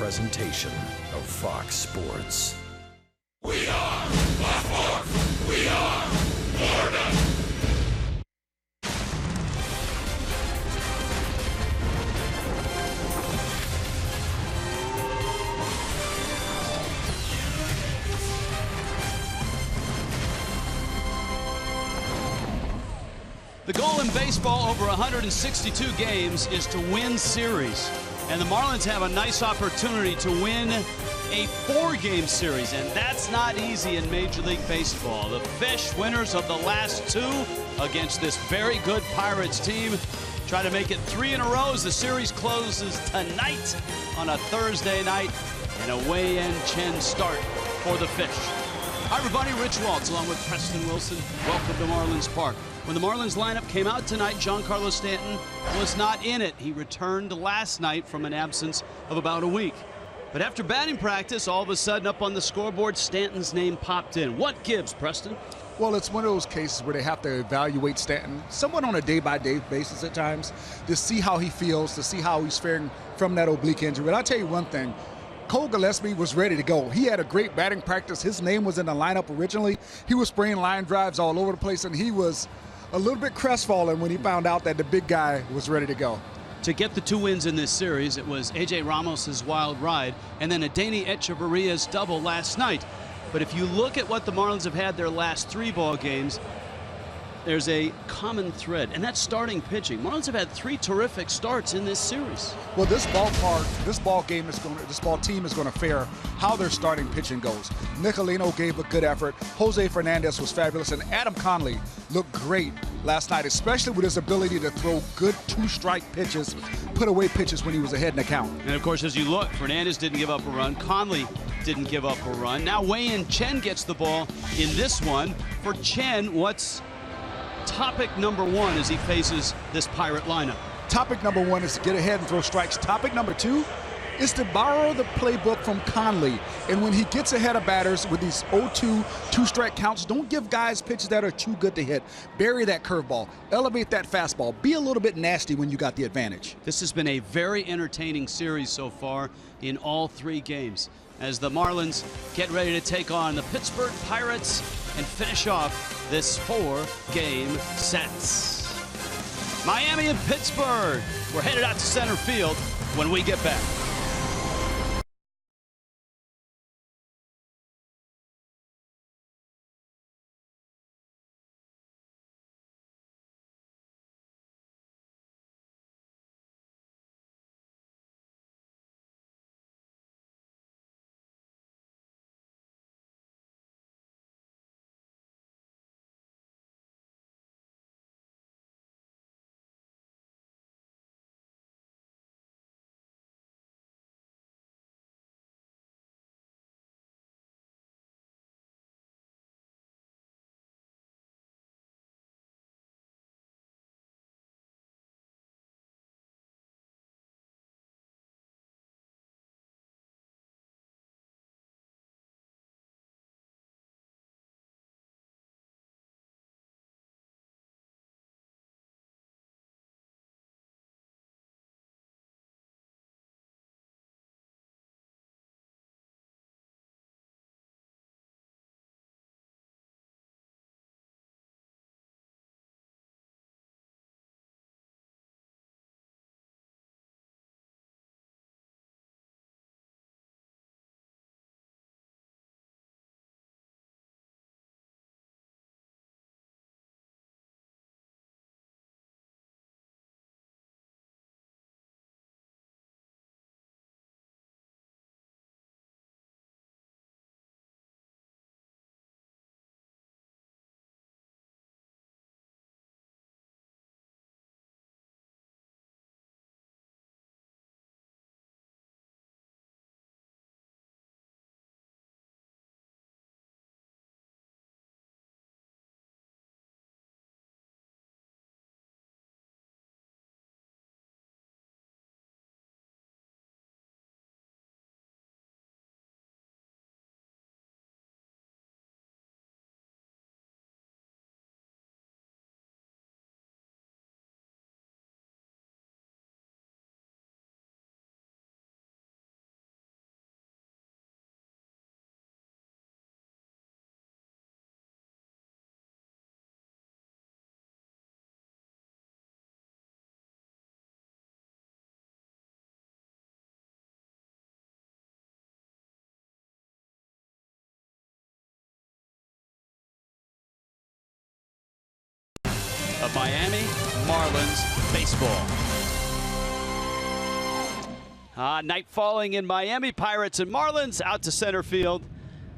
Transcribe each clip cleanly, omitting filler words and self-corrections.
presentation of Fox Sports. We are Black Hawks. We are Florida. The goal in baseball over 162 games is to win series. And the Marlins have a nice opportunity to win a 4-game series. And that's not easy in Major League Baseball. The Fish, winners of the last 2 against this very good Pirates team, try to make it 3 in a row as the series closes tonight on a Thursday night. And a Wei-Yin Chen start for the Fish. Hi, everybody. Rich Waltz along with Preston Wilson. Welcome to Marlins Park. When the Marlins lineup came out tonight, Giancarlo Stanton was not in it. He returned last night from an absence of about a week. But after batting practice, all of a sudden up on the scoreboard, Stanton's name popped in. What gives, Preston? Well, it's one of those cases where they have to evaluate Stanton somewhat on a day-by-day basis at times to see how he feels, to see how he's faring from that oblique injury. But I'll tell you one thing. Cole Gillespie was ready to go. He had a great batting practice. His name was in the lineup originally. He was spraying line drives all over the place, and he was a little bit crestfallen when he found out that the big guy was ready to go. To get the 2 wins in this series, it was A.J. Ramos' wild ride and then Adeiny Echeverria's double last night. But if you look at what the Marlins have had their last 3 ball games, there's a common thread, and that's starting pitching. Marlins have had 3 terrific starts in this series. Well, this ball team is going to fare how their starting pitching goes. Nicolino gave a good effort. Jose Fernandez was fabulous, and Adam Conley looked great last night, especially with his ability to throw good 2-strike pitches, put away pitches when he was ahead in the count. And of course, as you look, Fernandez didn't give up a run. Conley didn't give up a run. Now Wei-Yin Chen gets the ball in this one. For Chen, what's topic number 1 as he faces this Pirate lineup? Topic number 1 is to get ahead and throw strikes. Topic number 2 is to borrow the playbook from Conley. And when he gets ahead of batters with these 0-2, 2-strike counts, don't give guys pitches that are too good to hit. Bury that curveball. Elevate that fastball. Be a little bit nasty when you got the advantage. This has been a very entertaining series so far in all 3 games, as the Marlins get ready to take on the Pittsburgh Pirates and finish off this 4-game set. Miami and Pittsburgh. We're headed out to center field when we get back. of Miami Marlins baseball. Night falling in Miami. Pirates and Marlins out to center field.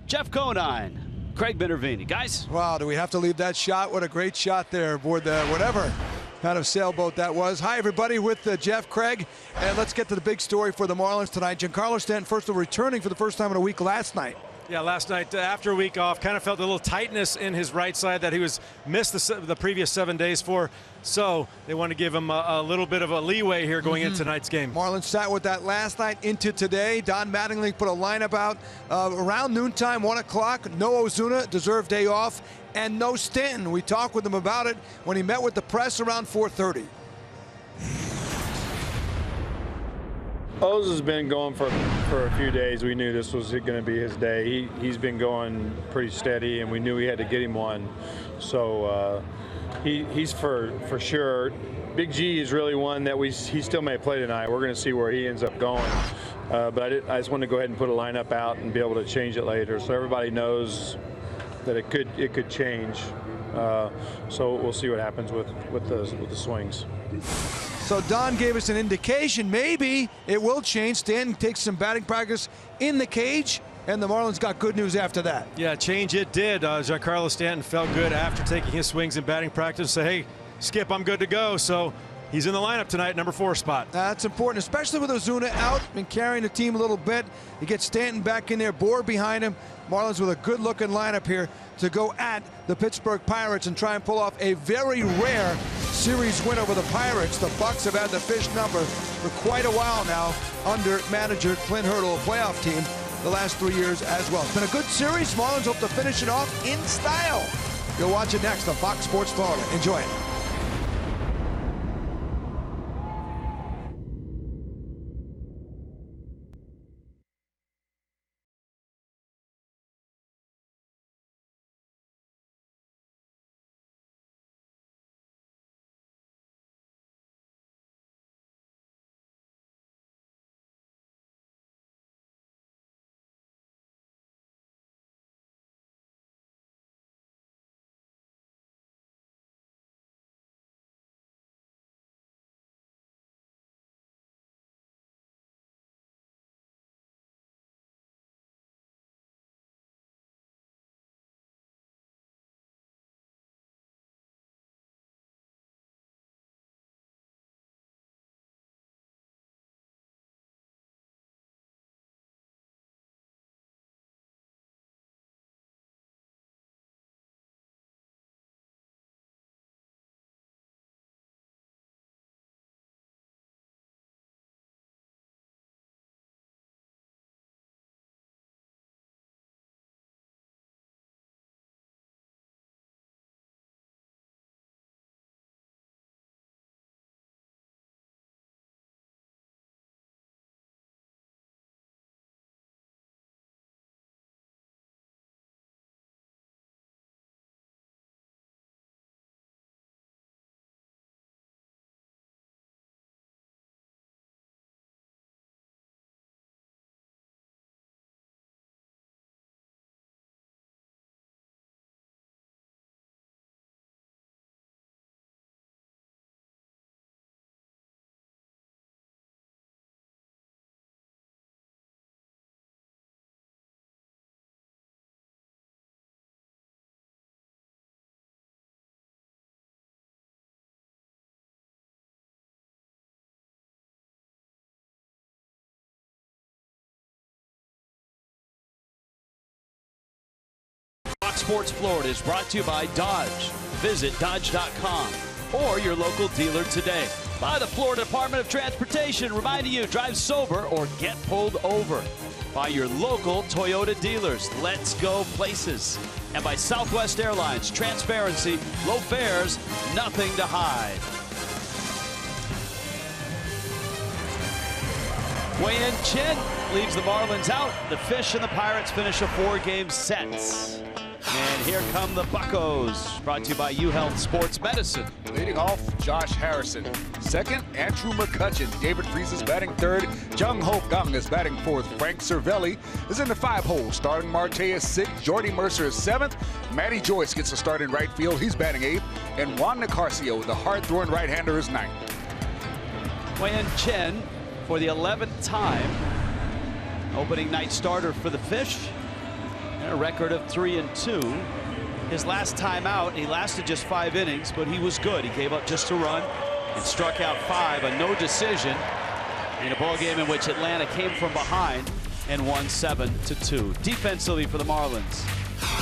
Jeff Conine, Craig Minervini. Guys. Wow, do we have to leave that shot? What a great shot there aboard the whatever kind of sailboat that was. Hi, everybody, with Jeff, Craig. And let's get to the big story for the Marlins tonight. Giancarlo Stanton, first of all, returning for the first time in a week last night. Yeah, last night after a week off, kind of felt a little tightness in his right side that he was missed the previous 7 days for. So they want to give him a little bit of a leeway here going into tonight's game. Marlins sat with that last night into today. Don Mattingly put a lineup out around noontime, 1 o'clock. No Ozuna, deserved day off, and no Stanton. We talked with him about it when he met with the press around 4:30. Oz has been going for a few days. We knew this was going to be his day. He's been going pretty steady, and we knew we had to get him one. So he's for sure. Big G is really one that he still may play tonight. We're going to see where he ends up going. But I just wanted to go ahead and put a lineup out and be able to change it later, so everybody knows that it could change. So we'll see what happens with the swings. So Don gave us an indication maybe it will change. Stanton takes some batting practice in the cage, and the Marlins got good news after that. Yeah, change it did. Giancarlo Stanton felt good after taking his swings in batting practice. Say, hey, Skip, I'm good to go. So he's in the lineup tonight, number 4 spot. That's important, especially with Ozuna out and carrying the team a little bit. You get Stanton back in there, Bohr behind him. Marlins with a good-looking lineup here to go at the Pittsburgh Pirates and try and pull off a very rare series win over the Pirates. The Bucks have had the fish number for quite a while now under manager Clint Hurdle, a playoff team, the last 3 years as well. It's been a good series. Marlins hope to finish it off in style. You'll watch it next on Fox Sports Florida. Enjoy it. Fox Sports Florida is brought to you by Dodge. Visit Dodge.com or your local dealer today. By the Florida Department of Transportation, reminding you, drive sober or get pulled over. By your local Toyota dealers, let's go places. And by Southwest Airlines, transparency, low fares, nothing to hide. Wei-Yin Chen leaves the Marlins out. The Fish and the Pirates finish a 4-game set. And here come the Buccos, brought to you by UHealth Sports Medicine. Leading off, Josh Harrison. Second, Andrew McCutchen. David Freese is batting third. Jung Ho Kang is batting fourth. Frank Cervelli is in the 5-hole. Starting Marte is sixth. Jordy Mercer is seventh. Matty Joyce gets a start in right field. He's batting eighth. And Juan Nicarcio, the hard-throwing right-hander, is ninth. Wei-Yin Chen for the 11th time. Opening night starter for the Fish. And a record of 3-2. His last time out, he lasted just 5 innings, but he was good. He gave up just a run and struck out 5, a no decision in a ball game in which Atlanta came from behind and won 7-2. Defensively for the Marlins,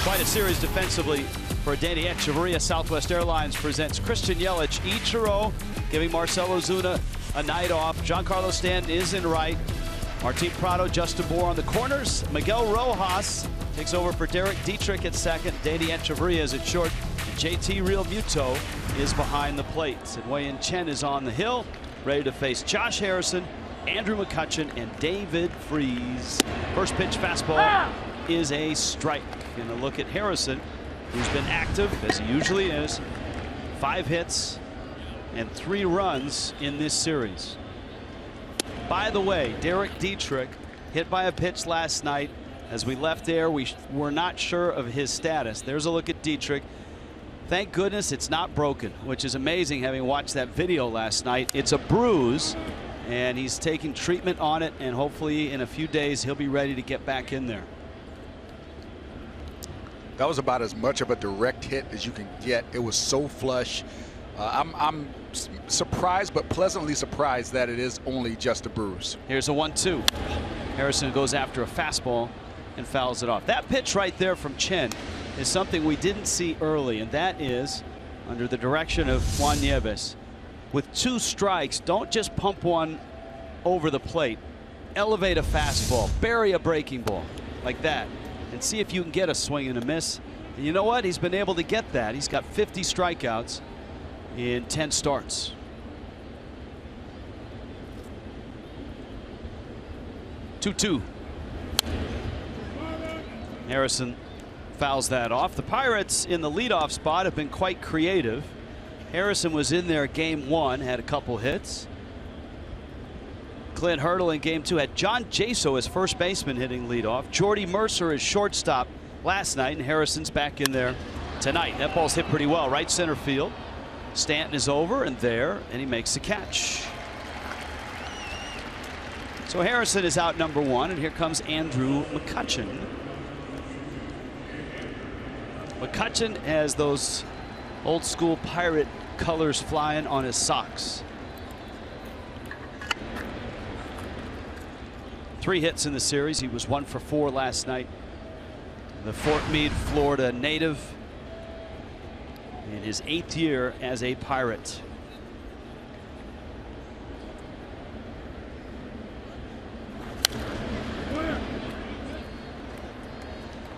quite a series defensively for Danny Echeverria. Southwest Airlines presents Christian Yelich, Ichiro, giving Marcell Ozuna a night off. Giancarlo Stanton is in right. Martin Prado, Justin Bour on the corners. Miguel Rojas takes over for Derek Dietrich at second. Danny Echeverria is at short. JT Realmuto is behind the plate. And Wei-Yin Chen is on the hill, ready to face Josh Harrison, Andrew McCutchen, and David Freese. First pitch fastball is a strike. And a look at Harrison, who's been active as he usually is. 5 hits and 3 runs in this series. By the way, Derek Dietrich hit by a pitch last night. As we left there, we were not sure of his status. There's a look at Dietrich. Thank goodness it's not broken, which is amazing having watched that video last night. It's a bruise, and he's taking treatment on it, and hopefully in a few days he'll be ready to get back in there. That was about as much of a direct hit as you can get. It was so flush. I'm surprised, but pleasantly surprised that it is only just a bruise. Here's a 1-2. Harrison goes after a fastball and fouls it off. That pitch right there from Chen is something we didn't see early, and that is under the direction of Juan Nieves. With 2 strikes, don't just pump one over the plate. Elevate a fastball, bury a breaking ball like that, and see if you can get a swing and a miss. And you know what? He's been able to get that. He's got 50 strikeouts in 10 starts. Two. Harrison fouls that off. The Pirates in the leadoff spot have been quite creative. Harrison was in there game 1, had a couple hits. Clint Hurdle in game 2 had John Jaso as first baseman hitting leadoff. Jordy Mercer is shortstop last night, and Harrison's back in there tonight. That ball's hit pretty well, right center field. Stanton is over and there, and he makes the catch. So Harrison is out number 1, and here comes Andrew McCutchen. McCutchen has those old school Pirate colors flying on his socks. 3 hits in the series. He was 1 for 4 last night. The Fort Meade, Florida native in his 8th year as a Pirate.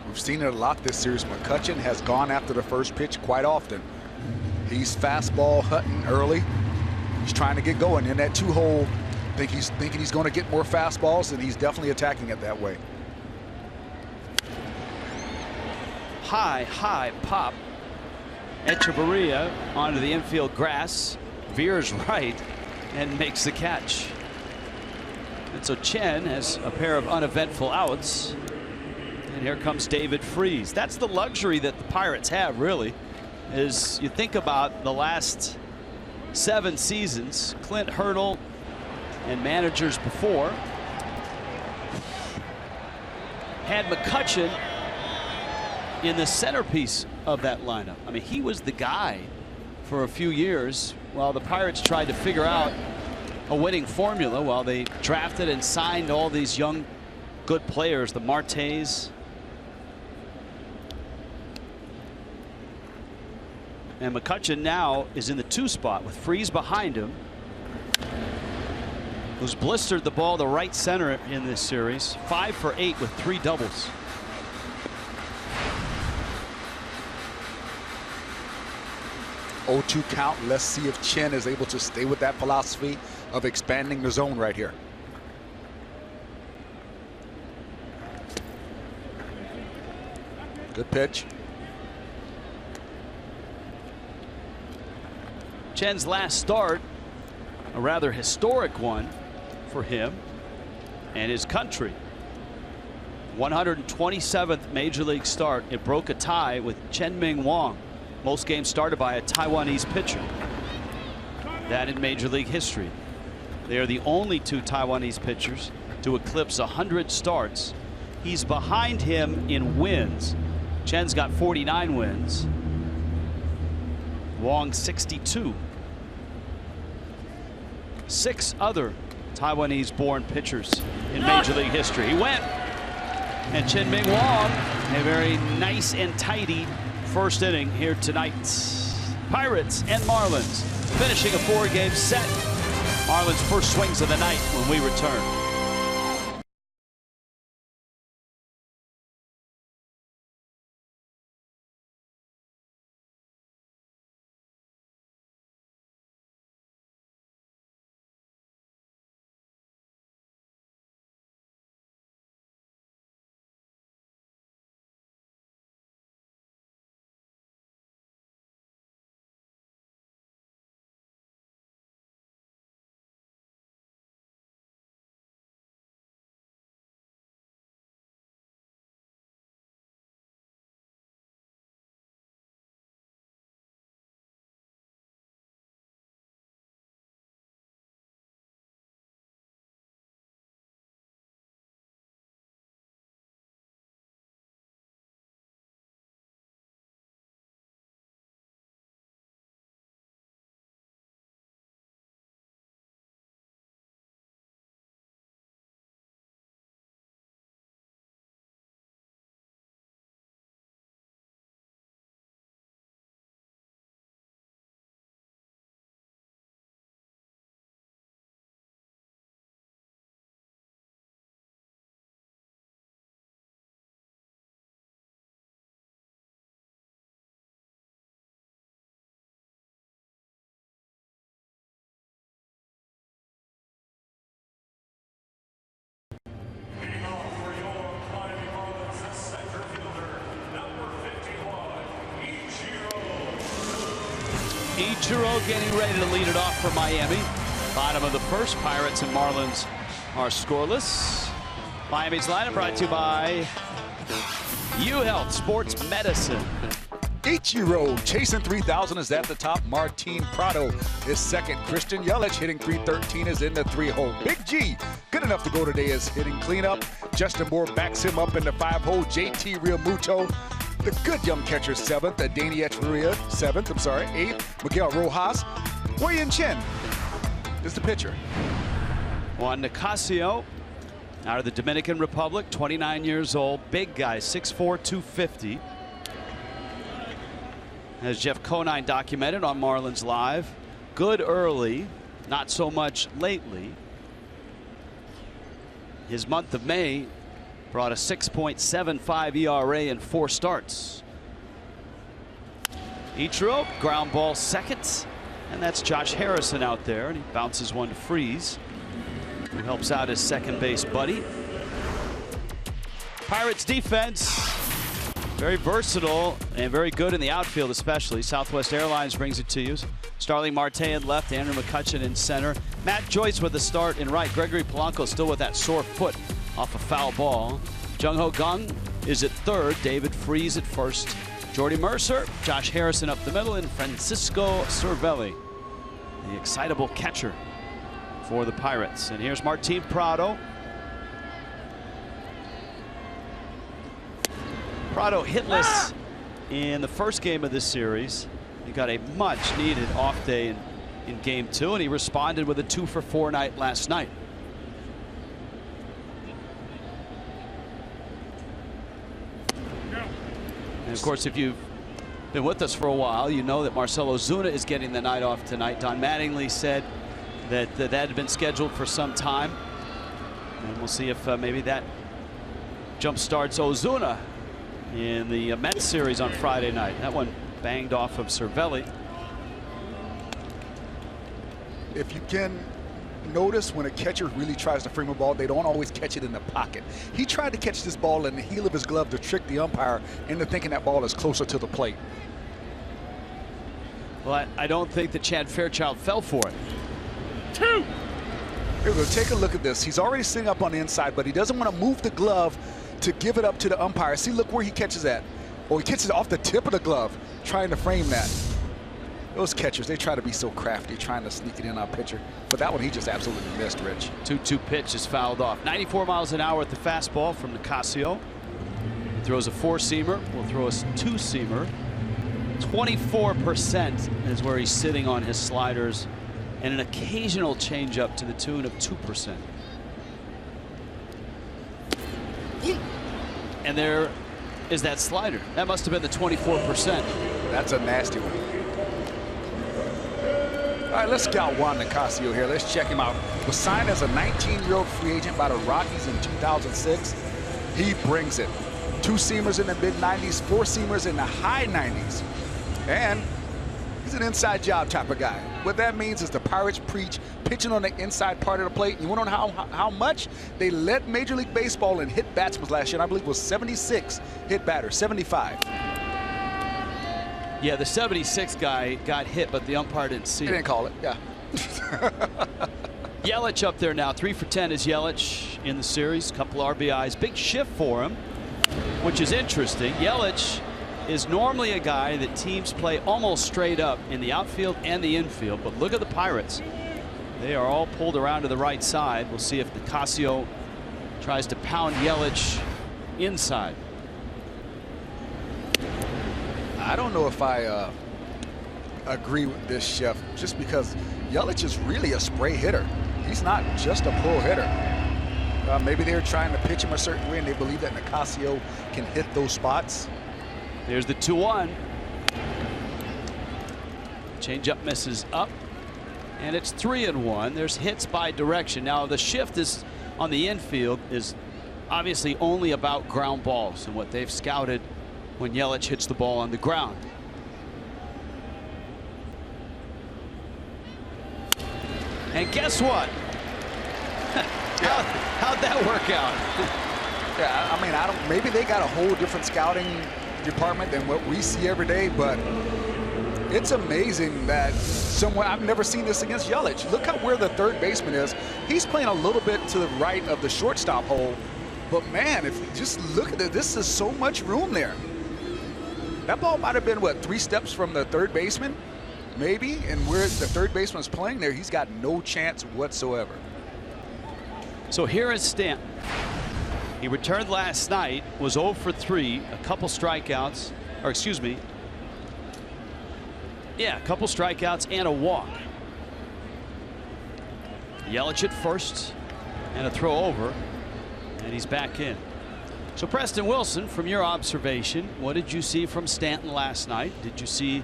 We've seen it a lot this series. McCutchen has gone after the first pitch quite often. He's fastball hunting early. He's trying to get going in that 2-hole. Thinking he's going to get more fastballs, and he's definitely attacking it that way. High pop. Echeverria onto the infield grass, veers right, and makes the catch. And so Chen has a pair of uneventful outs. And here comes David Freese. That's the luxury that the Pirates have, really, is you think about the last 7 seasons, Clint Hurdle and managers before had McCutchen in the centerpiece of that lineup. I mean, he was the guy for a few years while the Pirates tried to figure out a winning formula, while they drafted and signed all these young good players, the Martes. And McCutchen now is in the 2 spot with Freese behind him, who's blistered the ball to right center in this series. 5 for 8 with 3 doubles. Oh, 2 count. Let's see if Chen is able to stay with that philosophy of expanding the zone right here. Good pitch. Chen's last start, a rather historic one for him and his country. 127th Major League start. It broke a tie with Chen-Ming Wang Most games started by a Taiwanese pitcher. That in Major League history. They are the only 2 Taiwanese pitchers to eclipse 100 starts. He's behind him in wins. Chen's got 49 wins. Wong 62. 6 other Taiwanese-born pitchers in Major League history. He went. And Chien-Ming Wang, a very nice and tidy first inning here tonight. Pirates and Marlins finishing a 4-game set. Marlins' first swings of the night when we return. Ichiro getting ready to lead it off for Miami. Bottom of the first, Pirates and Marlins are scoreless. Miami's lineup brought to you by UHealth Sports Medicine. Ichiro chasing 3,000 is at the top. Martin Prado is second. Christian Yelich hitting 313 is in the 3-hole. Big G, good enough to go today, is hitting cleanup. Justin Moore backs him up in the 5-hole. JT Real Muto, the good young catcher, 7th. Adani Echeverria, 8th. Miguel Rojas. Wei-Yin Chen is the pitcher. Juan Nicasio out of the Dominican Republic, 29 years old. Big guy, 6'4", 250. As Jeff Conine documented on Marlins Live, good early, not so much lately. His month of May brought a 6.75 ERA in 4 starts. Ichiro, ground ball second, and that's Josh Harrison out there, and he bounces one to Freeze, who helps out his second base buddy. Pirates defense, very versatile and very good in the outfield, especially. Southwest Airlines brings it to you. Starling Marte in left, Andrew McCutchen in center. Matt Joyce with the start in right. Gregory Polanco still with that sore foot off a foul ball. Jung Ho Kang is at third. David Freeze at first. Jordy Mercer, Josh Harrison up the middle, and Francisco Cervelli, the excitable catcher for the Pirates. And here's Martin Prado. Prado hitless in the first game of this series. He got a much needed off day in game 2, and he responded with a 2-for-4 night last night. And of course, if you've been with us for a while, you know that Marcell Ozuna is getting the night off tonight. Don Mattingly said that that had been scheduled for some time, and we'll see if maybe that jump starts Ozuna in the Mets series on Friday night. That one banged off of Cervelli. If you can notice, when a catcher really tries to frame a ball, they don't always catch it in the pocket. He tried to catch this ball in the heel of his glove to trick the umpire into thinking that ball is closer to the plate. Well, I don't think that Chad Fairchild fell for it. 2. Here we go. Take a look at this. He's already sitting up on the inside, but he doesn't want to move the glove to give it up to the umpire. See, look where he catches that. Oh, he hits it off the tip of the glove, trying to frame that. Those catchers, they try to be so crafty, trying to sneak it in our pitcher. But that one, he just absolutely missed, Rich. 2-2 pitch is fouled off. 94 miles an hour at the fastball from Nicasio. He throws a 4-seamer. Will throw a 2-seamer. 24% is where he's sitting on his sliders, and an occasional changeup to the tune of 2%. And there is that slider. That must have been the 24%. That's a nasty one. All right, let's scout Juan Nicasio here. Let's check him out. Was signed as a 19-year-old free agent by the Rockies in 2006. He brings it. 2-seamers in the mid-90s, 4-seamers in the high 90s. And he's an inside job type of guy. What that means is the Pirates preach pitching on the inside part of the plate. You want to know how much? They led Major League Baseball in hit batsmen last year, and I believe it was 76 hit batters, 75. Yeah, the 76 guy got hit, but the umpire didn't see it. He didn't call it, yeah. Yelich up there now. 3 for 10 is Yelich in the series. Couple RBIs. Big shift for him, which is interesting. Yelich is normally a guy that teams play almost straight up in the outfield and the infield. But look at the Pirates. They are all pulled around to the right side. We'll see if Nicasio tries to pound Yelich inside. I don't know if I agree with this, Chef, just because Yelich is really a spray hitter. He's not just a pull hitter. Maybe they're trying to pitch him a certain way, and they believe that Nicasio can hit those spots. There's the 2-1. Changeup misses up, and it's 3-1. There's hits by direction. Now the shift is on the infield is obviously only about ground balls and what they've scouted when Yelich hits the ball on the ground. And guess what? How'd that work out? Yeah, I mean, maybe they got a whole different scouting department than what we see every day, but it's amazing that someone, I've never seen this against Yelich. Look where the third baseman is. He's playing a little bit to the right of the shortstop hole, but man, if you just look at it, this is so much room there. That ball might have been, what, 3 steps from the third baseman, maybe, and where the third baseman's playing there, he's got no chance whatsoever. So here is Stanton. He returned last night, was 0 for 3, a couple strikeouts, or excuse me, yeah, a couple strikeouts and a walk. Yelich at first, and a throw over, and he's back in. So Preston Wilson, from your observation, what did you see from Stanton last night? Did you see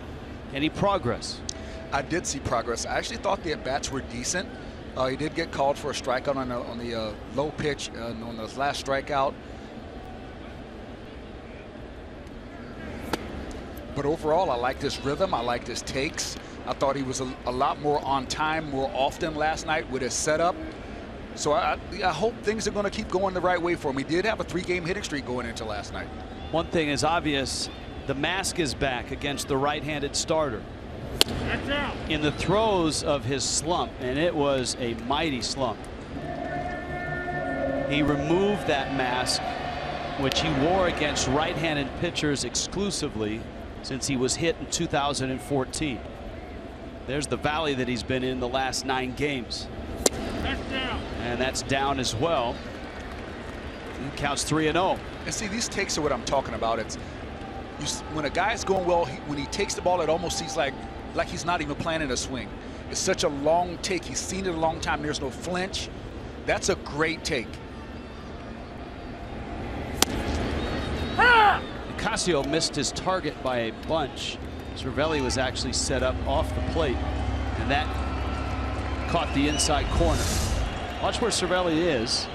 any progress? I did see progress. I actually thought the at-bats were decent. He did get called for a strikeout on the low pitch on the last strikeout. But overall, I liked his rhythm. I liked his takes. I thought he was a lot more on time more often last night with his setup. So I hope things are going to keep going the right way for him. He did have a 3-game hitting streak going into last night. One thing is obvious. The mask is back against the right-handed starter. In the throes of his slump, and it was a mighty slump, he removed that mask, which he wore against right-handed pitchers exclusively since he was hit in 2014. There's the valley that he's been in the last 9 games. And that's down as well. He counts 3-0. And see, these takes are what I'm talking about. It's when a guy's going well, when he takes the ball, it almost seems like he's not even planning a swing. It's such a long take. He's seen it a long time. There's no flinch. That's a great take. Nicasio missed his target by a bunch. Cervelli was actually set up off the plate, and that caught the inside corner. Watch where Cervelli is.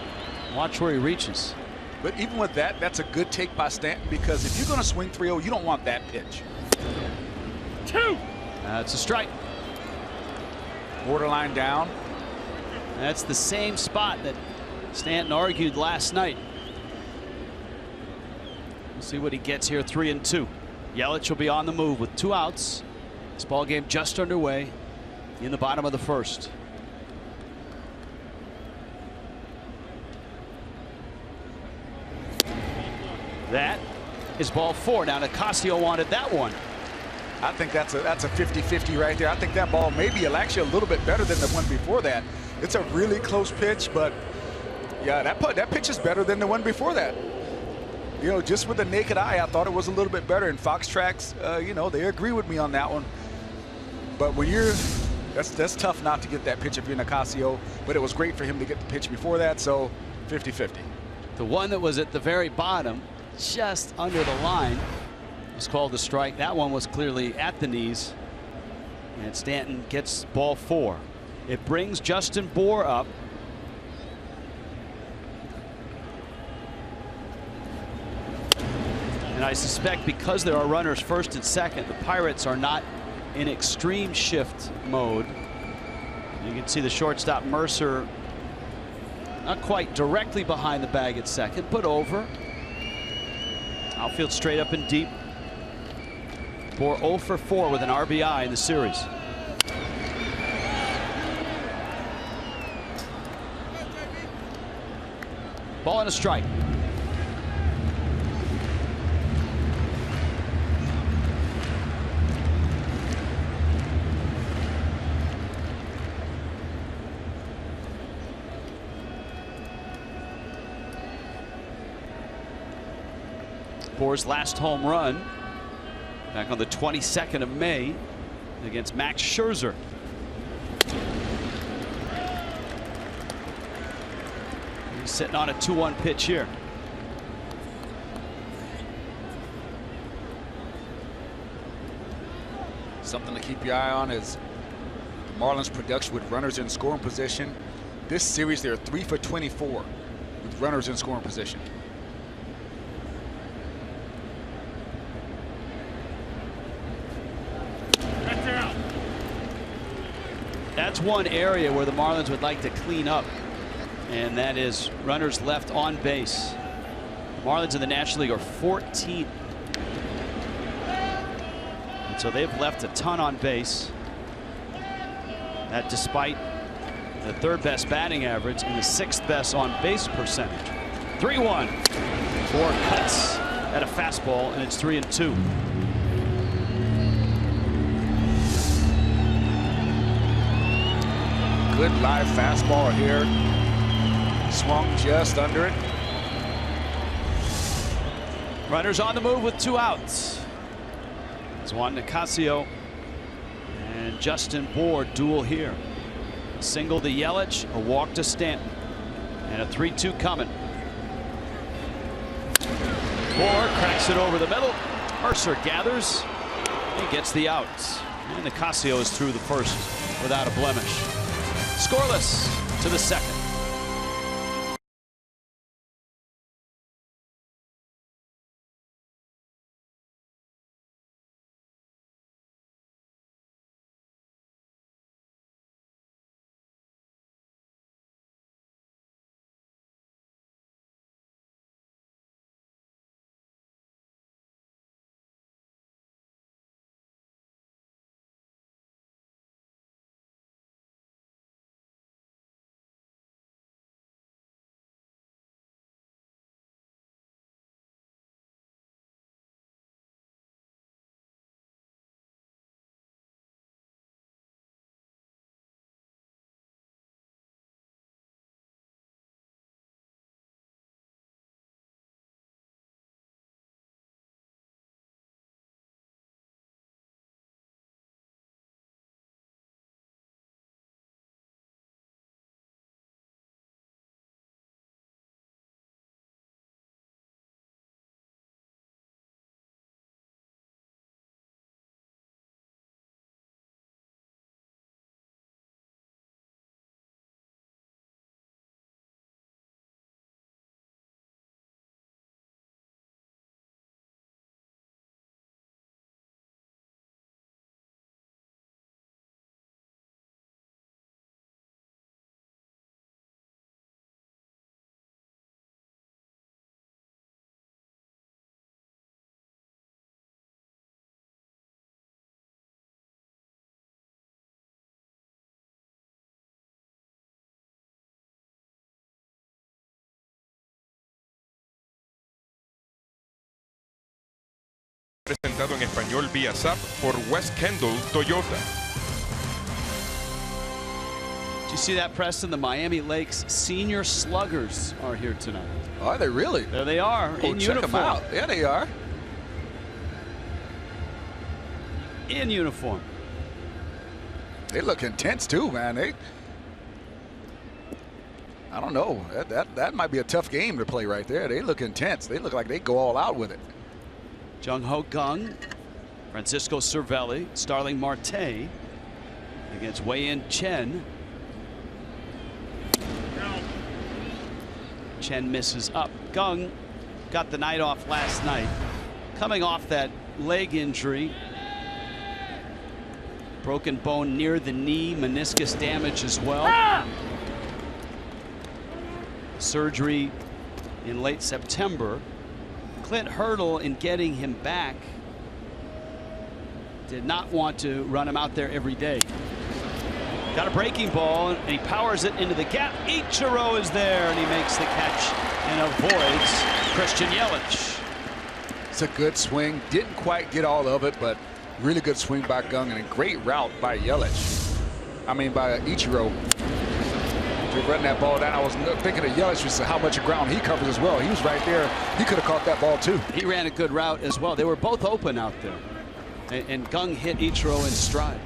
Watch where he reaches. But even with that, that's a good take by Stanton, because if you're going to swing 3-0, you don't want that pitch. 2. It's a strike. Borderline down. That's the same spot that Stanton argued last night. We'll see what he gets here. 3-2. Yelich will be on the move with 2 outs. This ball game just underway in the bottom of the first. That is ball 4. Now Nicasio wanted that one. I think that's a 50-50 right there. I think that ball maybe actually a little bit better than the one before that. It's a really close pitch, but yeah, that pitch is better than the one before that. You know, just with the naked eye, I thought it was a little bit better. And Fox Tracks, you know, they agree with me on that one. But when that's tough not to get that pitch if you're Nicasio. But it was great for him to get the pitch before that, so 50-50. The one that was at the very bottom, just under the line, was called a strike. That one was clearly at the knees. And Stanton gets ball 4. It brings Justin Bour up. And I suspect because there are runners first and second, the Pirates are not in extreme shift mode. You can see the shortstop Mercer not quite directly behind the bag at second, but over. Outfield straight up and deep. Bour 0 for 4 with an RBI in the series. Ball and a strike. Bour's last home run back on the 22nd of May against Max Scherzer. He's sitting on a 2-1 pitch here. Something to keep your eye on is the Marlins' production with runners in scoring position. This series, they're 3 for 24 with runners in scoring position. That's one area where the Marlins would like to clean up, and that is runners left on base. The Marlins in the National League are 14th. And so they've left a ton on base. That despite the 3rd best batting average and the 6th best on base percentage. 3-1. Bour cuts at a fastball, and it's 3-2. Good live fastball here. Swung just under it. Runners on the move with 2 outs. It's Juan Nicasio and Justin Bour duel here. A single to Yelich, a walk to Stanton, and a 3-2 coming. Bour cracks it over the middle. Mercer gathers and gets the out. And Nicasio is through the first without a blemish. Scoreless to the second. Presentado en español vía SAP por West Kendall Toyota. Did you see that, Preston? The Miami Lakes Senior Sluggers are here tonight. Are they really? There they are, in check uniform. them out. Yeah, they are. In uniform. They look intense too, man. I don't know. That might be a tough game to play right there. They look intense. They look like they go all out with it. Jung Ho Kang, Francisco Cervelli, Starling Marte against Wei Yin Chen. Chen misses up. Kang got the night off last night, coming off that leg injury. Broken bone near the knee, meniscus damage as well. Surgery in late September. Clint Hurdle, in getting him back, did not want to run him out there every day. Got a breaking ball, and he powers it into the gap. Ichiro is there, and he makes the catch and avoids Christian Yelich. It's a good swing. Didn't quite get all of it, but really good swing by Kang and a great route by Yelich. I mean, by Ichiro. To run that ball down. I was thinking of Yelich, just how much ground he covers as well. He was right there. He could have caught that ball too. He ran a good route as well. They were both open out there. And Kang hit Ichiro in stride.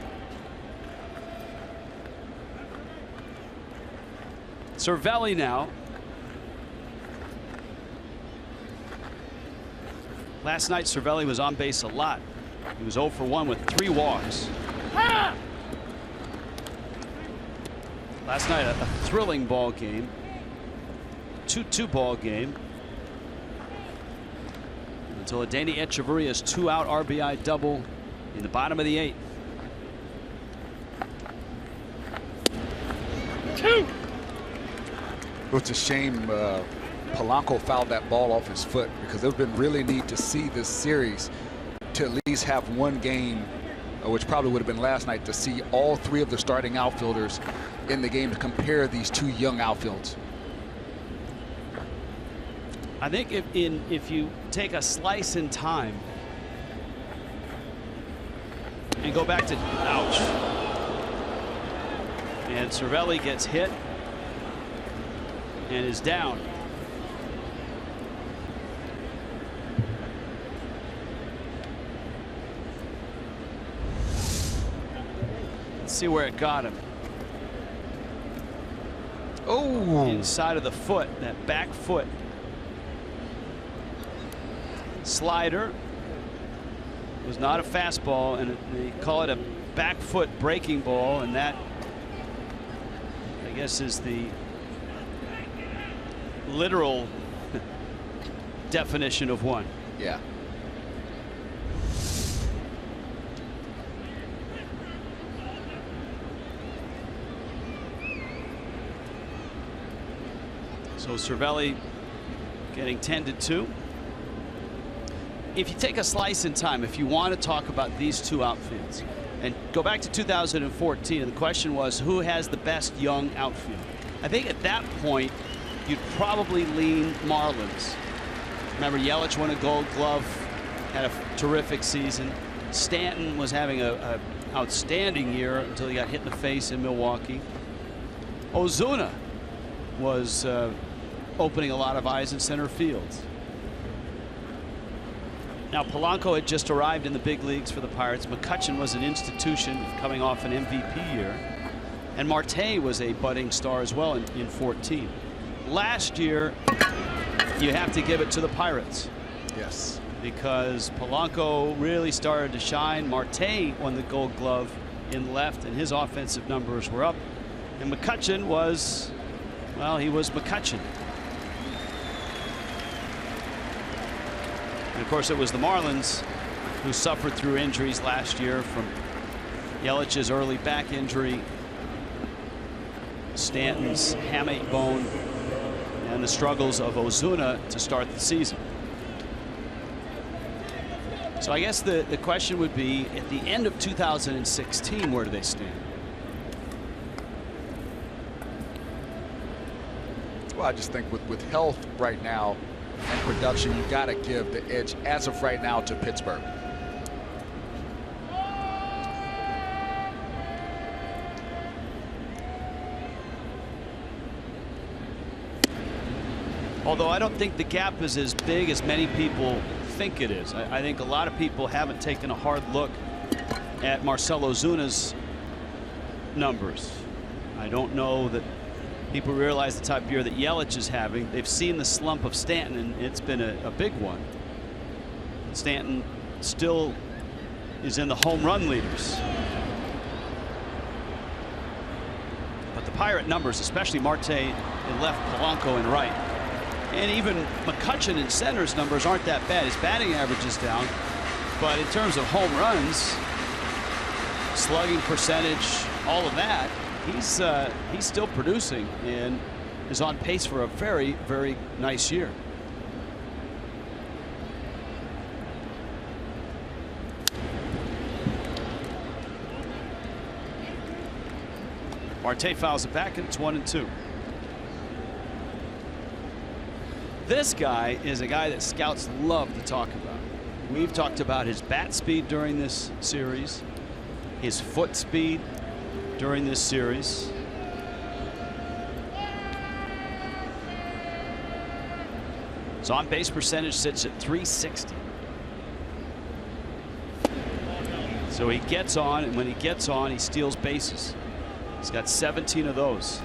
Cervelli now. Last night, Cervelli was on base a lot. He was 0 for 1 with 3 walks. Last night, a thrilling ball game. 2-2 ball game. Until Adeiny Echeverria's 2-out RBI double in the bottom of the 8th. It's a shame Polanco fouled that ball off his foot, because it would have been really neat to see this series to at least have one game, which probably would have been last night, to see all 3 of the starting outfielders in the game to compare these 2 young outfields. I think if you take a slice in time and go back to ouch, and Cervelli gets hit and is down. Let's see where it got him. Oh, inside of the foot, that back foot. Slider was not a fastball, and they call it a back foot breaking ball, and that, I guess, is the literal definition of one. Yeah. So Cervelli getting tended to. If you take a slice in time, if you want to talk about these 2 outfields, and go back to 2014, and the question was, who has the best young outfield? I think at that point, you'd probably lean Marlins. Remember, Yelich won a Gold Glove, had a terrific season. Stanton was having an outstanding year until he got hit in the face in Milwaukee. Ozuna was opening a lot of eyes in center field. Now, Polanco had just arrived in the big leagues for the Pirates. McCutchen was an institution coming off an MVP year. And Marte was a budding star as well in 14. Last year, you have to give it to the Pirates. Yes. Because Polanco really started to shine. Marte won the Gold Glove in left, and his offensive numbers were up. And McCutchen was, well, he was McCutchen. And of course, it was the Marlins who suffered through injuries last year, from Yelich's early back injury, Stanton's hamate bone, and the struggles of Ozuna to start the season. So I guess the question would be, at the end of 2016, where do they stand? Well, I just think with health right now and production, you got to give the edge as of right now to Pittsburgh. Although I don't think the gap is as big as many people think it is. I think a lot of people haven't taken a hard look at Marcell Ozuna's numbers. I don't know that people realize the type of year that Yelich is having. They've seen the slump of Stanton, and it's been a big one. Stanton still is in the home run leaders. But the Pirate numbers, especially Marte in left, Polanco in right, and even McCutchen in center's numbers aren't that bad. His batting average is down, but in terms of home runs, slugging percentage, all of that, he's still producing and is on pace for a very, very nice year. Marte fouls it back, and it's 1-2. This guy is a guy that scouts love to talk about. We've talked about his bat speed during this series, his foot speed during this series. His on-base percentage sits at .360. So he gets on, and when he gets on, he steals bases. He's got 17 of those.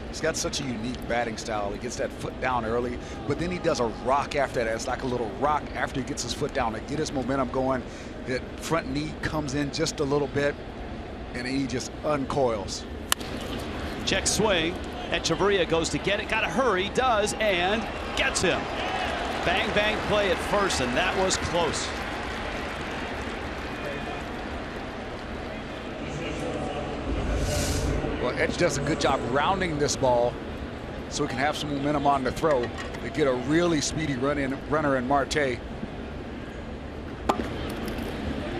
He's got such a unique batting style. He gets that foot down early, but then he does a rock after that. It's like a little rock after he gets his foot down to get his momentum going. That front knee comes in just a little bit, and he just uncoils. Check swing. Echeverria goes to get it. Got to hurry. Does, and gets him. Bang, bang play at first, and that was close. Well, Edge does a good job rounding this ball so he can have some momentum on the throw to get a really speedy runner in Marte.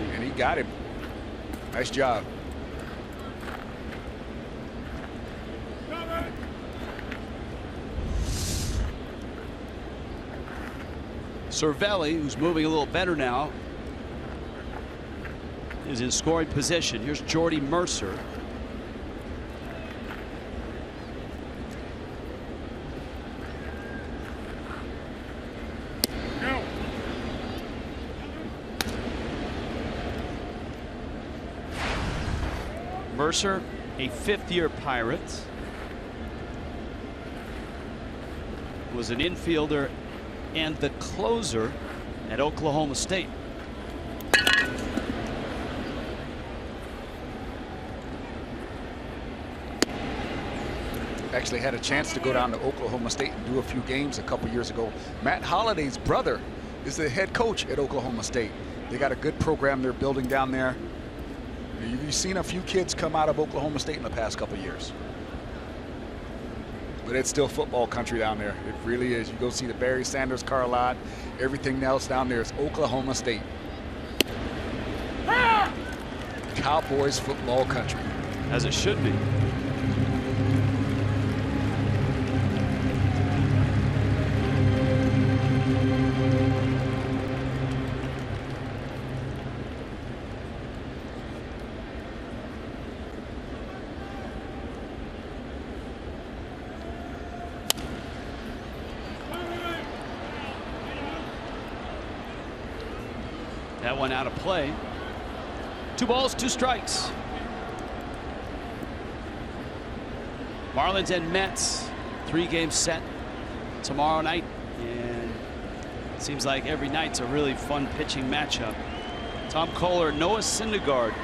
And he got him. Nice job. Cervelli, who's moving a little better now, is in scoring position. Here's Jordy Mercer. Mercer, a fifth-year Pirate, was an infielder and the closer at Oklahoma State. Actually had a chance to go down to Oklahoma State and do a few games a couple years ago. Matt Holliday's brother is the head coach at Oklahoma State. They got a good program they're building down there. You've seen a few kids come out of Oklahoma State in the past couple of years. But it's still football country down there. It really is. You go see the Barry Sanders car lot. Everything else down there is Oklahoma State. Cowboys football country. As it should be. That one out of play. 2 balls, 2 strikes. Marlins and Mets, 3-game set tomorrow night, and it seems like every night's a really fun pitching matchup. Tom Kohler, Noah Syndergaard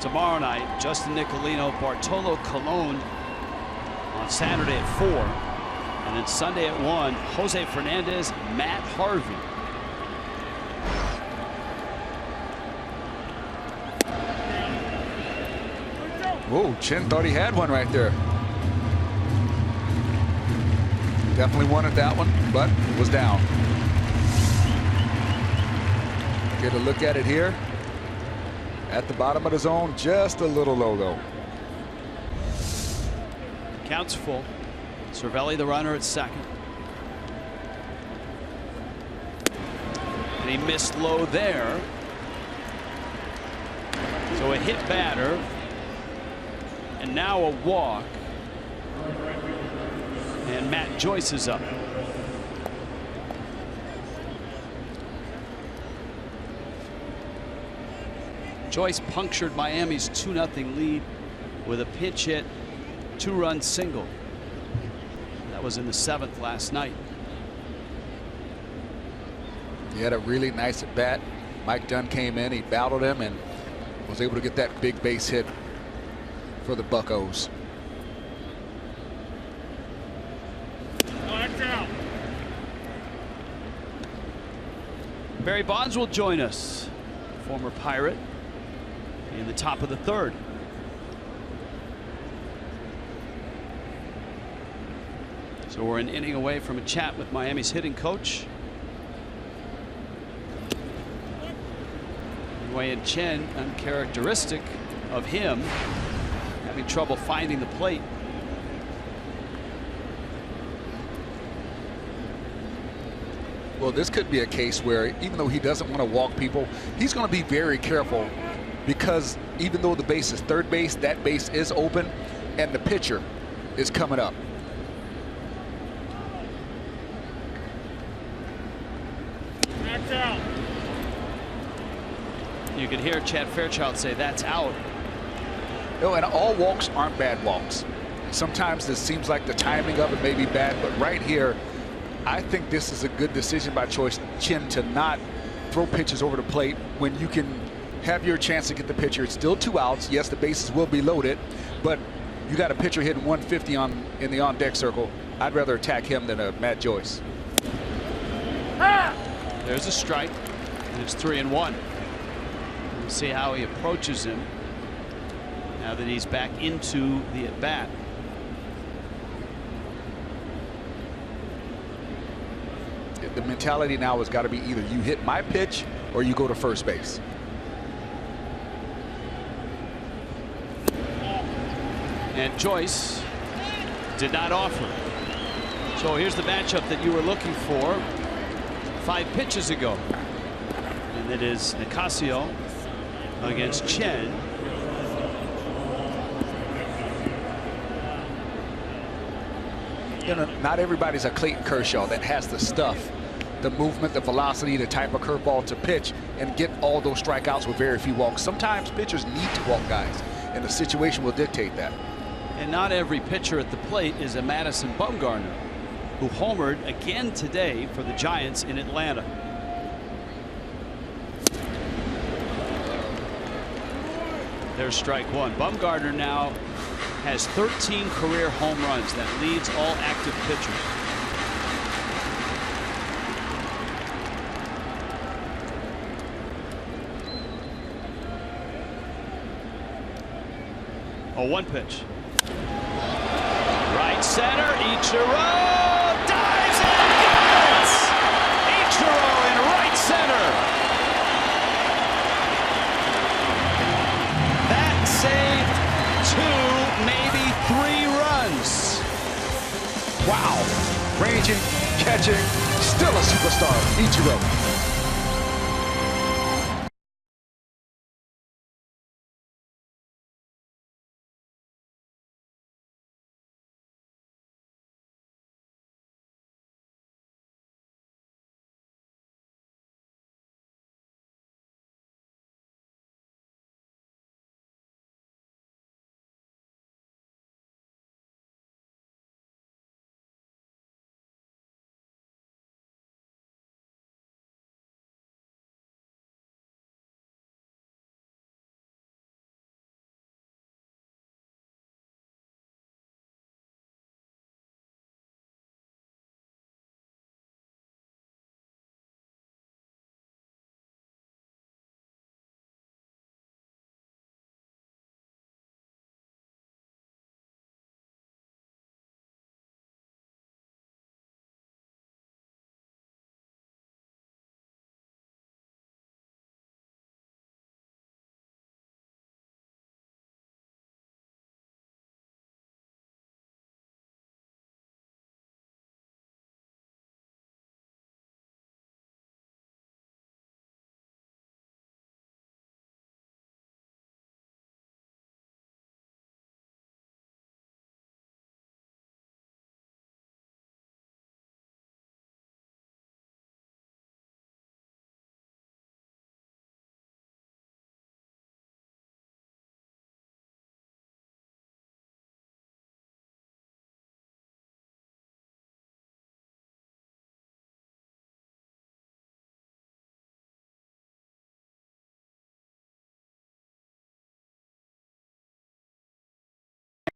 tomorrow night. Justin Nicolino, Bartolo Colon on Saturday at 4, and then Sunday at 1, Jose Fernandez, Matt Harvey. Whoa, Chin thought he had one right there. Definitely wanted that one, but it was down. Get a look at it here. At the bottom of the zone, just a little low though. Count's full. Cervelli the runner at second. And he missed low there. So a hit batter. And now a walk. And Matt Joyce is up. Joyce punctured Miami's 2-0 lead with a pinch hit, 2-run single. That was in the 7th last night. He had a really nice at bat. Mike Dunn came in, he battled him and was able to get that big base hit for the Buccos. Barry Bonds will join us, former Pirate, in the top of the 3rd. So we're an inning away from a chat with Miami's hitting coach. Wei-Yin Chen, uncharacteristic of him, having trouble finding the plate. Well, this could be a case where even though he doesn't want to walk people, he's going to be very careful, because even though the base is third base, that base is open and the pitcher is coming up. That's out. You can hear Chad Fairchild say that's out. Oh, and all walks aren't bad walks. Sometimes it seems like the timing of it may be bad, but right here, I think this is a good decision by Chen to not throw pitches over the plate when you can have your chance to get the pitcher. It's still 2 outs. Yes, the bases will be loaded, but you got a pitcher hitting 150 in the on-deck circle. I'd rather attack him than Matt Joyce. There's a strike, and it's 3-1. We'll see how he approaches him now that he's back into the at-bat. The mentality now has got to be either you hit my pitch or you go to first base. And Joyce did not offer. So here's the matchup that you were looking for 5 pitches ago. And it is Nicasio against Chen. You know, not everybody's a Clayton Kershaw that has the stuff, the movement, the velocity, the type of curveball to pitch and get all those strikeouts with very few walks. Sometimes pitchers need to walk guys, and the situation will dictate that. And not every pitcher at the plate is a Madison Bumgarner, who homered again today for the Giants in Atlanta. There's strike 1. Bumgarner now has 13 career home runs. That leads all active pitchers. Oh, 1 pitch. Right center, Ichiro dives and gets! Ichiro in right center. That saved 2, maybe 3 runs. Wow. Ranging, catching, still a superstar, Ichiro.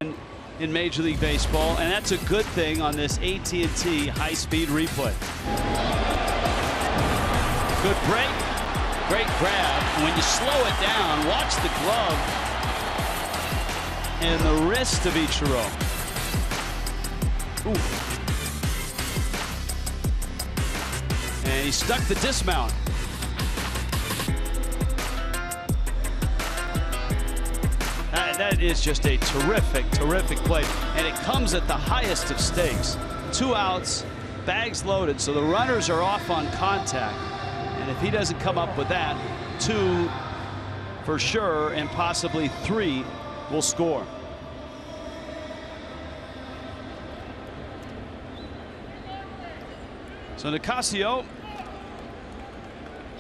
in Major League Baseball, and that's a good thing on this AT&T high-speed replay. Good break, great grab. When you slow it down, watch the glove and the wrist of Ichiro. Ooh. And he stuck the dismount. That is just a terrific play. And it comes at the highest of stakes. 2 outs, bags loaded, so the runners are off on contact. And if he doesn't come up with that, 2 for sure, and possibly 3 will score. So Nicasio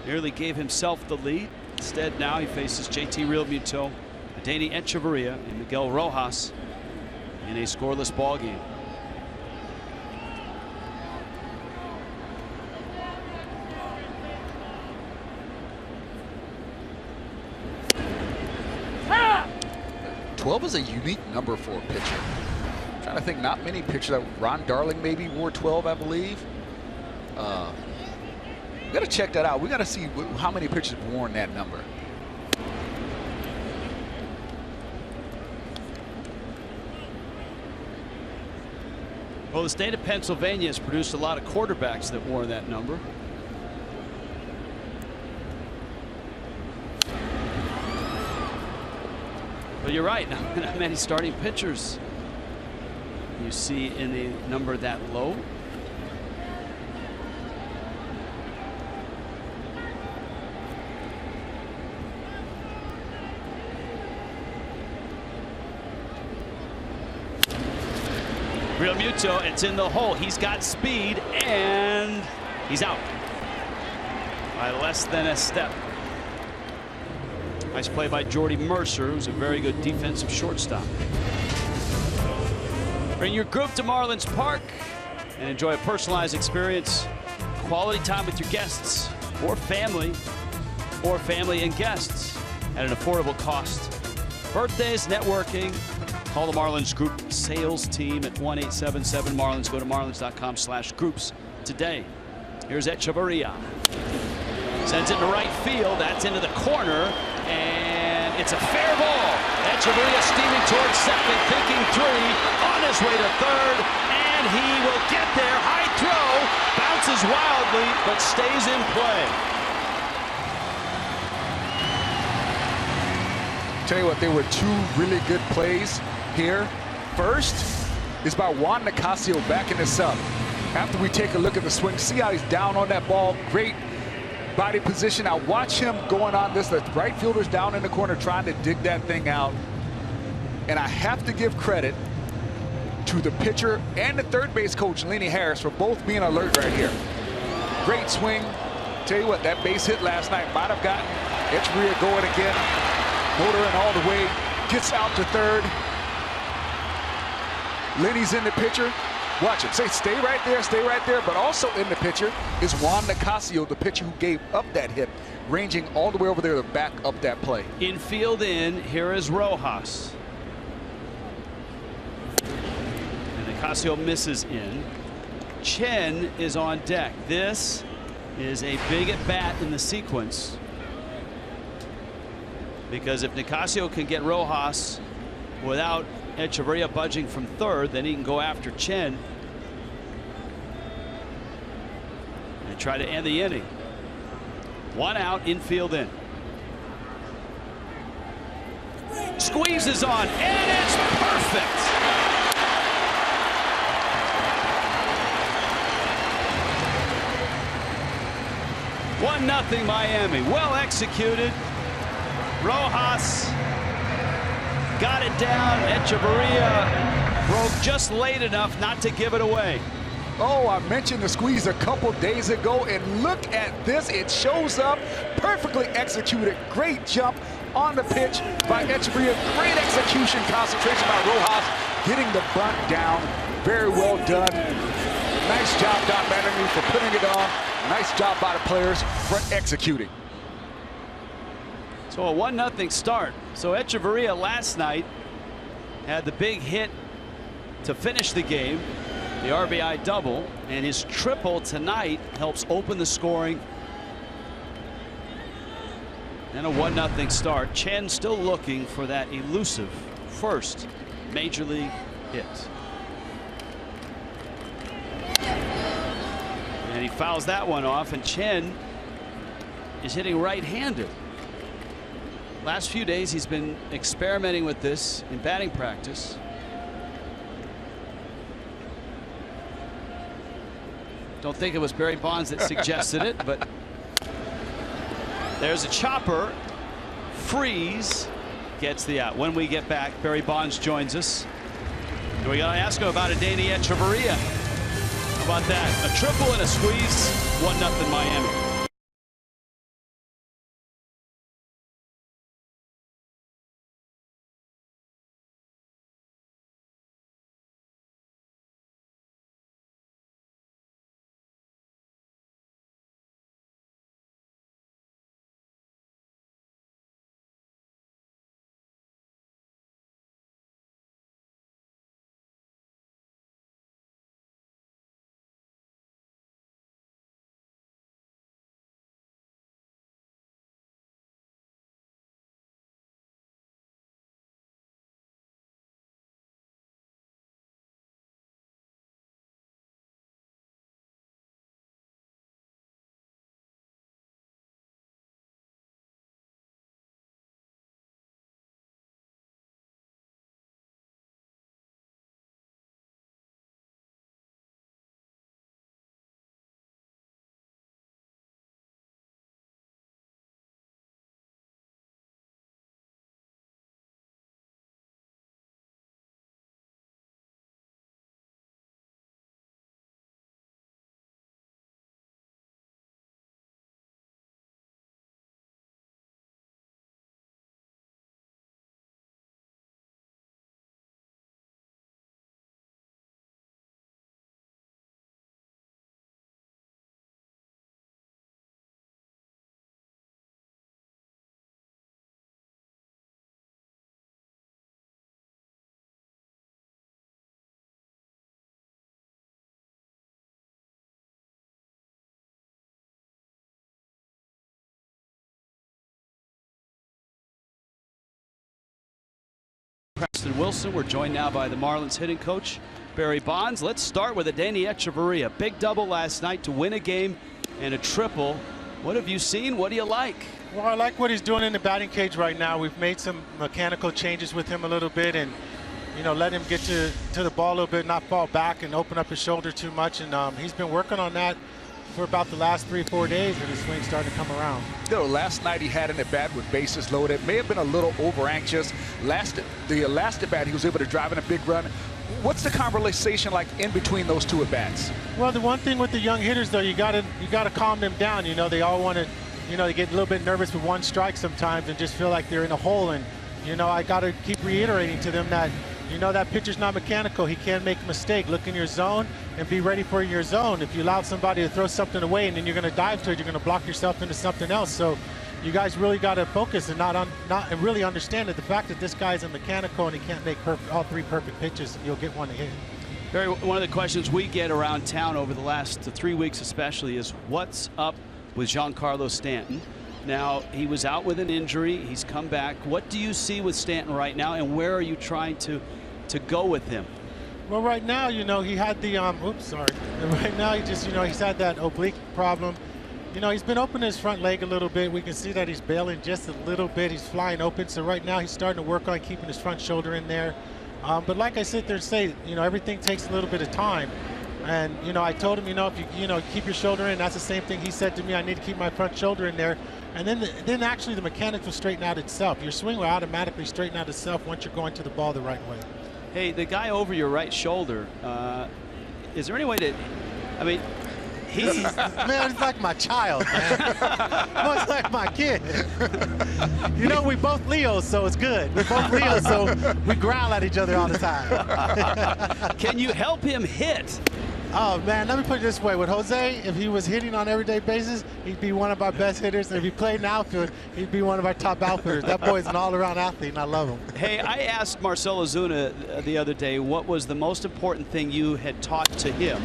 nearly gave himself the lead. Instead, now he faces JT Realmuto, Adeiny Hechavarria, and Miguel Rojas in a scoreless ball game. Ah! 12 is a unique number for a pitcher. I'm trying to think, not many pitchers. Ron Darling maybe wore 12, I believe. We got to check that out. We got to see how many pitchers have worn that number. Well, the state of Pennsylvania has produced a lot of quarterbacks that wore that number. But you're right, not many starting pitchers you see in a number that low. Realmuto, it's in the hole. He's got speed, and he's out by less than a step. Nice play by Jordy Mercer, who's a very good defensive shortstop. Bring your group to Marlins Park and enjoy a personalized experience. Quality time with your guests or family and guests at an affordable cost. Birthdays, networking. Call the Marlins Group sales team at 1-877-MARLINS. Go to marlins.com/groups today. Here's Hechavarria. Sends it to right field. That's into the corner, and it's a fair ball. Hechavarria steaming towards second, thinking 3, on his way to third, and he will get there. High throw, bounces wildly, but stays in play. Tell you what, there were 2 really good plays here. First is by Juan Nicasio backing this up. After we take a look at the swing, see how he's down on that ball. Great body position. Now watch him going on this. The right fielder's down in the corner trying to dig that thing out. And I have to give credit to the pitcher and the third base coach, Lenny Harris, for both being alert right here. Great swing. Tell you what, that base hit last night might have gotten Hechavarria going again. Motoring all the way, gets out to third. Lenny's in the pitcher. Watch it. Say, stay right there. But also in the pitcher is Juan Nicasio, the pitcher who gave up that hit, ranging all the way over there to back up that play. Infield in. Here is Rojas. And Nicasio misses in. Chen is on deck. This is a big at bat in the sequence. Because if Nicasio can get Rojas without Hechavarria budging from third, then he can go after Chen and try to end the inning. 1 out, infield in. Squeezes on, and it's perfect. One 0 Miami. Well executed. Rojas got it down. Hechavarria broke just late enough not to give it away. Oh, I mentioned the squeeze a couple days ago, and look at this. It shows up perfectly executed. Great jump on the pitch by Hechavarria. Great execution, concentration by Rojas, getting the bunt down. Very well done. Nice job, Don Mattingly, for putting it on. Nice job by the players for executing. So a 1-0 start. So Hechavarria last night had the big hit to finish the game, the RBI double, and his triple tonight helps open the scoring. And a 1-0 start. Chen still looking for that elusive first major league hit. And he fouls that one off, and Chen is hitting right-handed. Last few days he's been experimenting with this in batting practice. Don't think it was Barry Bonds that suggested it, but there's a chopper. Freeze gets the out. When we get back, Barry Bonds joins us. And we got to ask him about Adeiny Hechavarria. How about that? A triple and a squeeze. 1-0 Miami. Preston Wilson. We're joined now by the Marlins hitting coach, Barry Bonds. Let's start with Adeiny Hechavarria. Big double last night to win a game and a triple. What have you seen? What do you like? Well, I like what he's doing in the batting cage right now. We've made some mechanical changes with him a little bit, and let him get to the ball a little bit, not fall back and open up his shoulder too much. And he's been working on that for about the last 3-4 days, and his swing's starting to come around. Last night he had an at-bat with bases loaded. May have been a little over-anxious. The last at-bat he was able to drive in a big run. What's the conversation like in between those two at-bats? Well, the one thing with the young hitters, though, you gotta calm them down. They all want to, they get a little bit nervous with one strike sometimes and just feel like they're in a hole. And I got to keep reiterating to them that that pitcher's not mechanical. He can make a mistake. Look in your zone and be ready for your zone. If you allow somebody to throw something away and then you're going to dive to it, you're going to block yourself into something else. So you guys really got to focus and and really understand that the fact that this guy's a mechanical and he can't make all three perfect pitches, you'll get one to hit. Barry, one of the questions we get around town over the last 3 weeks especially is what's up with Giancarlo Stanton? Now, he was out with an injury. He's come back. What do you see with Stanton right now, and where are you trying to go with him? Well, right now, he had the right now he just, he's had that oblique problem. He's been opening his front leg a little bit. We can see that he's bailing just a little bit. He's flying open. So right now he's starting to work on keeping his front shoulder in there. But like I sit there and say, everything takes a little bit of time. And, I told him, if you, keep your shoulder in, that's the same thing he said to me. I need to keep my front shoulder in there. And then actually the mechanics will straighten out itself. Your swing will automatically straighten out itself once you're going to the ball the right way. Hey, the guy over your right shoulder, is there any way to, man, it's like my child, man. It's like my kid. We both Leos, so it's good. We're both Leos, so we growl at each other all the time. Can you help him hit? Oh, man, let me put it this way. With Jose, if he was hitting on an everyday basis, he'd be one of our best hitters. And if he played in outfield, he'd be one of our top outfielders. That boy's an all-around athlete, and I love him. Hey, I asked Marcell Ozuna the other day what was the most important thing you had taught to him.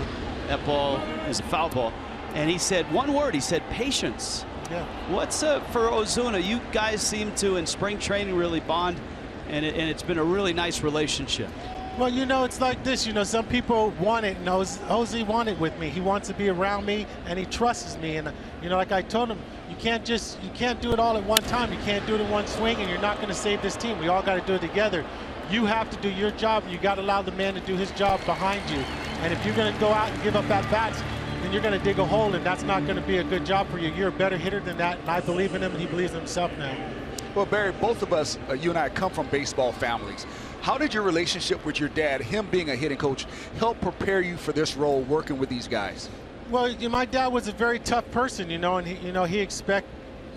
That ball is a foul ball. And he said one word. He said patience. Yeah. What's for Ozuna? You guys seem to, in spring training, really bond, and it's been a really nice relationship. Well, you know, it's like this. You know, some people want it, and Jose wanted with me. He wants to be around me, and he trusts me. And, you know, like I told him, you can't do it all at one time. You can't do it in one swing, and you're not going to save this team. We all got to do it together. You have to do your job, and you got to allow the man to do his job behind you. And if you're going to go out and give up at-bats, then you're going to dig a hole, and that's not going to be a good job for you. You're a better hitter than that, and I believe in him, and he believes in himself now. Well, Barry, both of us, you and I, come from baseball families. How did your relationship with your dad, him being a hitting coach, help prepare you for this role working with these guys? Well, my dad was a very tough person, you know, and he expect,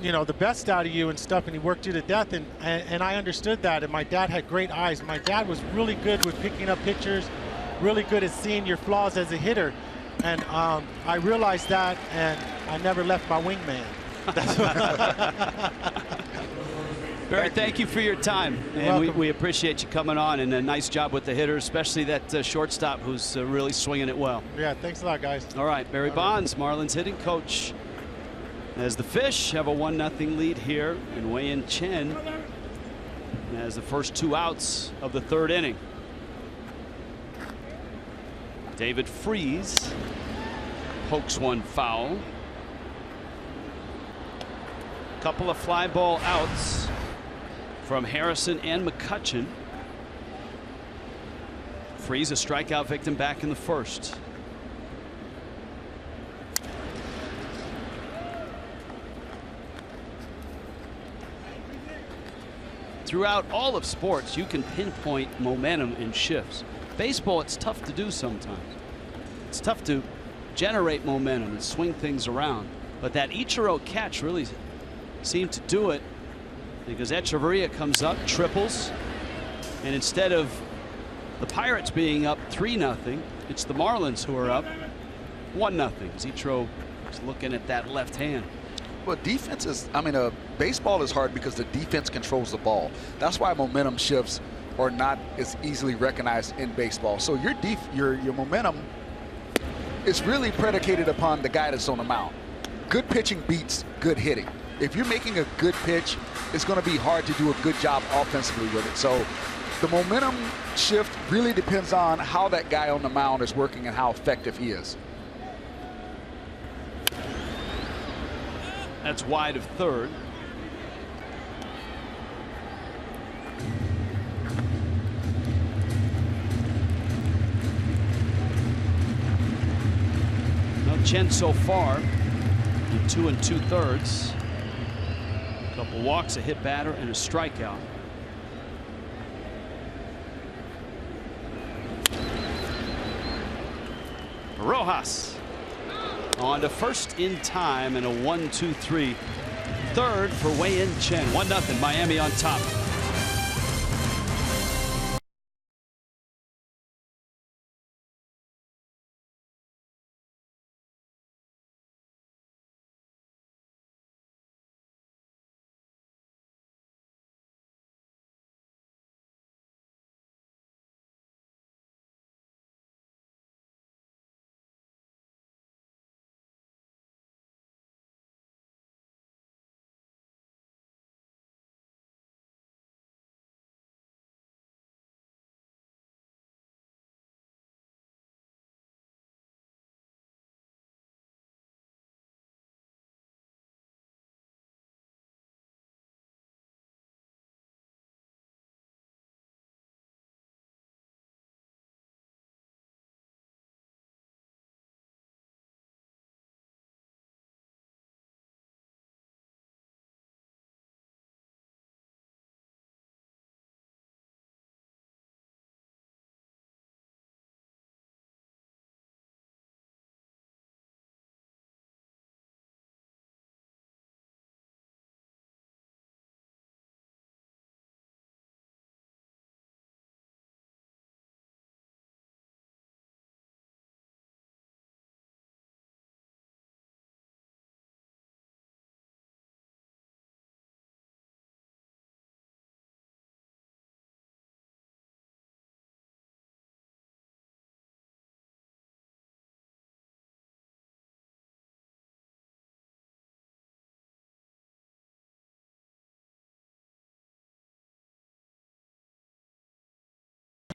you know, the best out of you and stuff, and he worked you to death, and I understood that, and my dad had great eyes. My dad was really good with picking up pitchers, really good at seeing your flaws as a hitter, and I realized that, and I never left my wingman. Barry, thank you for your time, and we appreciate you coming on, and a nice job with the hitters, especially that shortstop who's really swinging it well. Yeah, thanks a lot, guys. All right, Barry Bonds, Marlins hitting coach, as the Fish have a 1-0 lead here, and Wei-Yin Chen has the first 2 outs of the 3rd inning. David Freese pokes one foul. Couple of fly ball outs from Harrison and McCutchen. Freese a strikeout victim back in the 1st. Throughout all of sports, you can pinpoint momentum in shifts. Baseball, it's tough to do sometimes. It's tough to generate momentum and swing things around. But that Ichiro catch really seemed to do it, because Echeverria comes up, triples, and instead of the Pirates being up 3-0, it's the Marlins who are up 1-0. Ichiro is looking at that left hand. Well, defense is, baseball is hard because the defense controls the ball. That's why momentum shifts are not as easily recognized in baseball. So your momentum is really predicated upon the guy that's on the mound. Good pitching beats good hitting. If you're making a good pitch, it's going to be hard to do a good job offensively with it. So the momentum shift really depends on how that guy on the mound is working and how effective he is. That's wide of 3rd. No Chen so far in 2 2/3. Couple walks, a hit batter, and a strikeout. Rojas on to first in time, and a 1-2-3 third for Wei-Yin Chen. 1-0 Miami on top.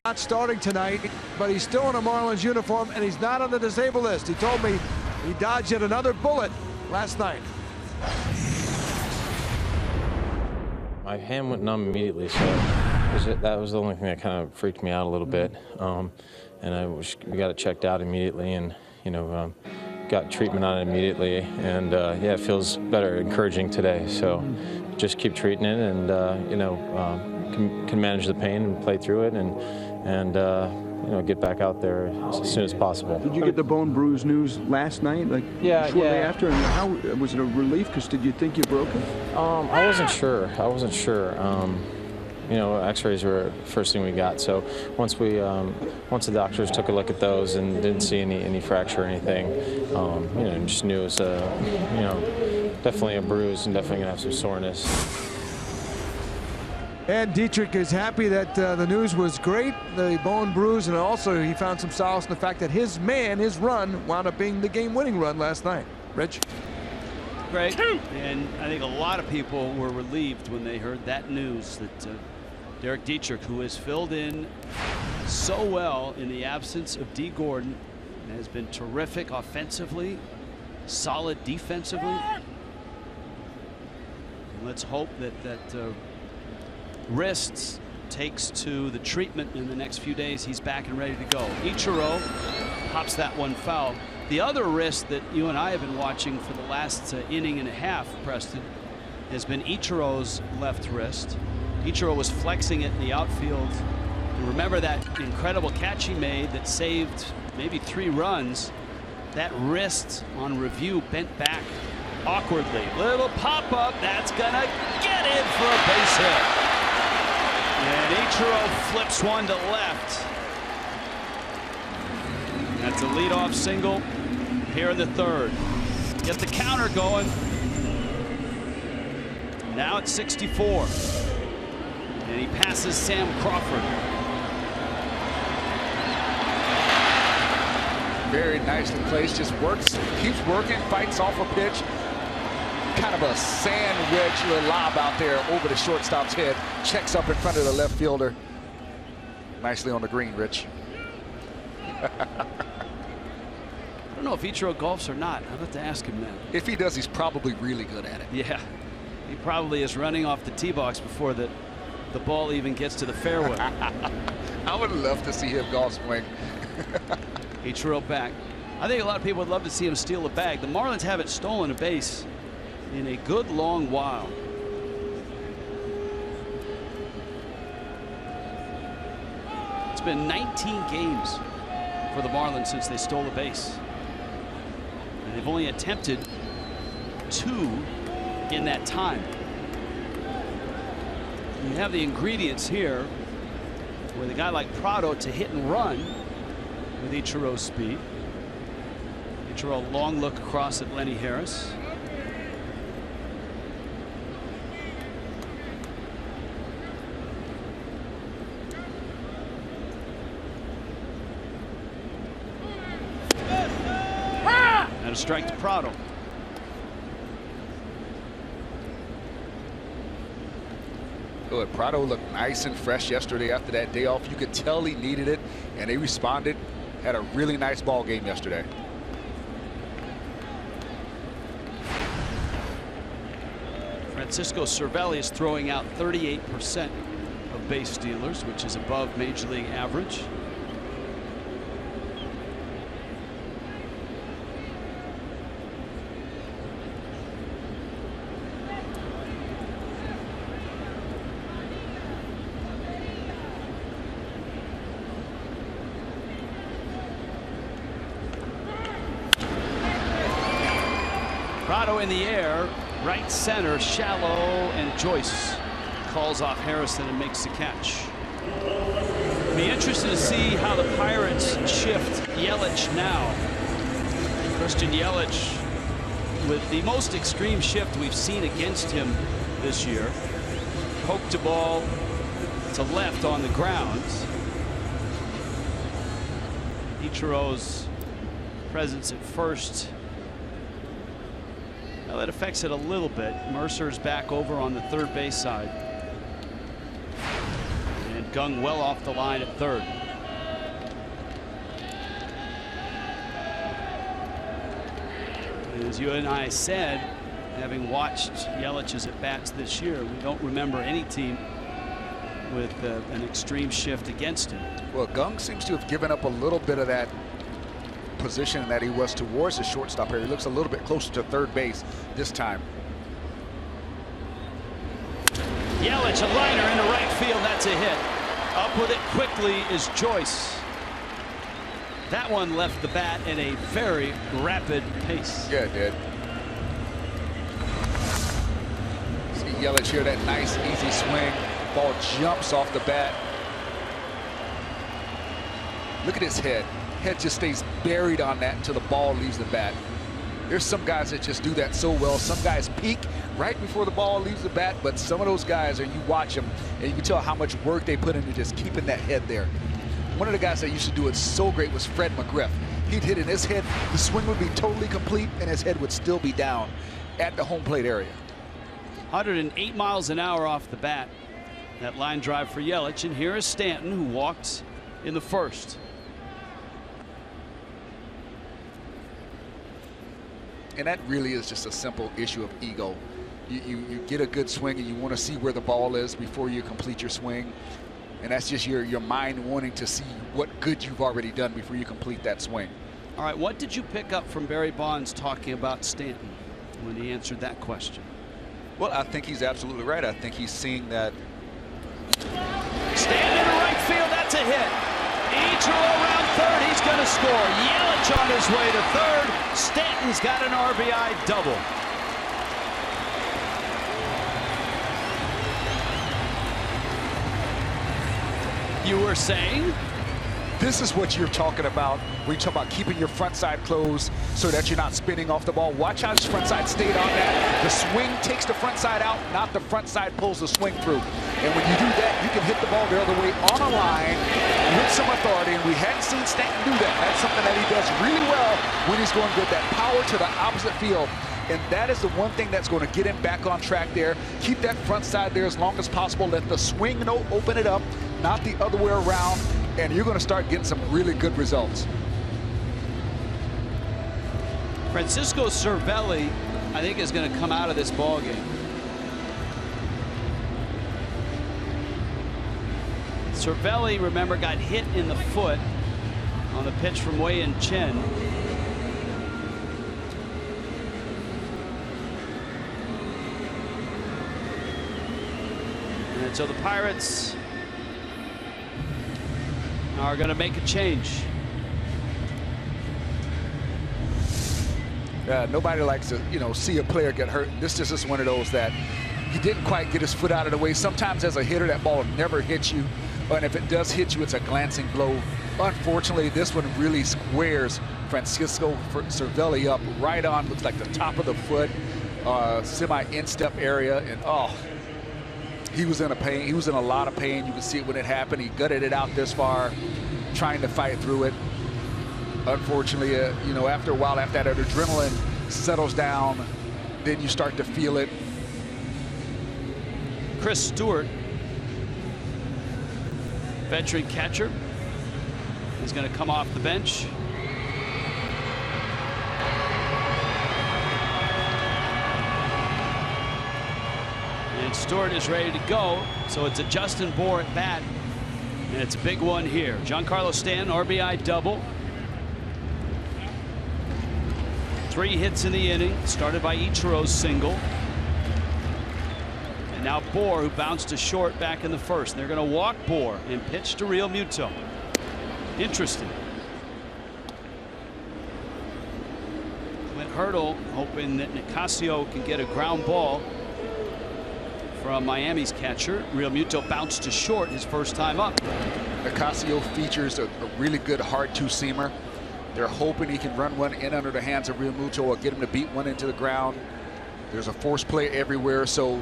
Not starting tonight, but he's still in a Marlins uniform, and he's not on the disabled list. He told me he dodged yet another bullet last night. My hand went numb immediately, so that was the only thing that kind of freaked me out a little bit. And we got it checked out immediately, and got treatment on it immediately. And yeah, it feels better, encouraging today. So just keep treating it, and can manage the pain and play through it, and get back out there as soon as possible. Did you get the bone bruise news last night, shortly after? And how was it a relief? Because did you think you broke it? I wasn't sure. X-rays were the first thing we got. So once the doctors took a look at those and didn't see any fracture or anything, just knew it was definitely a bruise and definitely gonna have some soreness. And Dietrich is happy that the news was great, the bone bruise, and also he found some solace in the fact that his run, wound up being the game-winning run last night. Rich? Great. And I think a lot of people were relieved when they heard that news that Derek Dietrich, who has filled in so well in the absence of Dee Gordon, has been terrific offensively, solid defensively. And let's hope that wrists takes to the treatment in the next few days. He's back and ready to go. Ichiro pops that one foul. The other wrist that you and I have been watching for the last inning and a half, Preston, has been Ichiro's left wrist. Ichiro was flexing it in the outfield. You remember that incredible catch he made that saved maybe 3 runs. That wrist on review bent back awkwardly. Little pop-up, that's gonna get in for a base hit. And Ichiro flips one to left. That's a leadoff single here in the third. Get the counter going. Now it's 64. And he passes Sam Crawford. Very nicely placed, just works, keeps working, fights off a pitch. Kind of a sandwich lob out there over the shortstop's head. Checks up in front of the left fielder. Nicely on the green, Rich. I don't know if Ichiro golfs or not. I'd have to ask him that. If he does, he's probably really good at it. Yeah, he probably is running off the tee box before the ball even gets to the fairway. I would love to see him golf swing. Ichiro back. I think a lot of people would love to see him steal a bag. The Marlins haven't stolen a base in a good long while. It's been 19 games for the Marlins since they stole a base. And they've only attempted 2 in that time. You have the ingredients here with a guy like Prado to hit and run with Ichiro's speed. Ichiro, long look across at Lenny Harris. And a strike to Prado. Good. Prado looked nice and fresh yesterday after that day off. You could tell he needed it, and they responded. Had a really nice ball game yesterday. Francisco Cervelli is throwing out 38% of base stealers, which is above major league average. Prado in the air, right center, shallow, and Joyce calls off Harrison and makes the catch. Be interested to see how the Pirates shift Yelich now. Christian Yelich with the most extreme shift we've seen against him this year. Poked a ball to left on the ground. Ichiro's presence at first. Well, that affects it a little bit. Mercer's back over on the third base side. And Gung well off the line at third. As you and I said, having watched Yelich's at bats this year, we don't remember any team with an extreme shift against him. Well, Gung seems to have given up a little bit of that position that he was towards the shortstop here. He looks a little bit closer to third base this time. Yelich, a liner into right field. That's a hit. Up with it quickly is Joyce. That one left the bat at a very rapid pace. Yeah, it did. See Yelich here, that nice easy swing. Ball jumps off the bat. Look at his head. Head just stays buried on that until the ball leaves the bat. There's some guys that just do that so well. Some guys peak right before the ball leaves the bat, but some of those guys, and you watch them, and you can tell how much work they put into just keeping that head there. One of the guys that used to do it so great was Fred McGriff. He'd hit in his head, the swing would be totally complete, and his head would still be down at the home plate area. 108 miles an hour off the bat. That line drive for Yelich, and here is Stanton, who walked in the first. And that really is just a simple issue of ego. You get a good swing and you want to see where the ball is before you complete your swing. And that's just your mind wanting to see what good you've already done before you complete that swing. All right, what did you pick up from Barry Bonds talking about Stanton when he answered that question? Well, I think he's absolutely right. I think he's seeing that. Stanton into right field, that's a hit. Ichiro around third, he's going to score. Yelich on his way to third. Stanton's got an RBI double. You were saying? This is what you're talking about when you talk about keeping your front side closed so that you're not spinning off the ball. Watch how his front side stayed on that. The swing takes the front side out, not the front side pulls the swing through. And when you do that, you can hit the ball the other way on a line with some authority. And we hadn't seen Stanton do that. That's something that he does really well when he's going good. That power to the opposite field. And that is the one thing that's going to get him back on track there. Keep that front side there as long as possible. Let the swing open it up, not the other way around. And you're going to start getting some really good results. Francisco Cervelli, I think, is going to come out of this ball game. Cervelli, remember, got hit in the foot on the pitch from Wei-Yin Chen. And so the Pirates are going to make a change. Nobody likes to, see a player get hurt. This is just one of those that he didn't quite get his foot out of the way. Sometimes as a hitter, that ball never hits you. And if it does hit you, it's a glancing blow. Unfortunately, this one really squares Francisco Cervelli up right on, looks like the top of the foot, semi-instep area. And he was in a pain. He was in a lot of pain. You can see it when it happened. He gutted it out this far, trying to fight through it. Unfortunately, after a while, after that adrenaline settles down, then you start to feel it. Chris Stewart, veteran catcher, is going to come off the bench. And Stewart is ready to go, so it's a Justin Bour at bat, and it's a big one here. Giancarlo Stanton, RBI double. 3 hits in the inning, started by Ichiro's single. And now Bour, who bounced to short back in the first. They're going to walk Bour and pitch to Real Muto. Interesting. Clint Hurdle hoping that Nicasio can get a ground ball from Miami's catcher. Real Muto bounced to short his first time up. Nicasio features a really good hard two-seamer. They're hoping he can run one in under the hands of Real Muto or get him to beat one into the ground. There's a force play everywhere, so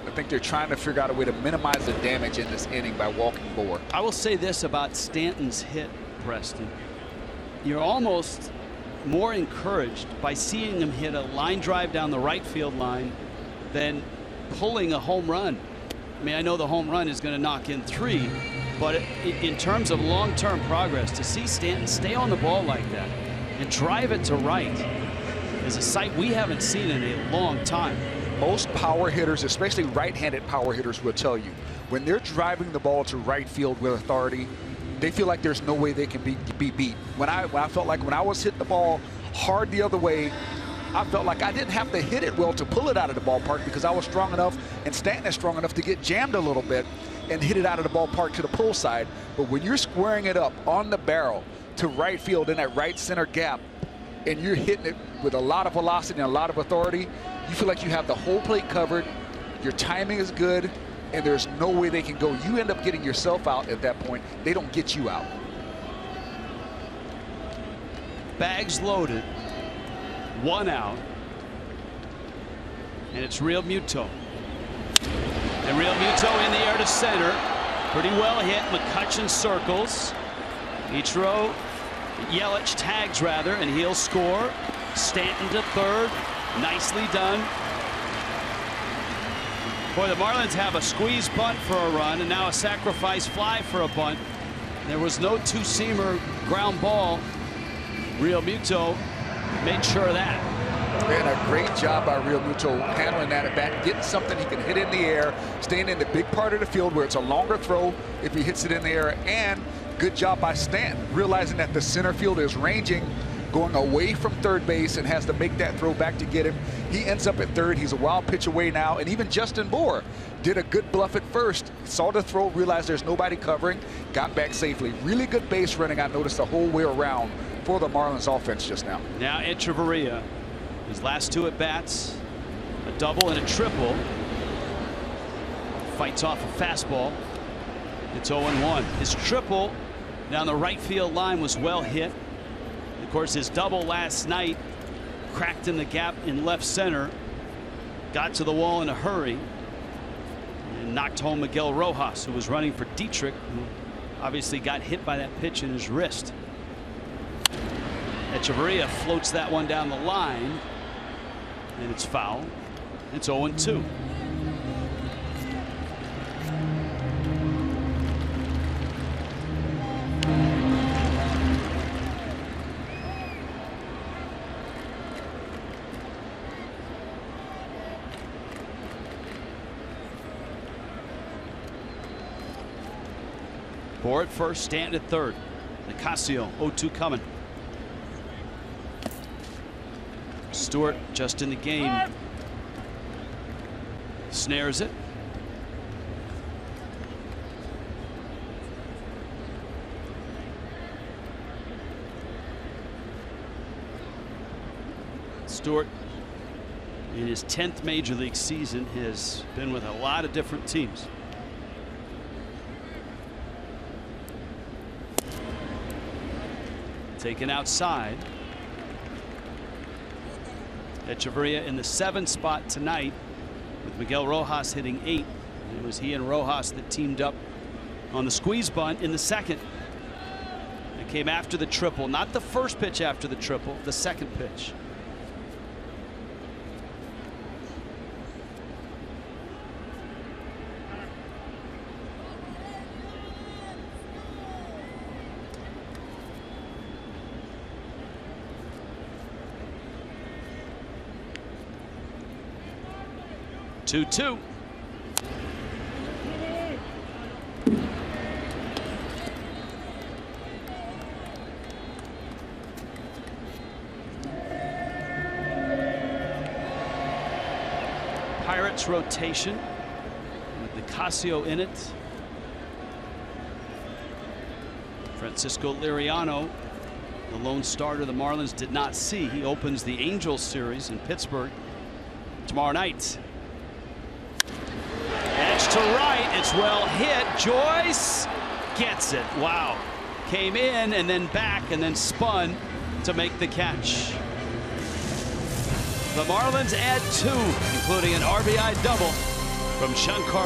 I think they're trying to figure out a way to minimize the damage in this inning by walking Bour. I will say this about Stanton's hit, Preston. You're almost more encouraged by seeing him hit a line drive down the right field line than pulling a home run. I mean, I know the home run is going to knock in 3, but in terms of long-term progress, to see Stanton stay on the ball like that and drive it to right is a sight we haven't seen in a long time. Most power hitters, especially right-handed power hitters, will tell you when they're driving the ball to right field with authority, they feel like there's no way they can be beat. When I felt like when I was hitting the ball hard the other way, I felt like I didn't have to hit it well to pull it out of the ballpark because I was strong enough and Stanton is strong enough to get jammed a little bit and hit it out of the ballpark to the pull side. But when you're squaring it up on the barrel to right field in that right center gap and you're hitting it with a lot of velocity and a lot of authority, you feel like you have the whole plate covered, your timing is good, and there's no way they can go. You end up getting yourself out at that point. They don't get you out. Bags loaded. 1 out. And it's Real Muto. And Real Muto in the air to center. Pretty well hit. McCutchen circles. Ichiro Yelich tags rather, and he'll score. Stanton to third. Nicely done. Boy, the Marlins have a squeeze bunt for a run and now a sacrifice fly for a bunt. There was no two-seamer ground ball. Real Muto made sure of that. Man, a great job by Real Muto handling that at bat, getting something he can hit in the air, staying in the big part of the field where it's a longer throw if he hits it in the air, and good job by Stanton, realizing that the center field is ranging, going away from third base and has to make that throw back to get him. He ends up at third. He's a wild pitch away now, and even Justin Bour did a good bluff at first. Saw the throw, realized there's nobody covering, got back safely. Really good base running, I noticed, the whole way around for the Marlins offense just now. Now Echeverria, his last 2 at-bats, a double and a triple. Fights off a fastball. It's 0-1. His triple down the right field line was well hit. Of course, his double last night cracked in the gap in left center, got to the wall in a hurry, and knocked home Miguel Rojas, who was running for Dietrich, who obviously got hit by that pitch in his wrist. Echeverria floats that one down the line, and it's foul. It's 0-2. Bour at first, Stanton at third. Nicasio, 0-2 coming. Stewart just in the game. Snares it. Stewart, in his 10th major league season, has been with a lot of different teams. Taken outside. Echeverria in the 7th spot tonight, with Miguel Rojas hitting 8. It was he and Rojas that teamed up on the squeeze bunt in the 2nd. It came after the triple, not the first pitch after the triple, the 2nd pitch. Two-two. Pirates rotation with Nicasio in it. Francisco Liriano, the lone starter the Marlins did not see. He opens the Angels series in Pittsburgh tomorrow night. Edge to right, it's well hit. Joyce gets it. Wow. Came in and then back and then spun to make the catch. The Marlins add 2, including an RBI double from Shankar.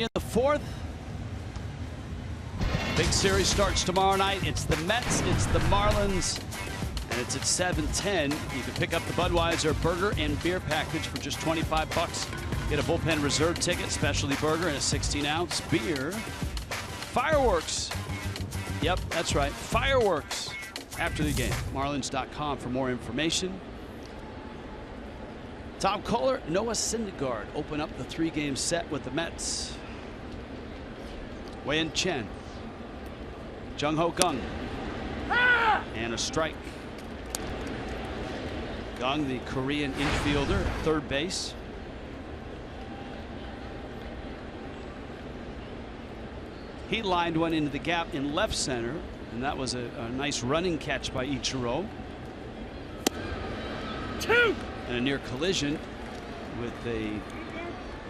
In the fourth, big series starts tomorrow night. It's the Mets, it's the Marlins, and it's at 7:10. You can pick up the Budweiser burger and beer package for just $25. Get a bullpen reserve ticket, specialty burger, and a 16-ounce beer. Fireworks. Yep, that's right. Fireworks after the game. Marlins.com for more information. Tom Kohler, Noah Syndergaard open up the 3-game set with the Mets. Wei-Yin Chen. Jung-Ho Kang. And a strike. Kang, the Korean infielder, third base. He lined one into the gap in left center, and that was a nice running catch by Ichiro. And a near collision with a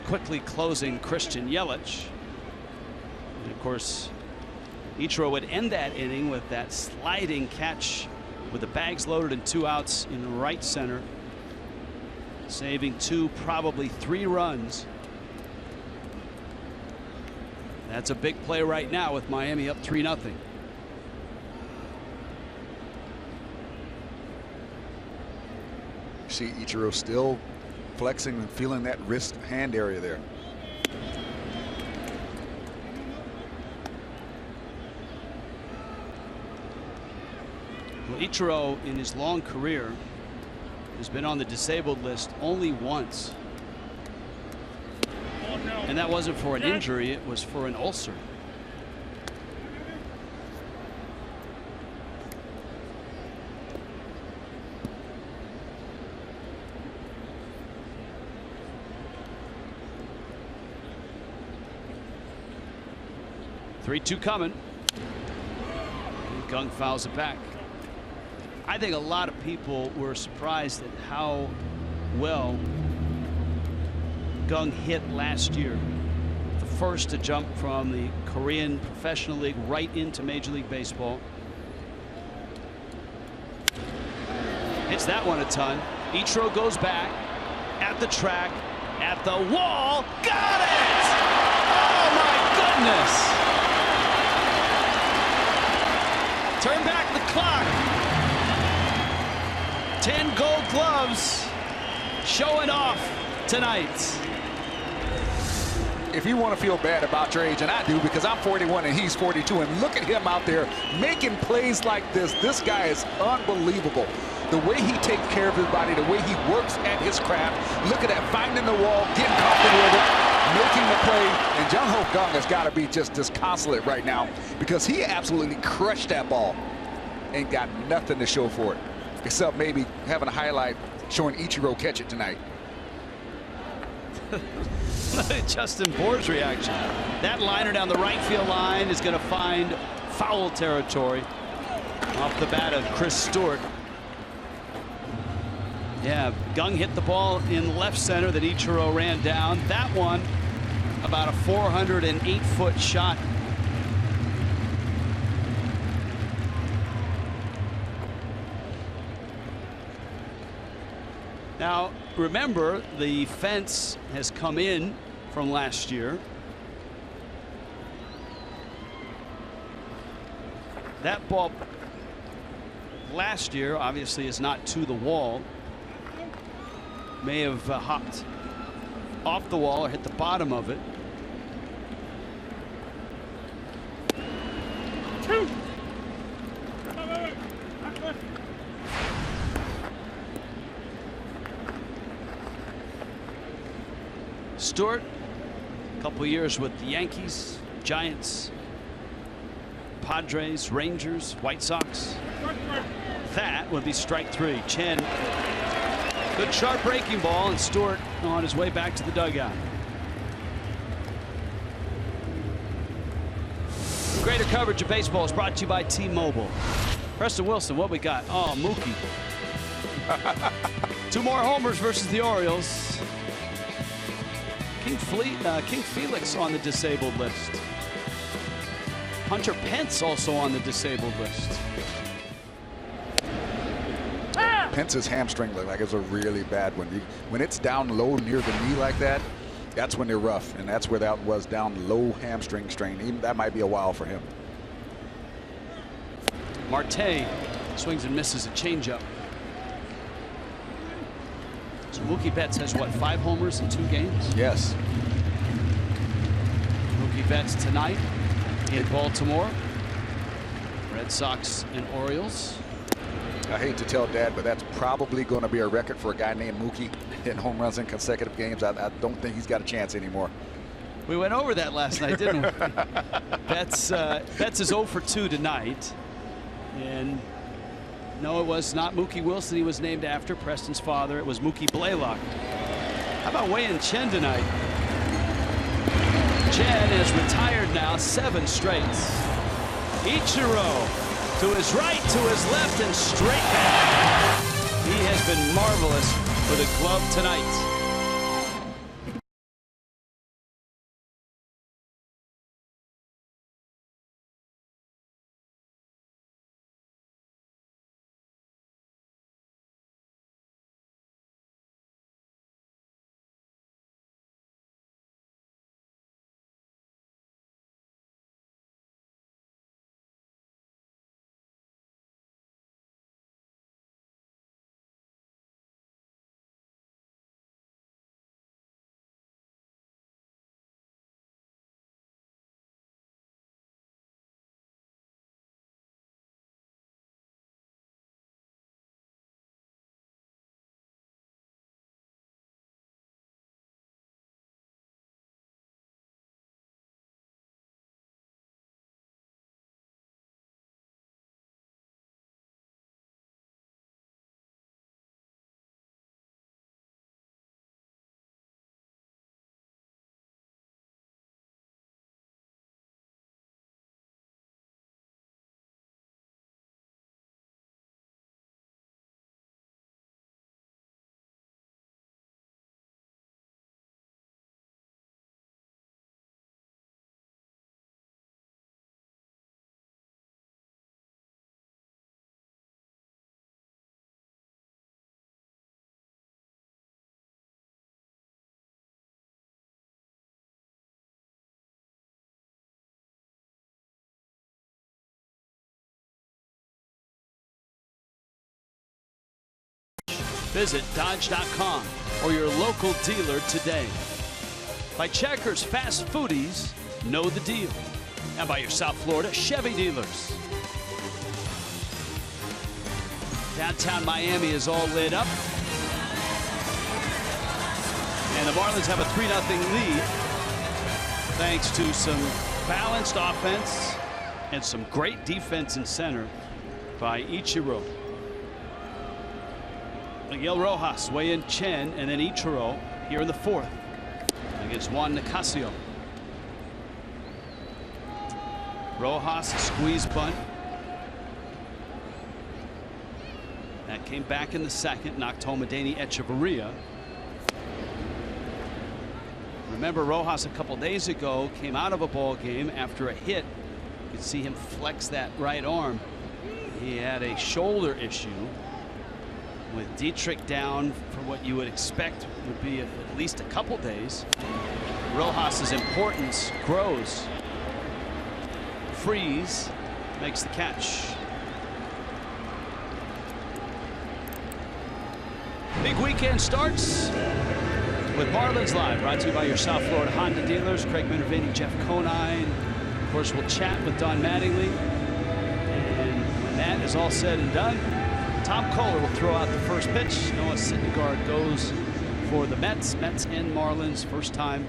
quickly closing Christian Yelich. And of course, Ichiro would end that inning with that sliding catch with the bags loaded and 2 outs in right center, saving 2, probably 3 runs. That's a big play right now with Miami up 3-0. See Ichiro still flexing and feeling that wrist hand area there. Well, Ichiro in his long career has been on the disabled list only once. And that wasn't for an injury, it was for an ulcer. Three-two coming. And Kang fouls it back. I think a lot of people were surprised at how well Kang hit last year. The first to jump from the Korean Professional League right into Major League Baseball. Hits that one a ton. Ichiro goes back at the track, at the wall. Got it! Oh my goodness! Turn back the clock. 10 gold gloves showing off tonight. If you want to feel bad about your age, and I do because I'm 41 and he's 42, and look at him out there making plays like this. This guy is unbelievable. The way he takes care of his body, the way he works at his craft. Look at that, finding the wall, getting comfortable with it, making the play. And Jung-Ho Kang has got to be just disconsolate right now because he absolutely crushed that ball and got nothing to show for it, except maybe having a highlight showing Ichiro catch it tonight. Justin Bour's reaction. That liner down the right field line is going to find foul territory off the bat of Chris Stewart. Yeah, Kang hit the ball in left center that Ichiro ran down. That one about a 408-foot shot. Now, remember, the fence has come in from last year. That ball last year obviously is not to the wall. May have hopped off the wall or hit the bottom of it. Stewart, a couple years with the Yankees, Giants, Padres, Rangers, White Sox. That would be strike 3. Chen, good sharp breaking ball, and Stewart on his way back to the dugout. Greater coverage of baseball is brought to you by T-Mobile. Preston Wilson, what we got? Oh, Mookie. 2 more homers versus the Orioles. King Felix on the disabled list. Hunter Pence also on the disabled list. Pence's hamstring looked like it was a really bad one. When it's down low near the knee like that, That's when they're rough, and that's where that was down low hamstring strain. Even that might be a while for him. Marte swings and misses a changeup. So Mookie Betts has what, 5 homers in 2 games? Yes. Mookie Betts tonight in Baltimore. Red Sox and Orioles. I hate to tell Dad, but that's probably going to be a record for a guy named Mookie hitting home runs in consecutive games. I don't think he's got a chance anymore. We went over that last night, didn't we? Betts is 0 for 2 tonight. And no, it was not Mookie Wilson he was named after, Preston's father. It was Mookie Blaylock. How about Wei-Yin Chen tonight? Chen is retired now 7 straights. Ichiro to his right, to his left, and straight back. He has been marvelous for the club tonight. Visit Dodge.com or your local dealer today. By Checkers Fast Foodies, know the deal. And by your South Florida Chevy dealers. Downtown Miami is all lit up. And the Marlins have a 3-0 lead thanks to some balanced offense and some great defense in center by Ichiro. Miguel Rojas, Wei-Yin Chen, and then Ichiro here in the 4th against Juan Nicasio. Rojas, a squeeze bunt. That came back in the 2nd, knocked home Adeiny Echeverria. Remember, Rojas a couple days ago came out of a ball game after a hit. You could see him flex that right arm. He had a shoulder issue. With Dietrich down for what you would expect would be at least a couple days, Rojas's importance grows. Freeze makes the catch. Big weekend starts with Marlins Live, brought to you by your South Florida Honda dealers. Craig Minervini, Jeff Conine. Of course, we'll chat with Don Mattingly. And when that is all said and done, Tom Kohler will throw out the first pitch. Noah Syndergaard goes for the Mets. Mets and Marlins, first time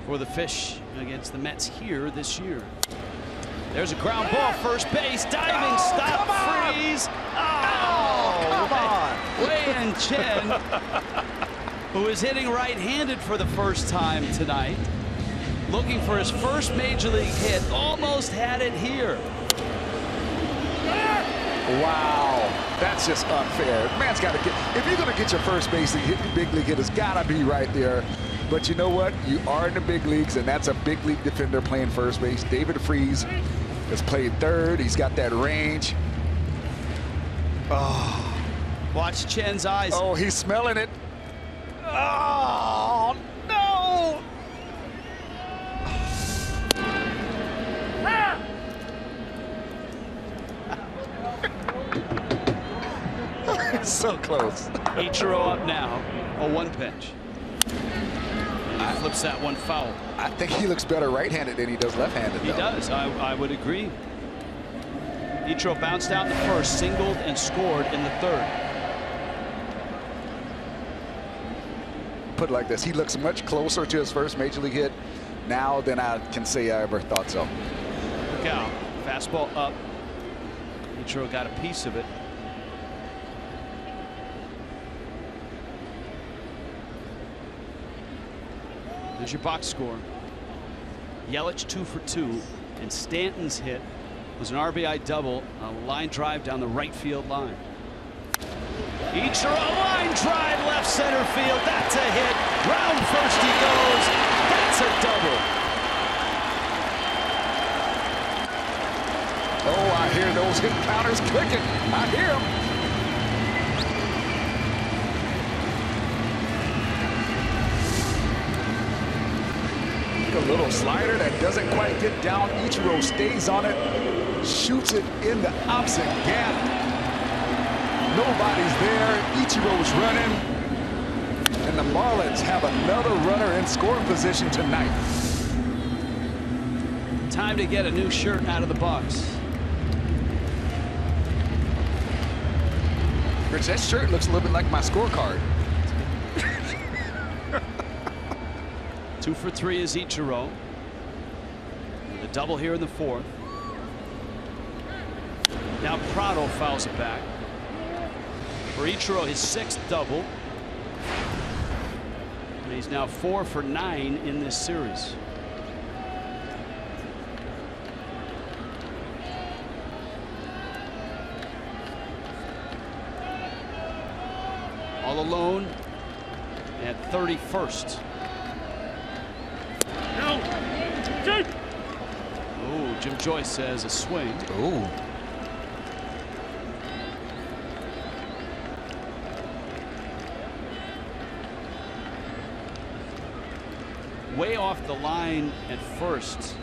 for the Fish against the Mets here this year. There's a ground ball, first base, diving stop, freeze. Oh, come on. Wei-Yin Chen, who is hitting right-handed for the first time tonight, looking for his first major league hit, almost had it here. Wow, that's just unfair. Man's got to get, if you're going to get your first base big league hit, it's got to be right there. But you know what? You are in the big leagues, and that's a big league defender playing first base. David Freese has played 3rd. He's got that range. Oh, watch Chen's eyes. Oh, he's smelling it. Oh. So close. Ichiro up now. A 1 pitch. And he flips that one foul. I think he looks better right-handed than he does left-handed. He does. I would agree. Ichiro bounced out in the first, singled and scored in the third. Put it like this, he looks much closer to his first major league hit now than I can say I ever thought so. Look out. Fastball up. Ichiro got a piece of it. There's your box score. Yelich 2 for 2, and Stanton's hit was an RBI double, a line drive down the right field line. Ichiro, a line drive left center field. That's a hit. Round first he goes. That's a double. Oh, I hear those hit counters clicking. I hear them. A little slider that doesn't quite get down. Ichiro stays on it, shoots it in the opposite gap. Nobody's there. Ichiro's running. And the Marlins have another runner in scoring position tonight. Time to get a new shirt out of the box. Rich, that shirt looks a little bit like my scorecard. 2 for 3 is Ichiro. With a double here in the fourth. Now Prado fouls it back. For Ichiro, his 6th double. And he's now 4 for 9 in this series. All alone at 31st. Oh, Jim Joyce says a swing. Ooh. Way off the line at first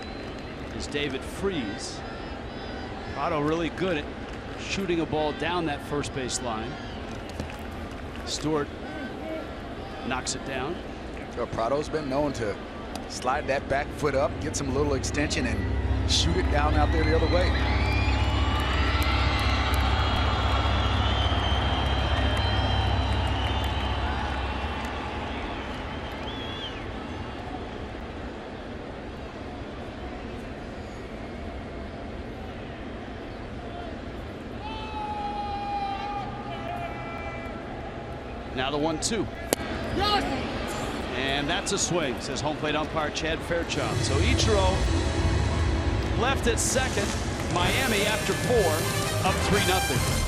is David Freese. Prado really good at shooting a ball down that first base line. Stewart knocks it down. Well, Prado's been known to slide that back foot up, get some little extension, and shoot it down out there the other way. Now the 1-2. And that's a swing, says home plate umpire Chad Fairchild. So Ichiro left at second. Miami after 4, up 3-0.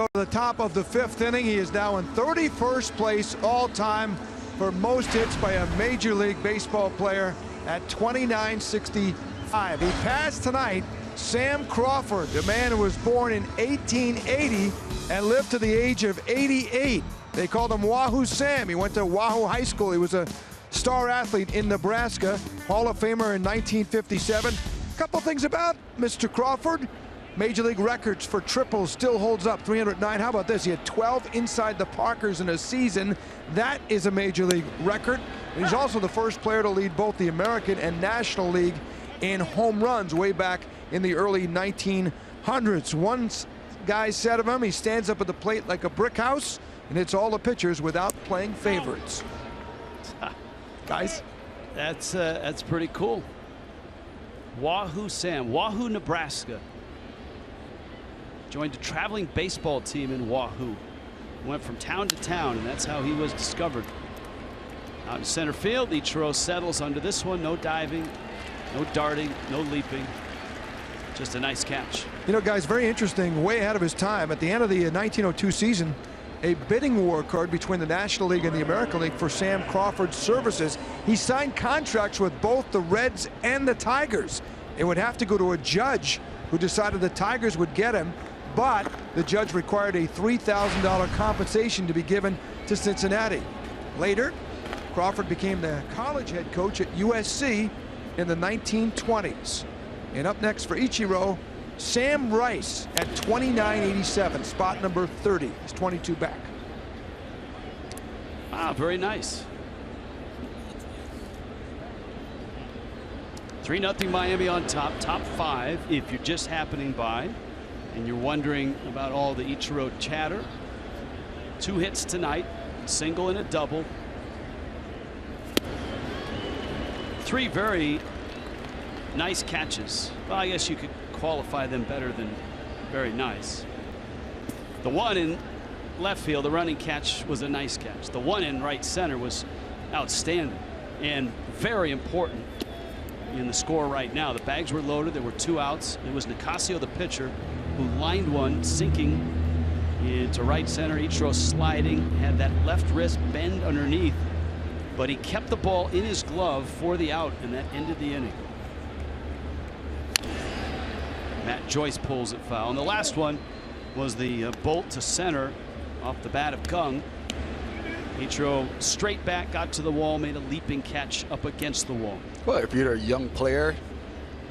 To the top of the 5th inning, he is now in 31st place all-time for most hits by a Major League Baseball player at 2965. He passed tonight Sam Crawford, the man who was born in 1880 and lived to the age of 88. They called him Wahoo Sam. He went to Wahoo High School. He was a star athlete in Nebraska, Hall of Famer in 1957. A couple things about Mr. Crawford. Major League records for triples still holds up, 309. How about this? He had 12 inside the Parkers in a season. That is a Major League record. And he's also the first player to lead both the American and National League in home runs way back in the early 1900s. One guy said of him, he stands up at the plate like a brick house and hits all the pitchers without playing favorites. Guys? That's pretty cool. Wahoo Sam, Wahoo, Nebraska. Joined a traveling baseball team in Wahoo. Went from town to town, and that's how he was discovered. Out in center field, Ichiro settles under this one. No diving, no darting, no leaping. Just a nice catch. You know, guys, very interesting, way ahead of his time. At the end of the 1902 season, a bidding war occurred between the National League and the American League for Sam Crawford's services. He signed contracts with both the Reds and the Tigers. It would have to go to a judge who decided the Tigers would get him, but the judge required a $3,000 compensation to be given to Cincinnati. Later, Crawford became the college head coach at USC in the 1920s. And up next for Ichiro, Sam Rice at 2987, spot number 30. He's 22 back. Wow, very nice. 3-0 Miami on top, top 5 if you're just happening by and you're wondering about all the Ichiro chatter. 2 hits tonight, single and a double. 3 very nice catches. Well, I guess you could qualify them better than very nice. The one in left field, the running catch, was a nice catch. The one in right center was outstanding and very important in the score right now. The bags were loaded. There were 2 outs. It was Nicasio, the pitcher, who lined one sinking into right center. Ichiro sliding, had that left wrist bend underneath, but he kept the ball in his glove for the out, and that ended the inning. Matt Joyce pulls it foul, and the last one was the bolt to center off the bat of Kung. Ichiro straight back, got to the wall, made a leaping catch up against the wall. Well, if you're a young player,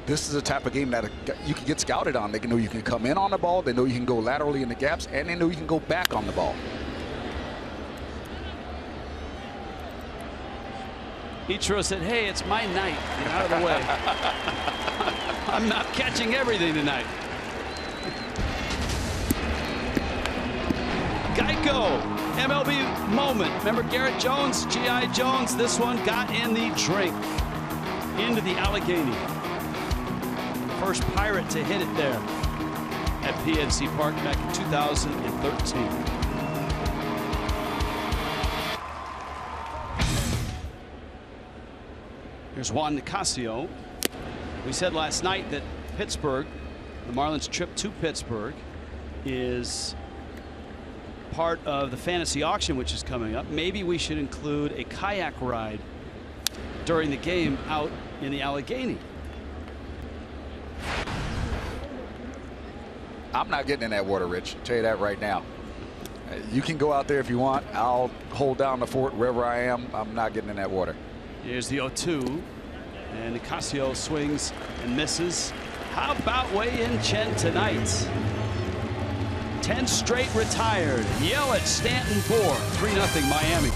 this is the type of game that you can get scouted on. They know you can come in on the ball, they know you can go laterally in the gaps, and they know you can go back on the ball. Ichiro said, hey, it's my night. Get out of the way. I'm not catching everything tonight. Geico MLB moment. Remember Garrett Jones, G.I. Jones? This one got in the drink into the Allegheny. First Pirate to hit it there at PNC Park back in 2013. Here's Juan Nicasio. We said last night that Pittsburgh, the Marlins' trip to Pittsburgh, is part of the fantasy auction which is coming up. Maybe we should include a kayak ride during the game out in the Allegheny. I'm not getting in that water, Rich. I'll tell you that right now. You can go out there if you want. I'll hold down the fort wherever I am. I'm not getting in that water. Here's the 0-2, and Nicasio swings and misses. How about Wei-Yin Chen tonight? 10 straight retired. Yell at Stanton 4. 3-0 Miami.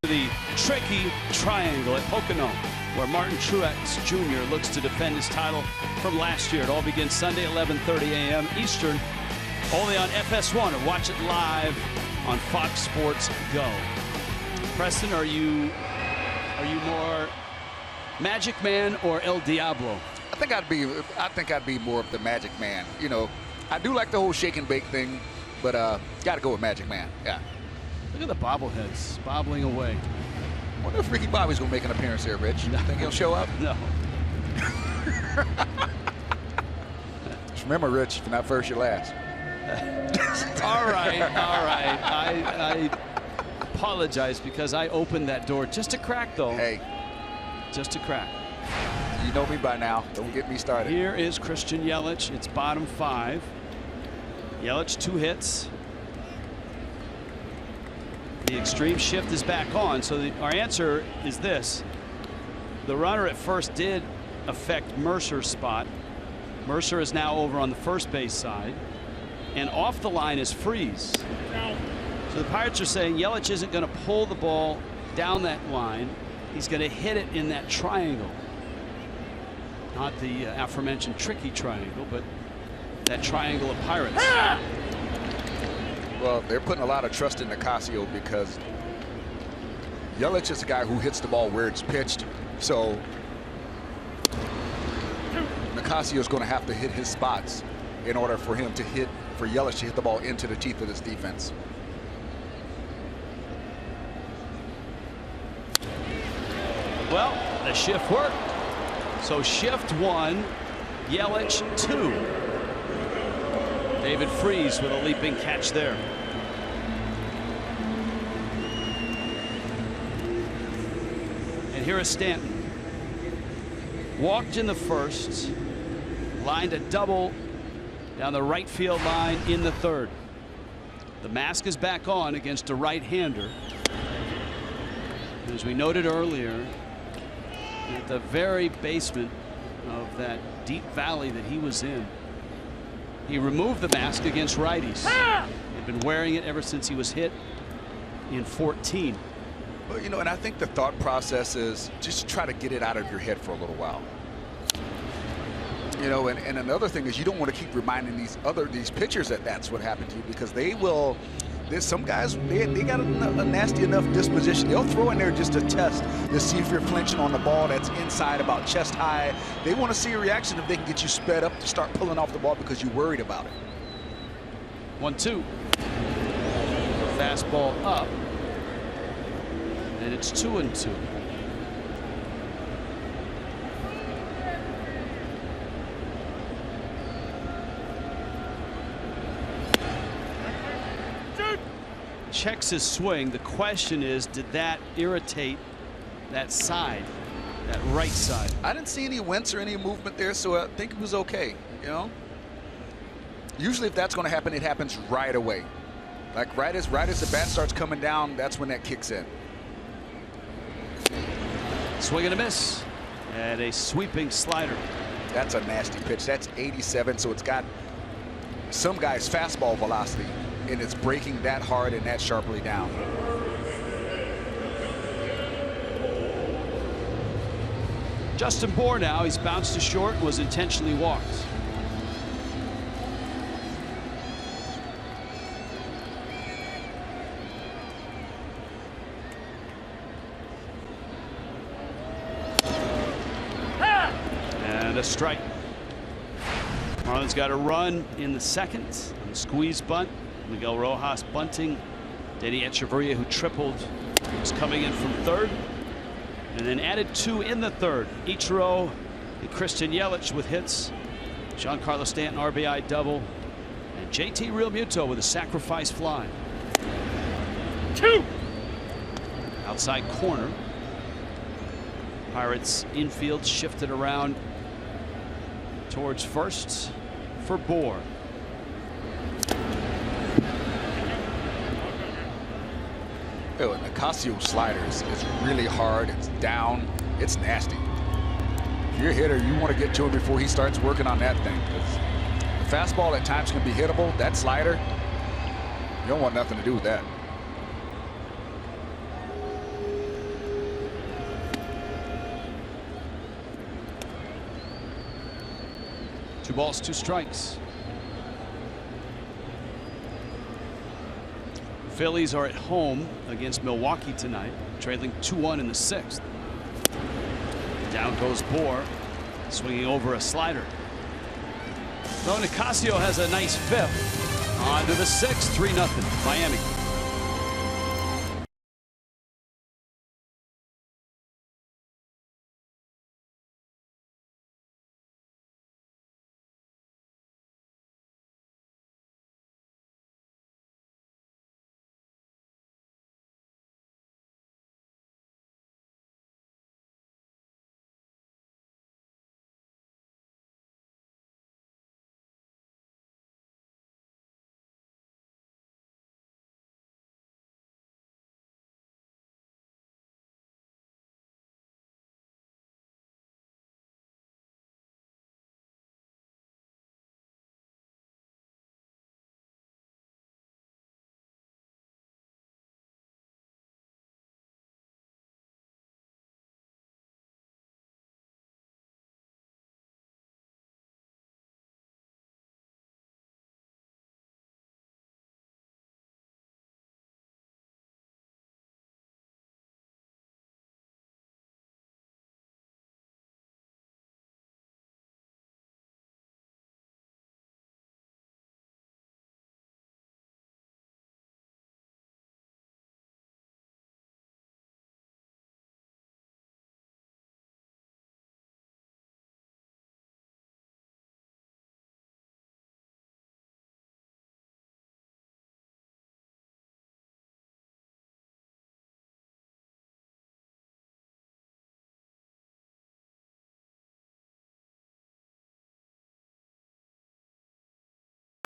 The tricky triangle at Pocono, where Martin Truex Jr. looks to defend his title from last year. It all begins Sunday, 11:30 a.m. Eastern, only on FS1, or watch it live on Fox Sports Go. Preston, are you more Magic Man or El Diablo? I think I'd be more of the Magic Man. You know, I do like the whole shake and bake thing, but got to go with Magic Man. Yeah. Look at the bobbleheads bobbling away. I wonder if Ricky Bobby's going to make an appearance here, Rich. You think he'll show up? No. Just remember, Rich, if you're not first, you're last. All right. I apologize because I opened that door just a crack, though. Hey. Just a crack. You know me by now. Don't get me started. Here is Christian Yelich. It's bottom 5. Yelich 2 hits. The extreme shift is back on, so our answer is this. The runner at first did affect Mercer's spot. Mercer is now over on the first base side, and off the line is Freese. So the Pirates are saying Yelich isn't going to pull the ball down that line. He's going to hit it in that triangle. Not the aforementioned tricky triangle, but that triangle of Pirates. Well, they're putting a lot of trust in Nicasio because Yelich is a guy who hits the ball where it's pitched. So Nicasio is going to have to hit his spots in order for him to for Yelich to hit the ball into the teeth of this defense. Well, the shift worked. So shift 1, Yelich 2. David Freese with a leaping catch there. And here is Stanton. Walked in the first, lined a double down the right field line in the third. The mask is back on against a right-hander. As we noted earlier, at the very basement of that deep valley that he was in, he removed the mask against righties. He'd been wearing it ever since he was hit in 14. Well, you know, and I think the thought process is just try to get it out of your head for a little while. You know, and another thing is you don't want to keep reminding these pitchers that that's what happened to you, because they will. There's some guys, they got a nasty enough disposition. They'll throw in there just to test to see if you're flinching on the ball that's inside about chest high. They want to see a reaction if they can get you sped up to start pulling off the ball because you're worried about it. 1-2. Fastball up. And it's 2-2. Checks his swing. The question is, did that irritate that side, that right side? I didn't see any wince or any movement there, so I think it was okay. You know, usually if that's going to happen, it happens right away. Like right as the bat starts coming down, that's when that kicks in. Swing and a miss, and a sweeping slider. That's a nasty pitch. That's 87, so it's got some guy's fastball velocity, and it's breaking that hard and that sharply down. Justin Bour now, he's bounced to short and was intentionally walked. And a strike. Marlins got a run in the second on the squeeze bunt. Miguel Rojas bunting. Denny Echeverria, who tripled, was coming in from third. And then added 2 in the third. Ichiro and Christian Yelich with hits. Giancarlo Stanton RBI double. And JT Realmuto with a sacrifice fly. 2. Outside corner. Pirates infield shifted around towards first for Bour. Oh, and Nicasio sliders is really hard. It's down. It's nasty. If you're a hitter, you want to get to him before he starts working on that thing, because the fastball at times can be hittable. That slider, you don't want nothing to do with that. 2 balls, 2 strikes. Phillies are at home against Milwaukee tonight, trailing 2-1 in the 6th. Down goes Bohr, swinging over a slider. So Nicasio has a nice 5th. On to the 6th, 3-0 Miami.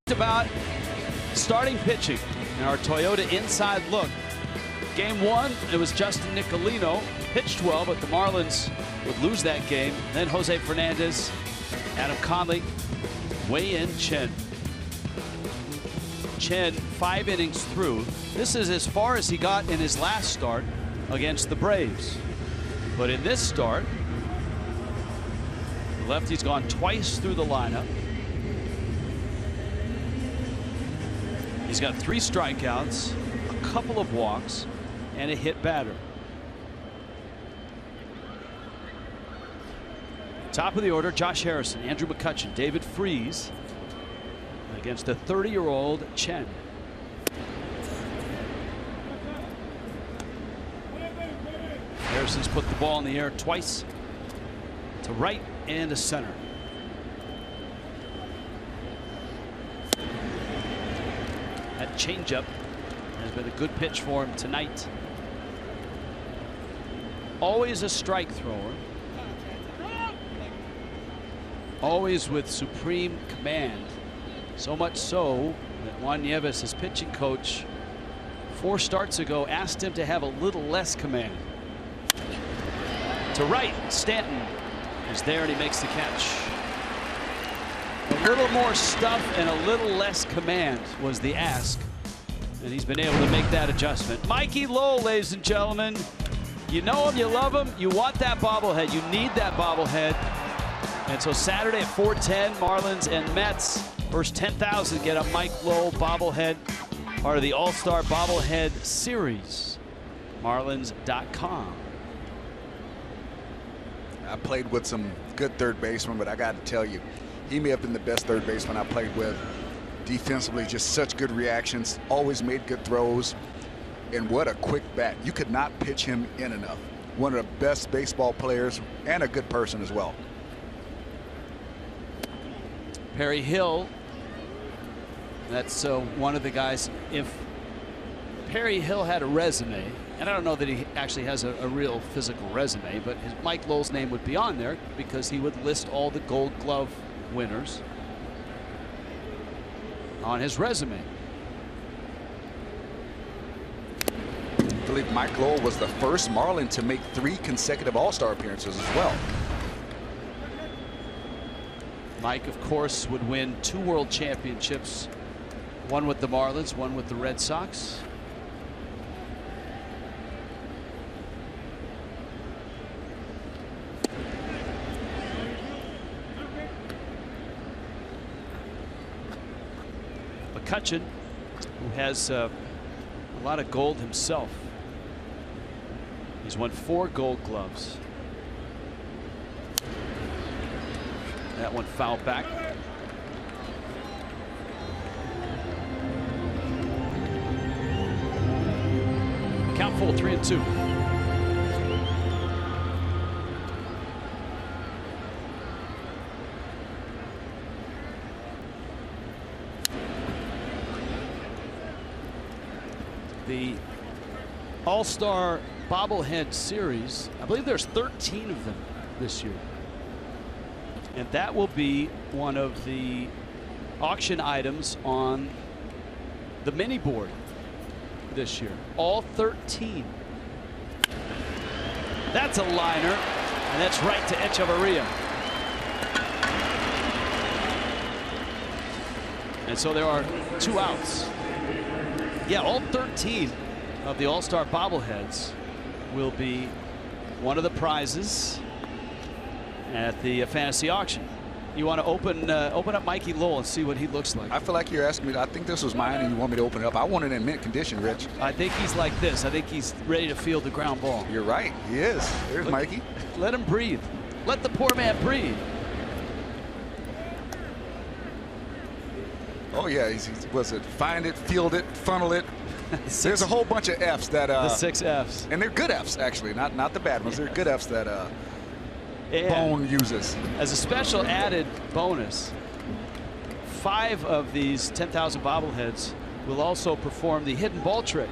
About starting pitching in our Toyota Inside Look. Game 1, it was Justin Nicolino, pitched well, but the Marlins would lose that game. Then Jose Fernandez, Adam Conley, Wei-Yin Chen. Chen 5 innings through. This is as far as he got in his last start against the Braves. But in this start, the lefty's gone twice through the lineup. He's got 3 strikeouts, a couple of walks, and a hit batter. Top of the order, Josh Harrison, Andrew McCutchen, David Freese against the 30-year-old Chen. Harrison's put the ball in the air twice, to right and to center. That changeup has been a good pitch for him tonight. Always a strike thrower. Always with supreme command. So much so that Juan Nieves, his pitching coach, 4 starts ago, asked him to have a little less command. To right, Stanton is there and he makes the catch. A little more stuff and a little less command was the ask, and he's been able to make that adjustment. Mikey Lowell, ladies and gentlemen, you know him, you love him, you want that bobblehead, you need that bobblehead. And so Saturday at 4:10, Marlins and Mets, first 10,000 get a Mike Lowell bobblehead, part of the All-Star Bobblehead Series. Marlins.com. I played with some good third basemen, but I got to tell you, he may have been the best third baseman I played with. Defensively, just such good reactions, always made good throws, and what a quick bat. You could not pitch him in enough. One of the best baseball players and a good person as well. Perry Hill, that's one of the guys. If Perry Hill had a resume, and I don't know that he actually has a real physical resume, but Mike Lowell's name would be on there because he would list all the Gold Glove winners on his resume. I believe Mike Lowell was the first Marlin to make 3 consecutive All-Star appearances as well. Mike, of course, would win 2 world championships, one with the Marlins, one with the Red Sox. McCutcheon, who has a lot of gold himself. He's won 4 Gold Gloves. That one fouled back. Count full, 3-2. The All-Star Bobblehead Series, I believe there's 13 of them this year. And that will be one of the auction items on the mini board this year. All 13. That's a liner, and that's right to Echeverria. And so there are 2 outs. Yeah, all 13 of the All-Star bobbleheads will be one of the prizes at the fantasy auction. You want to open up Mikey Lowell and see what he looks like. I feel like you're asking me. I think this was mine, and you want me to open it up. I want it in mint condition, Rich. I think he's like this. I think he's ready to field the ground ball. You're right. He is. There's Mikey. Let him breathe. Let the poor man breathe. Oh yeah, he was it find it, field it, funnel it. There's a whole bunch of F's that the 6 F's, and they're good F's actually, not the bad ones. They're good F's that Bone uses. As a special added bonus, 5 of these 10,000 bobbleheads will also perform the hidden ball trick,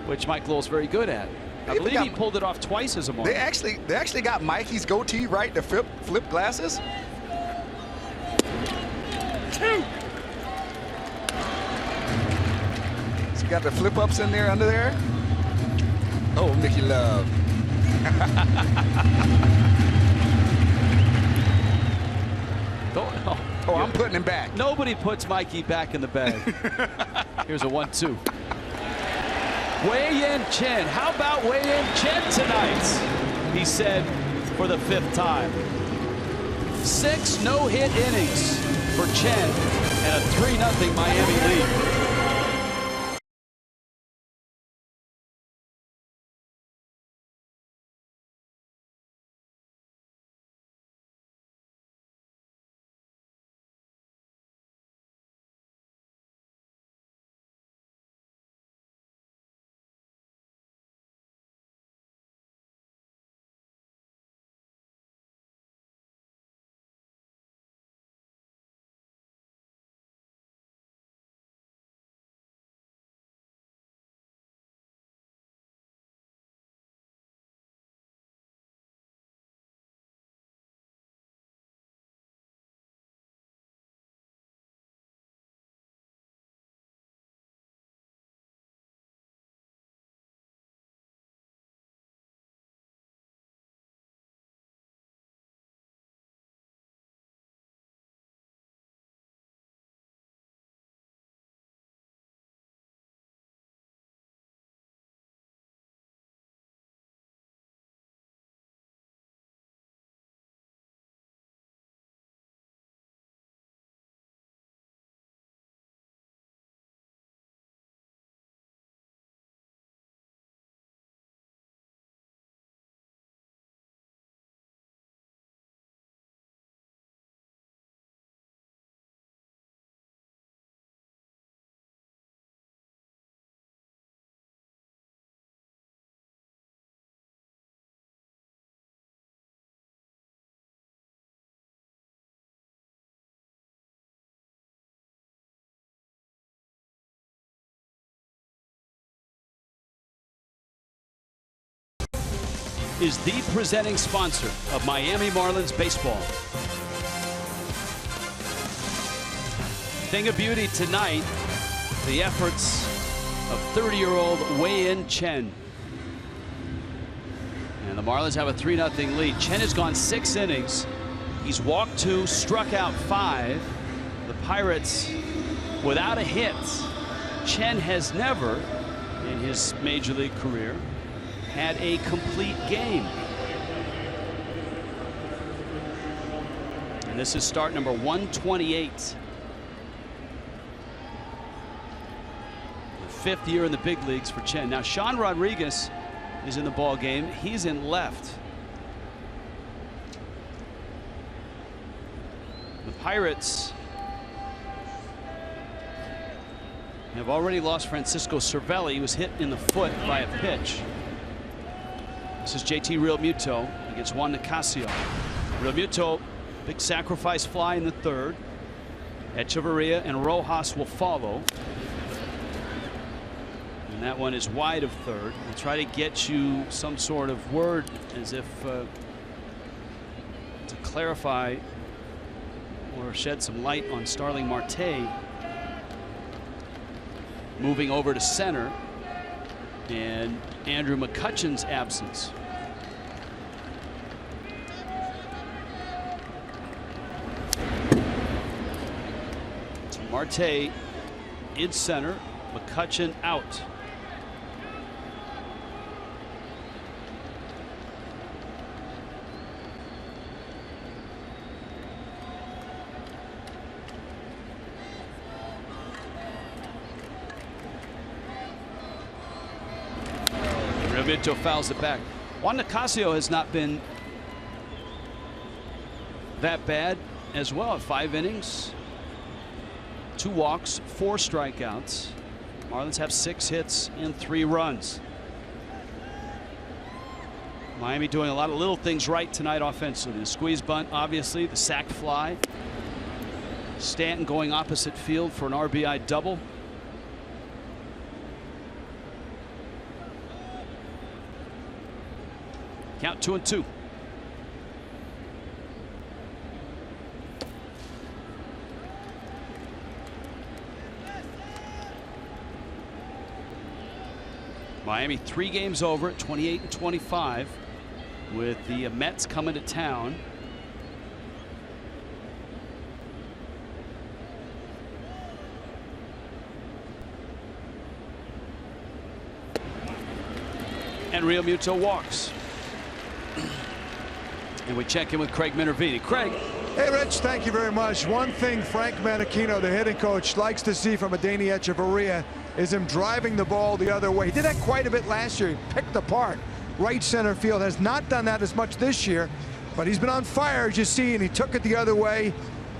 which Mike Lowell's very good at. I believe he pulled it off twice as a Marlin. They actually got Mikey's goatee right to flip glasses. 2. He's got the flip ups in there under there. Oh, Mickey Love. Oh, I'm putting him back. Nobody puts Mikey back in the bag. Here's a 1-2. Wei-Yin Chen. How about Wei-Yin Chen tonight? He said for the 5th time. 6 no-hit innings for Chen and a 3-0 Miami lead. Is the presenting sponsor of Miami Marlins baseball. Thing of beauty tonight, the efforts of 30-year-old Wei-Yin Chen. And the Marlins have a 3-0 lead. Chen has gone 6 innings. He's walked 2, struck out 5. The Pirates without a hit. Chen has never, in his major league career, had a complete game. And this is start number 128. 5th year in the big leagues for Chen. Now Sean Rodriguez is in the ball game. He's in left. The Pirates have already lost Francisco Cervelli. He was hit in the foot by a pitch. This is JT Realmuto against Juan Nicasio. Realmuto, big sacrifice fly in the 3rd. Echeverria and Rojas will follow. And that one is wide of 3rd. We'll try to get you some sort of word as if to clarify or shed some light on Starling Marte moving over to center and Andrew McCutchen's absence. So Marte in center, McCutchen out. Realmuto fouls it back. Juan Nicasio has not been that bad as well. 5 innings, 2 walks, 4 strikeouts. Marlins have 6 hits and 3 runs. Miami doing a lot of little things right tonight offensively. The squeeze bunt, obviously, the sacked fly. Stanton going opposite field for an RBI double. Count 2-2. Miami 3 games over at 28-25 with the Mets coming to town. And Realmuto walks. And we check in with Craig Minervini. Craig. Hey, Rich, thank you very much. One thing Frank Menechino, the hitting coach, likes to see from Adeiny Hechavarria is him driving the ball the other way. He did that quite a bit last year. He picked apart right center field. Has not done that as much this year, but he's been on fire, as you see, and he took it the other way.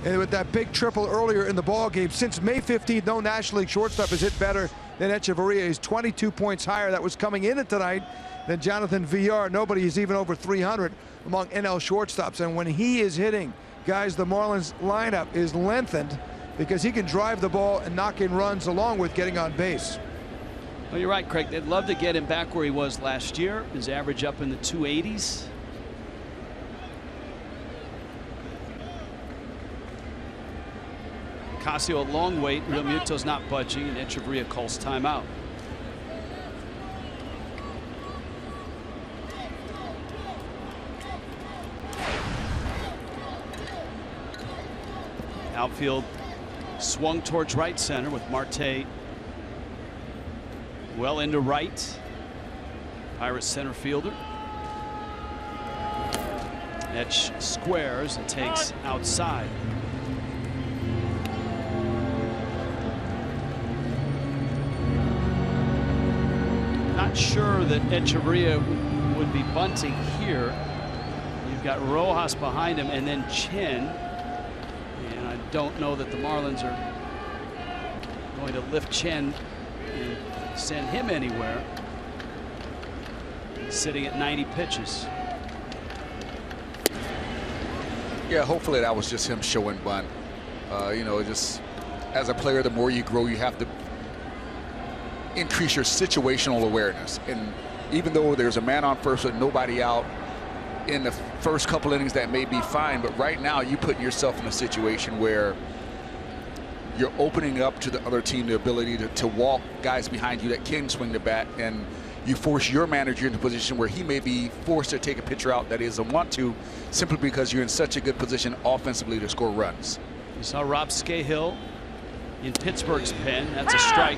And with that big triple earlier in the ball game. Since May 15th, no National League shortstop has hit better than Hechavarria. He's 22 points higher. That was coming in tonight than Jonathan Villar. Nobody is even over 300 among NL shortstops. And when he is hitting, guys, the Marlins lineup is lengthened because he can drive the ball and knock in runs along with getting on base. Well, you're right, Craig. They'd love to get him back where he was last year. His average up in the 280s. Casio a long wait. Realmuto's not budging, and Hechavarria calls timeout. Outfield swung towards right center with Marte well into right. Pirates center fielder. Etch squares and takes outside. Not sure that Hechavarria would be bunting here. You've got Rojas behind him and then Chen. And I don't know that the Marlins are going to lift Chen and send him anywhere. He's sitting at 90 pitches. Yeah, hopefully that was just him showing bunt. You know, just as a player, the more you grow, you have to increase your situational awareness. And even though there's a man on first with nobody out in the first couple innings, that may be fine, but right now you putting yourself in a situation where you're opening up to the other team the ability to walk guys behind you that can swing the bat, and you force your manager into a position where he may be forced to take a pitcher out that he doesn't want to, simply because you're in such a good position offensively to score runs. You saw Rob Scahill in Pittsburgh's pen. That's a strike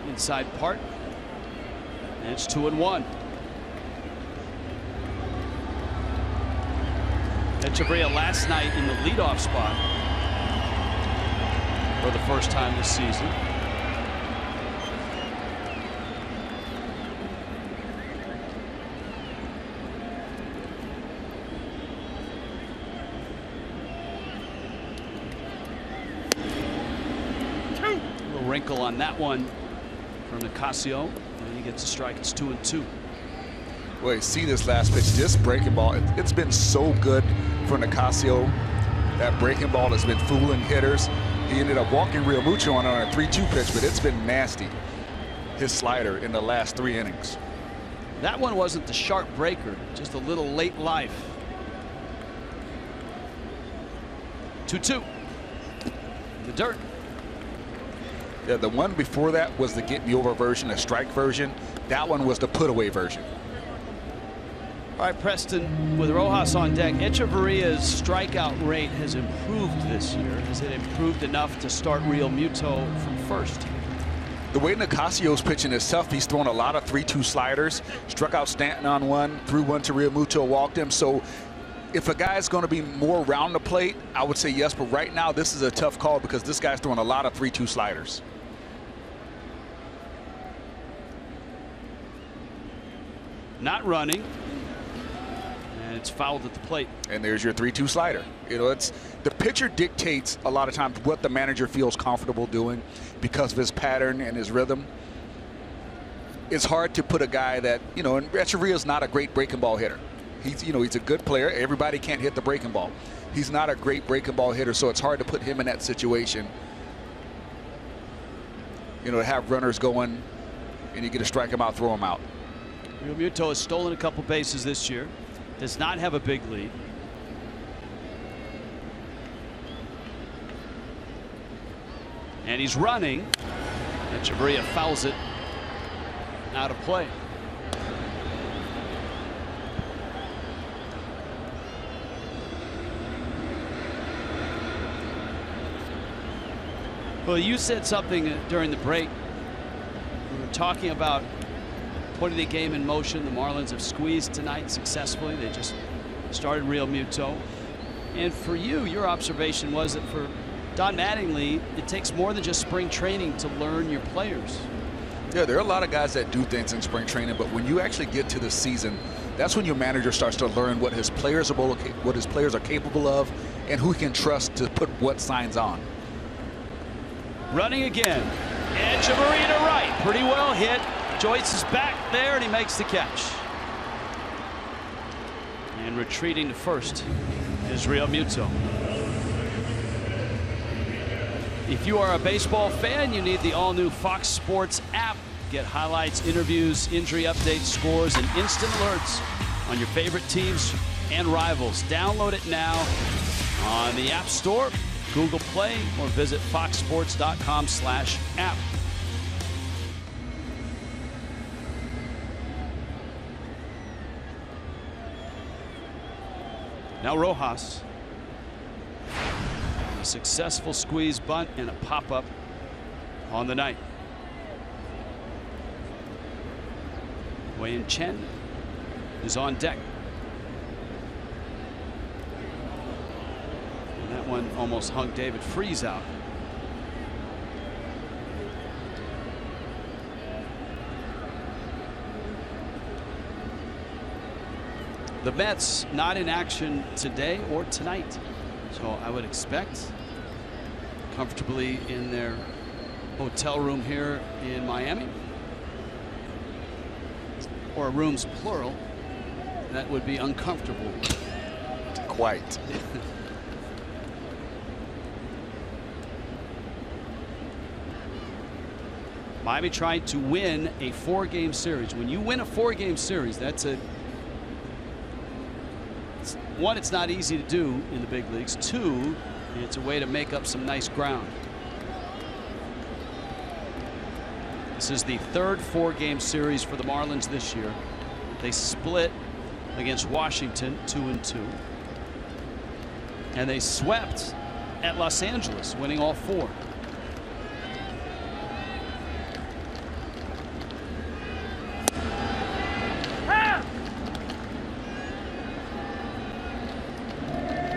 inside part. And it's 2-1. Hechavarria last night in the leadoff spot for the first time this season. wrinkle on that one from Nicasio, and he gets a strike. It's 2-2. Well, you see this last pitch, this breaking ball, it's been so good for Nicasio. That breaking ball has been fooling hitters. He ended up walking Real Muto on a 3-2 pitch, but it's been nasty, his slider, in the last 3 innings. That one wasn't the sharp breaker, just a little late life. 2-2. The dirt. Yeah, the one before that was the get me over version, the strike version. That one was the put away version. All right, Preston, with Rojas on deck, Echeverria's strikeout rate has improved this year. Has it improved enough to start Real Muto from first? The way Nicasio's pitching is tough. He's thrown a lot of 3-2 sliders, struck out Stanton on one, threw one to Real Muto, walked him. So if a guy's going to be more around the plate, I would say yes. But right now, this is a tough call because this guy's throwing a lot of 3-2 sliders. Not running. And it's fouled at the plate. And there's your 3-2 slider. You know, it's the pitcher dictates a lot of times what the manager feels comfortable doing because of his pattern and his rhythm. It's hard to put a guy that, you know, and Echeverria's not a great breaking ball hitter. He's, you know, he's a good player. Everybody can't hit the breaking ball. He's not a great breaking ball hitter, so it's hard to put him in that situation. You know, to have runners going and you get to strike him out, throw him out. Real Muto has stolen a couple bases this year. Does not have a big lead. And he's running. Echeverria fouls it out of play. Well, you said something during the break. We were talking about putting the game in motion. The Marlins have squeezed tonight successfully. They just started Real Muto. And for you, your observation was that for Don Mattingly, it takes more than just spring training to learn your players. Yeah, there are a lot of guys that do things in spring training, but when you actually get to the season, that's when your manager starts to learn what his players are capable of and who he can trust to put what signs on. Running again. Echeverria to right. Pretty well hit. Joyce is back there and he makes the catch. And retreating to first is Real Muto. If you are a baseball fan, you need the all-new Fox Sports app. Get highlights, interviews, injury updates, scores, and instant alerts on your favorite teams and rivals. Download it now on the App Store, Google Play, or visit foxsports.com/app. Now Rojas. A successful squeeze bunt and a pop-up on the night. Wei-Yin Chen is on deck. And that one almost hung David Freese out. The Mets not in action today or tonight. So I would expect comfortably in their hotel room here in Miami, or rooms plural, that would be uncomfortable. Quite. Miami tried to win a 4-game series. When you win a 4-game series, that's a one, it's not easy to do in the big leagues. Two, it's a way to make up some nice ground. This is the third 4-game series for the Marlins this year. They split against Washington 2-2. And they swept at Los Angeles, winning all 4.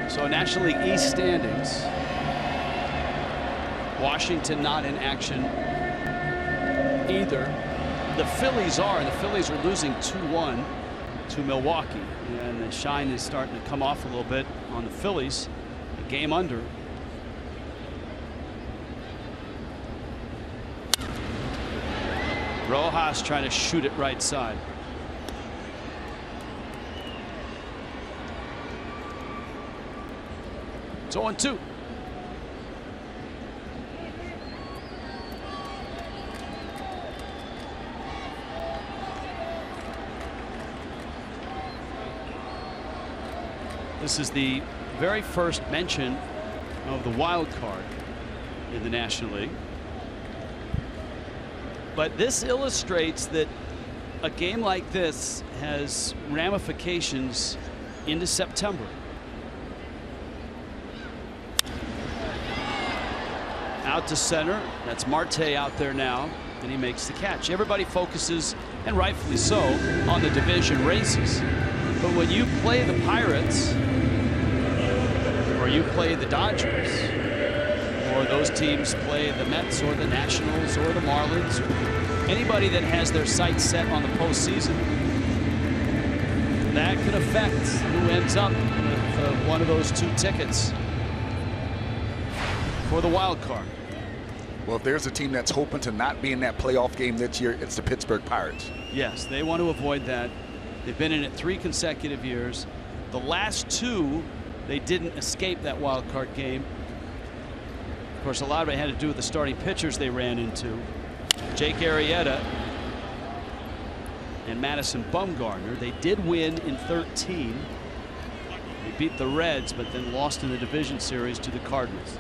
So National League East standings. Washington not in action either. The Phillies are, and the Phillies are losing 2-1 to Milwaukee. And the shine is starting to come off a little bit on the Phillies. A game under. Rojas trying to shoot it right side. It's 0-2. This is the very first mention of the wild card in the National League. But this illustrates that a game like this has ramifications into September. Out to center. That's Marte out there now, and he makes the catch. Everybody focuses, and rightfully so, on the division races. But when you play the Pirates, or you play the Dodgers, or those teams play the Mets or the Nationals or the Marlins, or anybody that has their sights set on the postseason, that could affect who ends up with one of those 2 tickets for the wild card. Well, if there's a team that's hoping to not be in that playoff game this year, it's the Pittsburgh Pirates. Yes, they want to avoid that. They've been in it 3 consecutive years. The last 2, they didn't escape that wild card game. Of course, a lot of it had to do with the starting pitchers they ran into. Jake Arrieta and Madison Bumgarner. They did win in 13. They beat the Reds, but then lost in the division series to the Cardinals.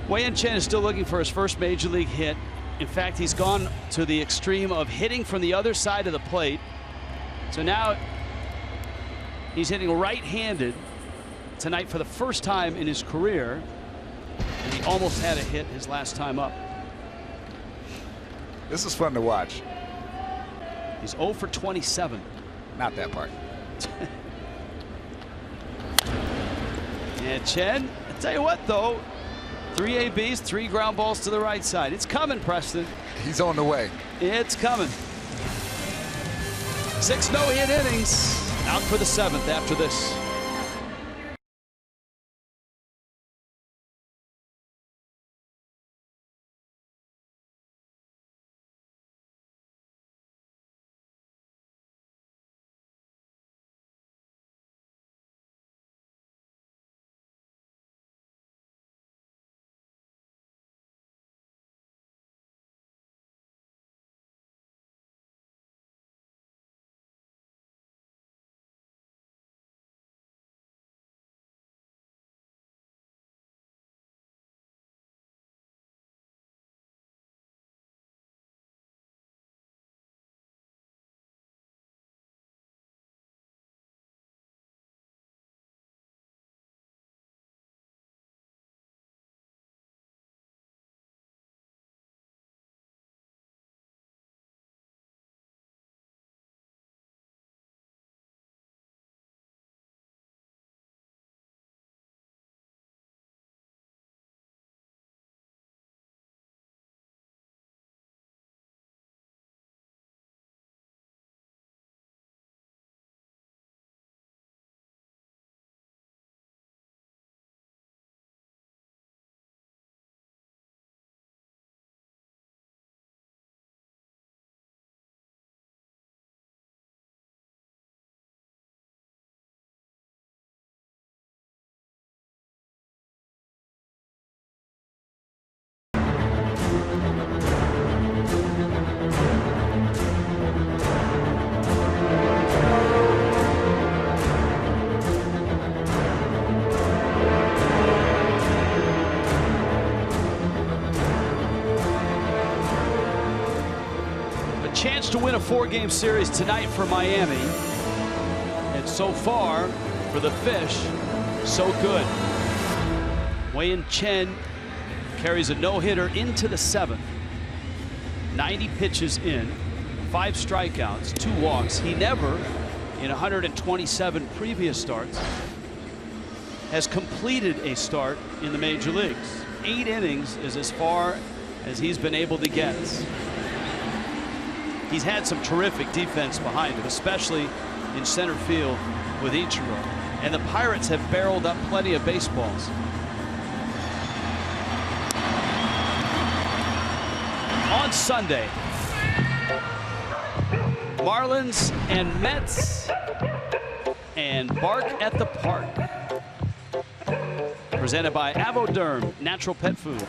Wei-Yin Chen is still looking for his first major league hit. In fact, he's gone to the extreme of hitting from the other side of the plate. So now he's hitting right-handed tonight for the first time in his career. And he almost had a hit his last time up. This is fun to watch. He's 0 for 27. Not that part. And Chen, I tell you what, though, 3 ABs, 3 ground balls to the right side. It's coming, Preston. He's on the way. It's coming. 6 no-hit innings. Out for the 7th after this. Chance to win a 4-game series tonight for Miami. And so far, for the Fish, so good. Wei-Yin Chen carries a no-hitter into the 7th. 90 pitches in, 5 strikeouts, 2 walks. He never, in 127 previous starts, has completed a start in the major leagues. 8 innings is as far as he's been able to get. He's had some terrific defense behind him, especially in center field with Ichiro. And the Pirates have barreled up plenty of baseballs. On on Sunday. Marlins and Mets and Bark at the Park. Presented by Avoderm Natural Pet Foods,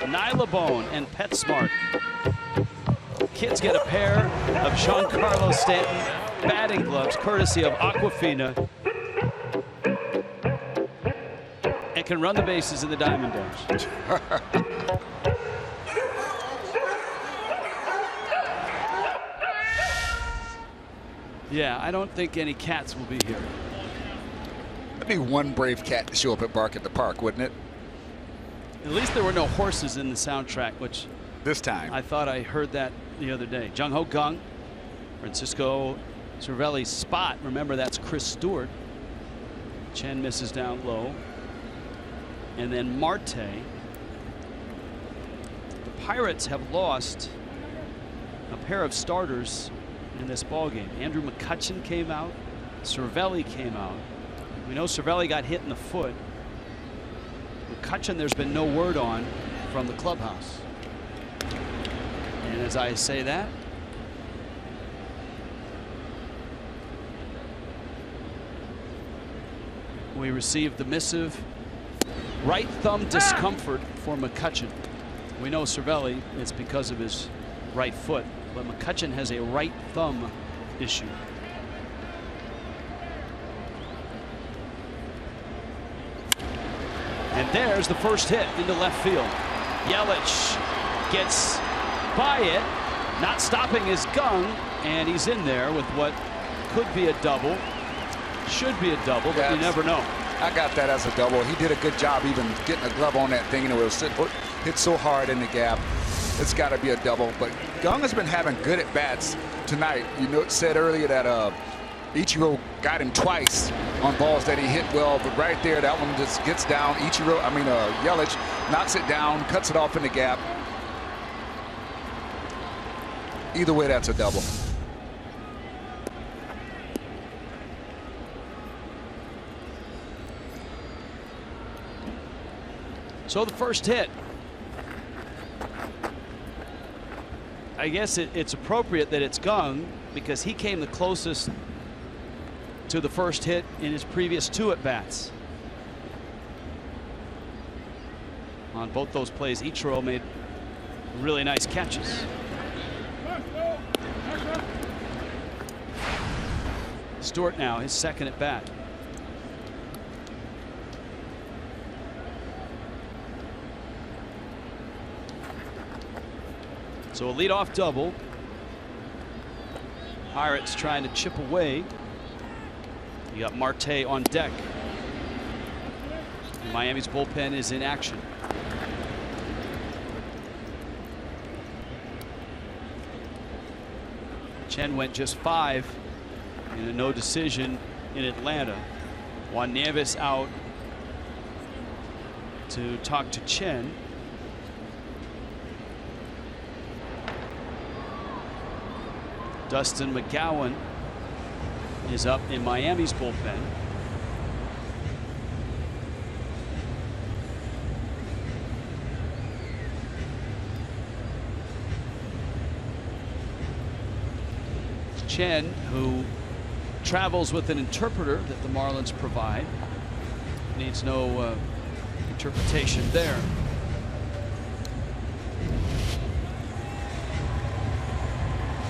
Nylabone and PetSmart. Kids get a pair of Giancarlo Stanton batting gloves courtesy of Aquafina and can run the bases in the Diamond Dash. Yeah, I don't think any cats will be here. That'd be one brave cat to show up at Bark at the Park, wouldn't it? At least there were no horses in the soundtrack, which this time I thought I heard that the other day. Jung Ho Kang, Francisco Cervelli's spot. Remember, that's Chris Stewart. Chen misses down low. And then Marte. The Pirates have lost a pair of starters in this ballgame. Andrew McCutchen came out. Cervelli came out. We know Cervelli got hit in the foot. McCutchen, there's been no word on from the clubhouse. And as I say that, we received the missive right thumb discomfort for McCutchen. We know Cervelli, it's because of his right foot, but McCutchen has a right thumb issue. And there's the first hit into left field. Yelich gets by it, not stopping his gung, and he's in there with what could be a double, should be a double, but you never know. I got that as a double. He did a good job even getting a glove on that thing, and it was hit so hard in the gap. It's got to be a double. But Gung has been having good at bats tonight. You know, it said earlier that Ichiro got him twice on balls that he hit well, but right there, that one just gets down. Yelich knocks it down, cuts it off in the gap. Either way, that's a double. So the first hit. I guess it's appropriate that it's Gung because he came the closest to the first hit in his previous 2 at-bats. On both those plays, Ichiro made really nice catches. Stewart now, his second at-bat. So a leadoff double. Pirates trying to chip away. You got Marte on deck. And Miami's bullpen is in action. Chen went just 5 in a no decision in Atlanta. Juan Nieves out to talk to Chen. Dustin McGowan is up in Miami's bullpen. Chen, who travels with an interpreter that the Marlins provide, needs no interpretation there.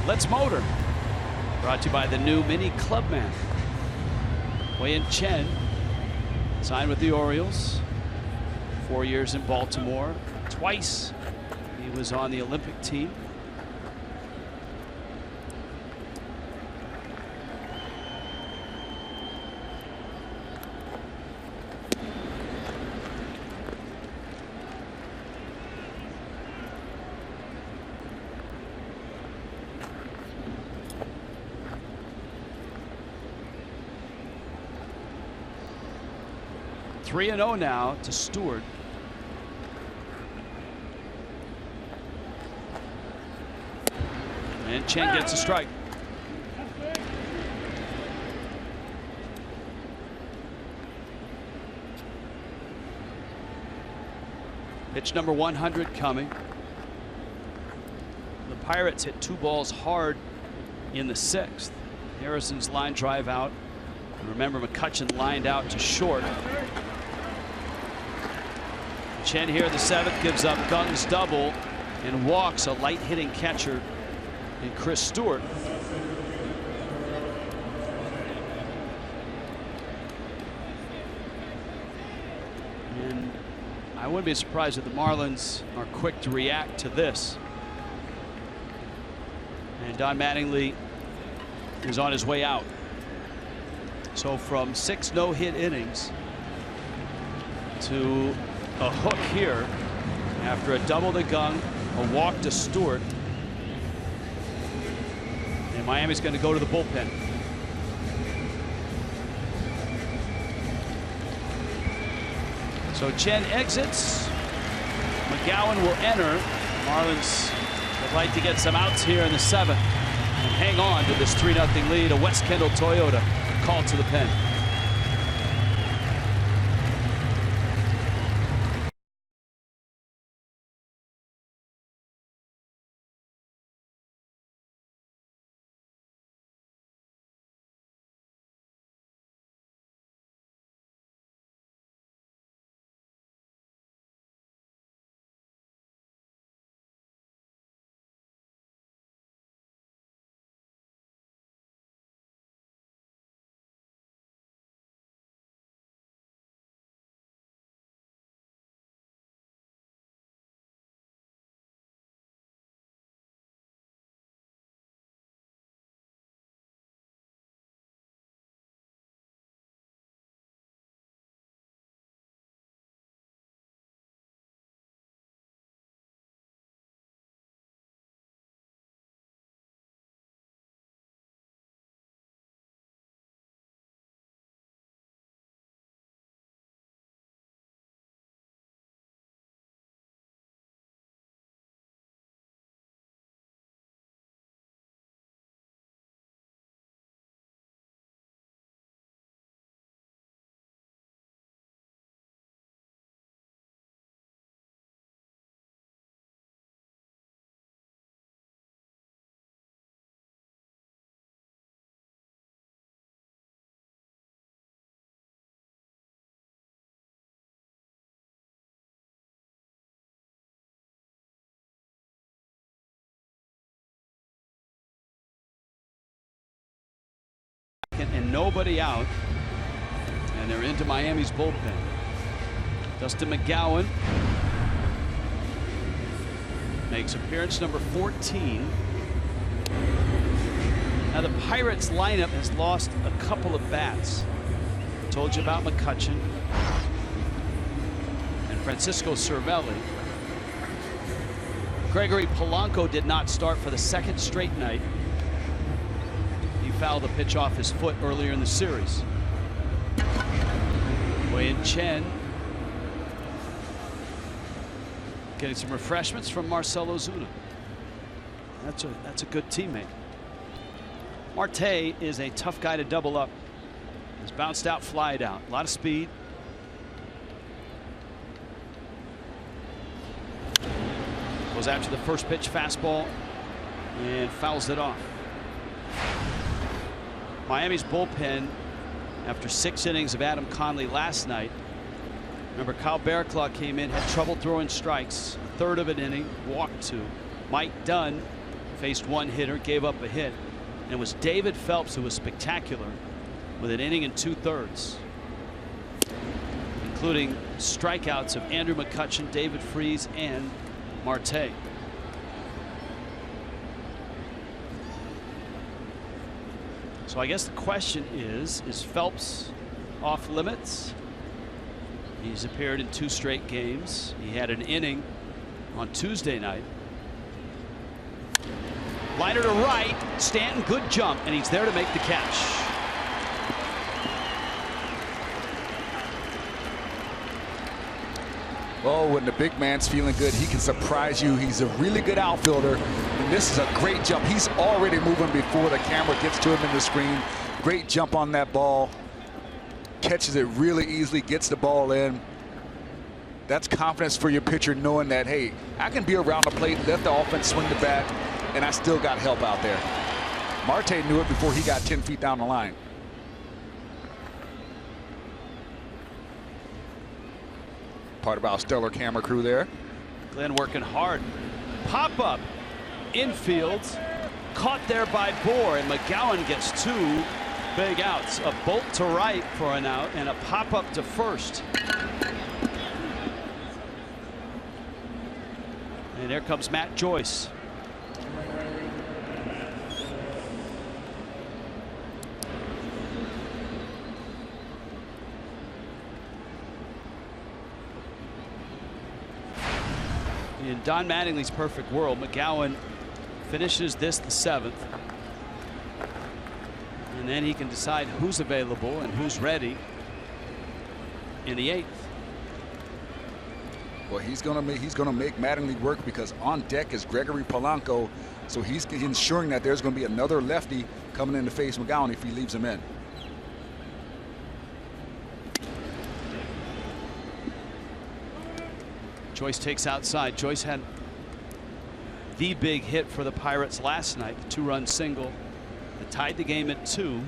Let's Motor, brought to you by the new Mini Clubman. Wei-Yin Chen signed with the Orioles, 4 years in Baltimore. Twice he was on the Olympic team. Three 3-0 now to Stewart. And Chen gets a strike. Pitch number 100 coming. Pirates hit 2 balls hard in the 6th. Harrison's line drive out. Remember, McCutchen lined out to short. Chen here in the 7th gives up Gung's double and walks a light hitting catcher in Chris Stewart. And I wouldn't be surprised if the Marlins are quick to react to this. And Don Mattingly is on his way out. So from 6 no-hit innings to a hook here after a double to Gung, a walk to Stewart, and Miami's going to go to the bullpen. So Chen exits. McGowan will enter. Marlins would like to get some outs here in the 7th and hang on to this 3-0 lead. A West Kendall Toyota called to the pen. And nobody out, and they're into Miami's bullpen. Dustin McGowan makes appearance number 14. Now the Pirates lineup has lost a couple of bats. I told you about McCutchen and Francisco Cervelli. Gregory Polanco did not start for the 2nd straight night. Fouled the pitch off his foot earlier in the series. Wei-Yin Chen getting some refreshments from Marcell Ozuna. That's a good teammate. Marte is a tough guy to double up. He's bounced out, flied out. A lot of speed. Goes after the first pitch fastball and fouls it off. Miami's bullpen, after 6 innings of Adam Conley last night. Remember, Kyle Barraclough came in, had trouble throwing strikes. 1/3 of an inning, walked 2. Mike Dunn faced 1 hitter, gave up a hit. And it was David Phelps who was spectacular with an inning and 2/3, including strikeouts of Andrew McCutchen, David Freese, and Marte. So I guess the question is Phelps off limits? He's appeared in 2 straight games. He had an inning on Tuesday night. Liner to right. Stanton, good jump, and he's there to make the catch. Oh, when the big man's feeling good, he can surprise you. He's a really good outfielder, and this is a great jump. He's already moving before the camera gets to him in the screen. Great jump on that ball. Catches it really easily, gets the ball in. That's confidence for your pitcher, knowing that, hey, I can be around the plate, let the offense swing the bat, and I still got help out there. Marte knew it before he got 10 feet down the line. Part of our stellar camera crew there. Glenn working hard. Pop up infield, caught there by Bohr, and McGowan gets 2 big outs. A bolt to right for an out and a pop up to first. And there comes Matt Joyce. In Don Mattingly's perfect world, McGowan finishes this the 7th. And then he can decide who's available and who's ready in the 8th. Well, he's gonna make Mattingly work, because on deck is Gregory Polanco, so he's ensuring that there's going to be another lefty coming in to face McGowan if he leaves him in. Joyce takes outside. Joyce had the big hit for the Pirates last night, the 2-run single that tied the game at 2.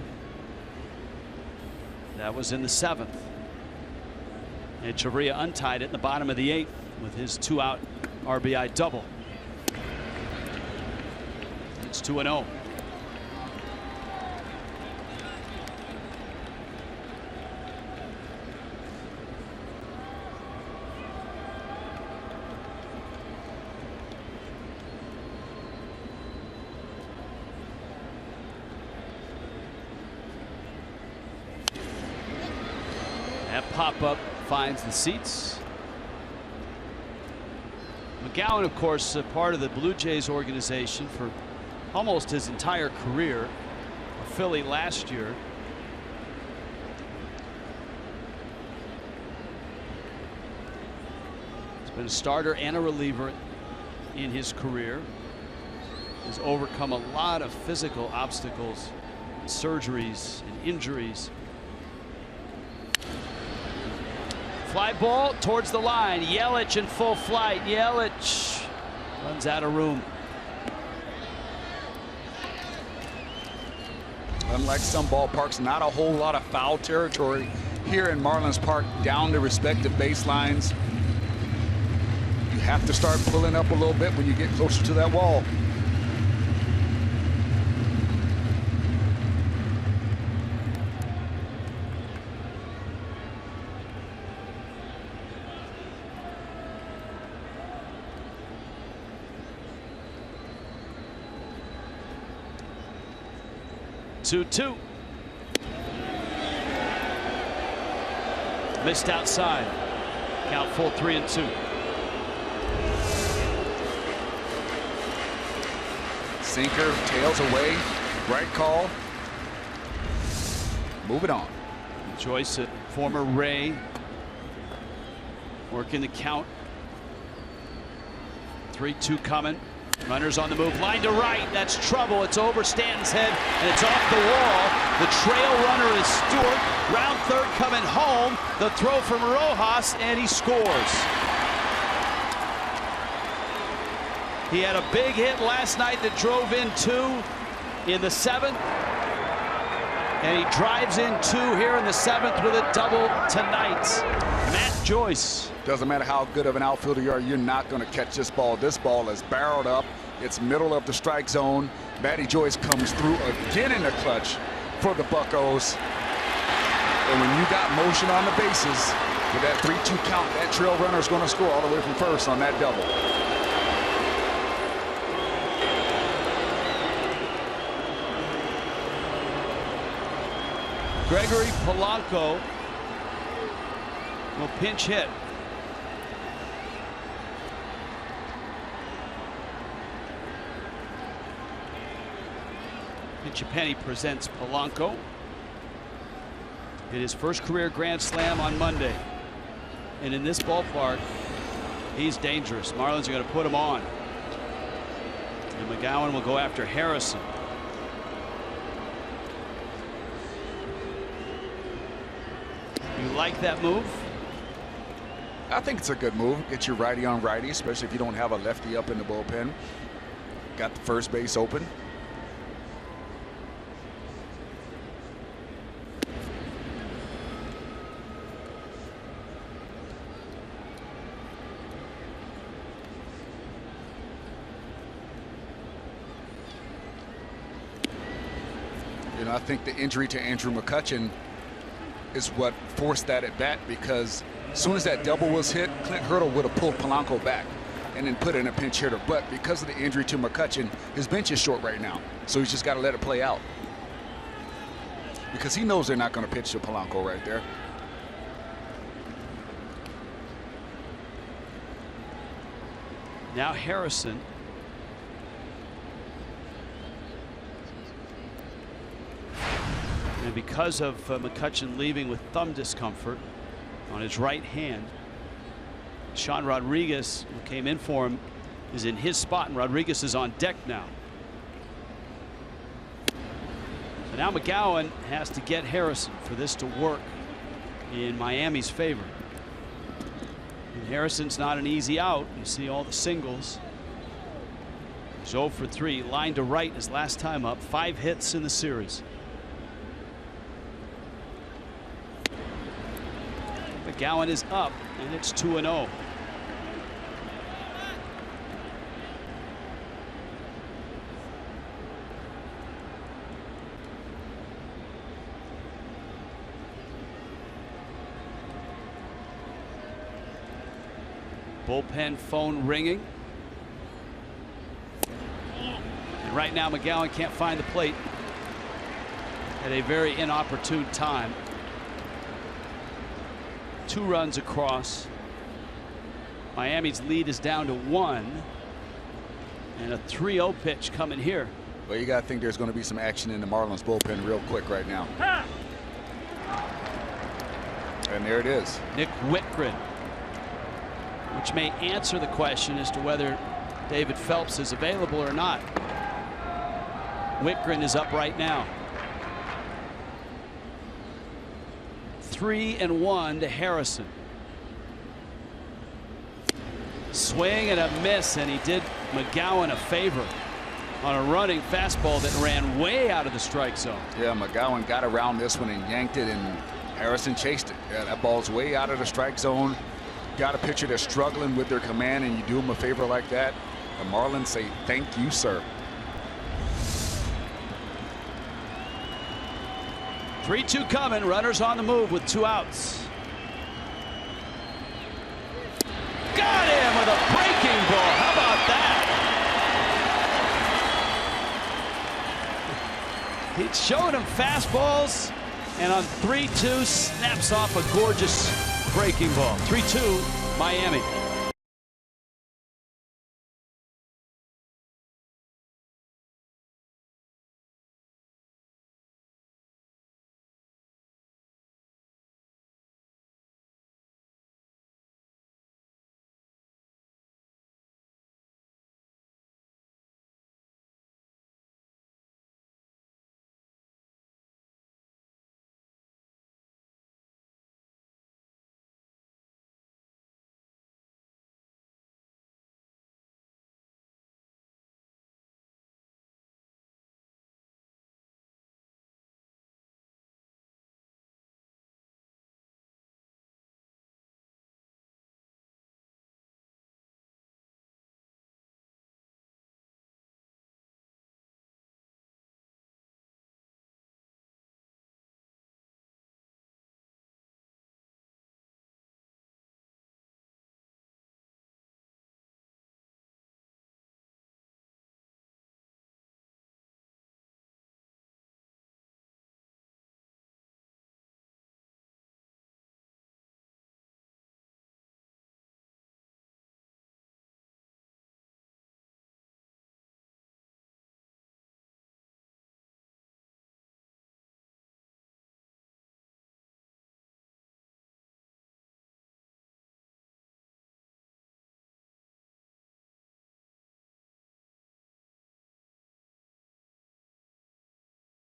That was in the 7th. And Chavarria untied it in the bottom of the 8th with his 2-out RBI double. It's 2-0. That pop-up finds the seats. McGowan, of course, a part of the Blue Jays organization for almost his entire career. A Philly last year. He's been a starter and a reliever in his career. Has overcome a lot of physical obstacles, surgeries, and injuries. Fly ball towards the line. Yelich in full flight. Yelich runs out of room. Unlike some ballparks, not a whole lot of foul territory here in Marlins Park down the respective baselines. You have to start pulling up a little bit when you get closer to that wall. Two. Missed outside. Count full 3-2. Sinker tails away. Right call. Move it on. Joyce, a former Ray, working the count. 3-2 coming. Runners on the move. Line to right. That's trouble. It's over Stanton's head, and it's off the wall. The trail runner is Stewart. Round third coming home. The throw from Rojas, and he scores. He had a big hit last night that drove in 2 in the 7th. And he drives in 2 here in the 7th with a double tonight. Matt Joyce. Doesn't matter how good of an outfielder you are, you're not going to catch this ball. This ball is barreled up. It's middle of the strike zone. Matty Joyce comes through again in the clutch for the Buccos. And when you got motion on the bases with that 3-2 count, that trail runner is going to score all the way from first on that double. Gregory Polanco will pinch hit. Pinch-A-Penny presents Polanco. Hit his first career grand slam on Monday. And in this ballpark, he's dangerous. Marlins are going to put him on. And McGowan will go after Harrison. You like that move? I think it's a good move. Get your righty on righty, especially if you don't have a lefty up in the bullpen. got the first base open. You know, I think the injury to Andrew McCutchen is what forced that at bat, because as soon as that double was hit, Clint Hurdle would have pulled Polanco back and then put in a pinch hitter. But because of the injury to McCutchen, his bench is short right now. So he's just got to let it play out, because he knows they're not going to pitch to Polanco right there. Now Harrison. And because of McCutchen leaving with thumb discomfort on his right hand, Sean Rodriguez, who came in for him, is in his spot, and Rodriguez is on deck now. So now McGowan has to get Harrison for this to work in Miami's favor. And Harrison's not an easy out. You see all the singles. He's 0 for 3, line to right his last time up, 5 hits in the series. McGowan is up, and it's 2-0. Bullpen phone ringing. And right now McGowan can't find the plate at a very inopportune time. 2 runs across. Miami's lead is down to 1. And a 3-0 pitch coming here. Well, you got to think there's going to be some action in the Marlins bullpen real quick right now. And there it is. Nick Whitgren, which may answer the question as to whether David Phelps is available or not. Whitgren is up right now. 3-1 to Harrison. Swing and a miss, and he did McGowan a favor on a running fastball that ran way out of the strike zone. Yeah, McGowan got around this one and yanked it, and Harrison chased it. Yeah, that ball's way out of the strike zone. Got a pitcher that's struggling with their command, and you do him a favor like that. The Marlins say, thank you, sir. 3-2 coming, runners on the move with 2 outs. Got him with a breaking ball. How about that? He's showing him fastballs, and on 3-2 snaps off a gorgeous breaking ball. 3-2 Miami.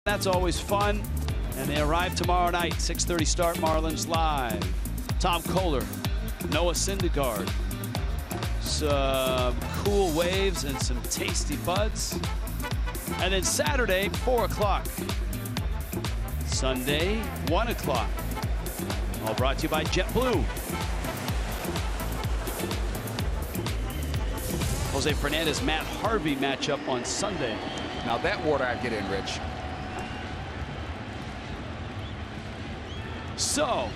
That's always fun, and they arrive tomorrow night, 6:30 start, Marlins Live. Tom Kohler, Noah Syndergaard, some cool waves and some tasty buds. And then Saturday, 4 o'clock. Sunday, 1 o'clock. All brought to you by JetBlue. Jose Fernandez, Matt Harvey matchup on Sunday. Now that water I'd get in, Rich. So,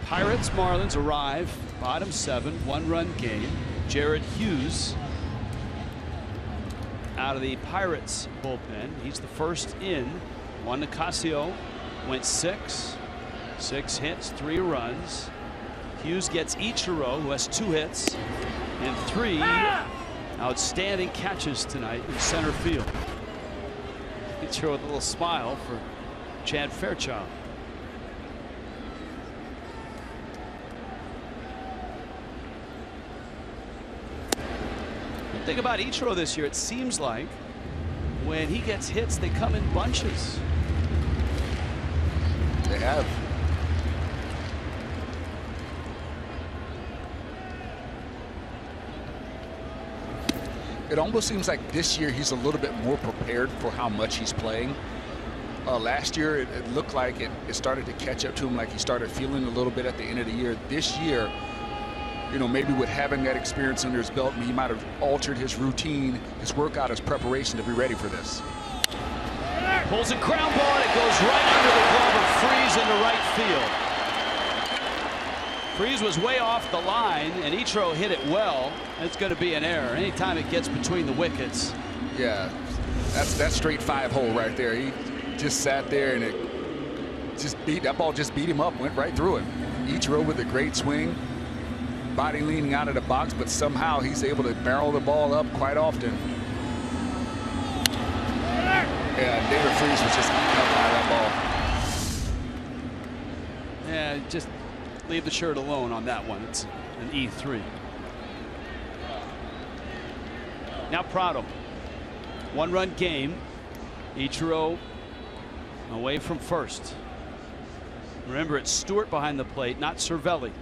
Pirates, Marlins arrive, bottom 7, 1-run game. Jared Hughes out of the Pirates bullpen. He's the first in. Juan Nicasio went 6 hits, 3 runs. Hughes gets Ichiro, who has 2 hits and 3 outstanding catches tonight in center field. Ichiro with a little smile for Chad Fairchild. The thing about Ichiro this year, it seems like when he gets hits, they come in bunches. They have. It almost seems like this year he's a little bit more prepared for how much he's playing. Last year, it looked like it started to catch up to him, like he started feeling a little bit at the end of the year. This year, you know, maybe with having that experience under his belt, he might have altered his routine, his workout, his preparation to be ready for this. Pulls a ground ball, and it goes right under the glove of Freese into right field. Freese was way off the line, and Ichiro hit it well. It's going to be an error anytime it gets between the wickets. Yeah, that's straight 5-hole right there. He just sat there, and that ball just beat him up, went right through him. Ichiro with a great swing, body leaning out of the box, but somehow he's able to barrel the ball up quite often. Yeah, David Freese was just eating up by that ball. Yeah, just leave the shirt alone on that one. It's an E3. Now Prado. 1-run game. Ichiro away from first. Remember, it's Stewart behind the plate, not Cervelli.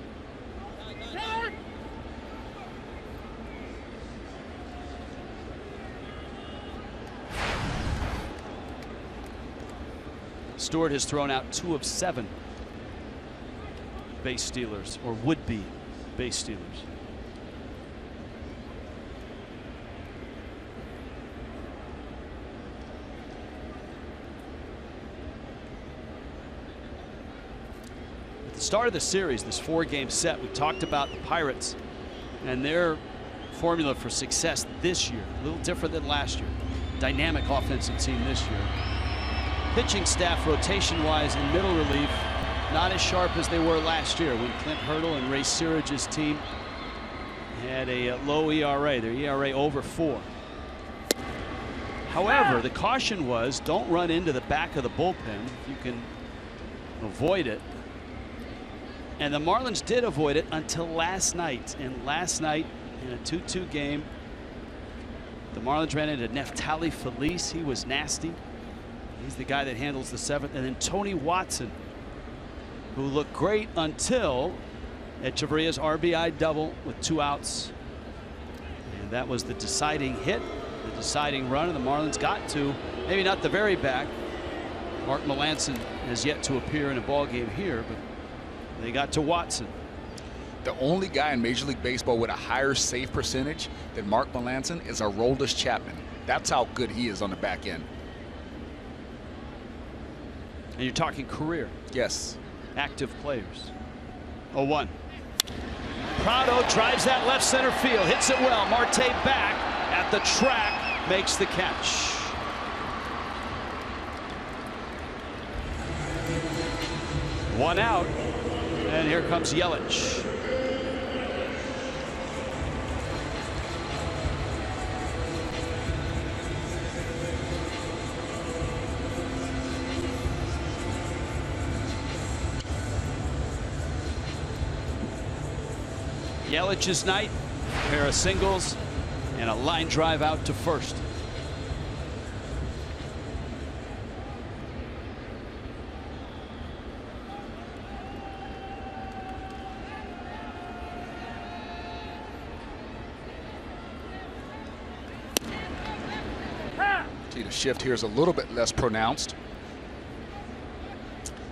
Stewart has thrown out 2 of 7 base stealers, or would-be base stealers. At the start of the series, this 4-game set, we talked about the Pirates and their formula for success this year. A little different than last year. Dynamic offensive team this year. Pitching staff rotation-wise in middle relief, not as sharp as they were last year when Clint Hurdle and Ray Searage's team had a low ERA. Their ERA over 4. However, the caution was don't run into the back of the bullpen if you can avoid it. And the Marlins did avoid it until last night. And last night in a 2-2 game, the Marlins ran into Neftali Feliz. He was nasty. He's the guy that handles the 7th. And then Tony Watson, who looked great until Echeverria's RBI double with 2 outs. And that was the deciding hit, the deciding run, and the Marlins got to, maybe not the very back. Mark Melancon has yet to appear in a ball game here, but they got to Watson. The only guy in Major League Baseball with a higher save percentage than Mark Melancon is Aroldis Chapman. That's how good he is on the back end. And you're talking career. Yes. Active players. 0-1. Prado drives that left center field, hits it well. Marte back at the track, makes the catch. One out, and here comes Yelich. Yelich's night, a pair of singles and a line drive out to first. shift here is a little bit less pronounced.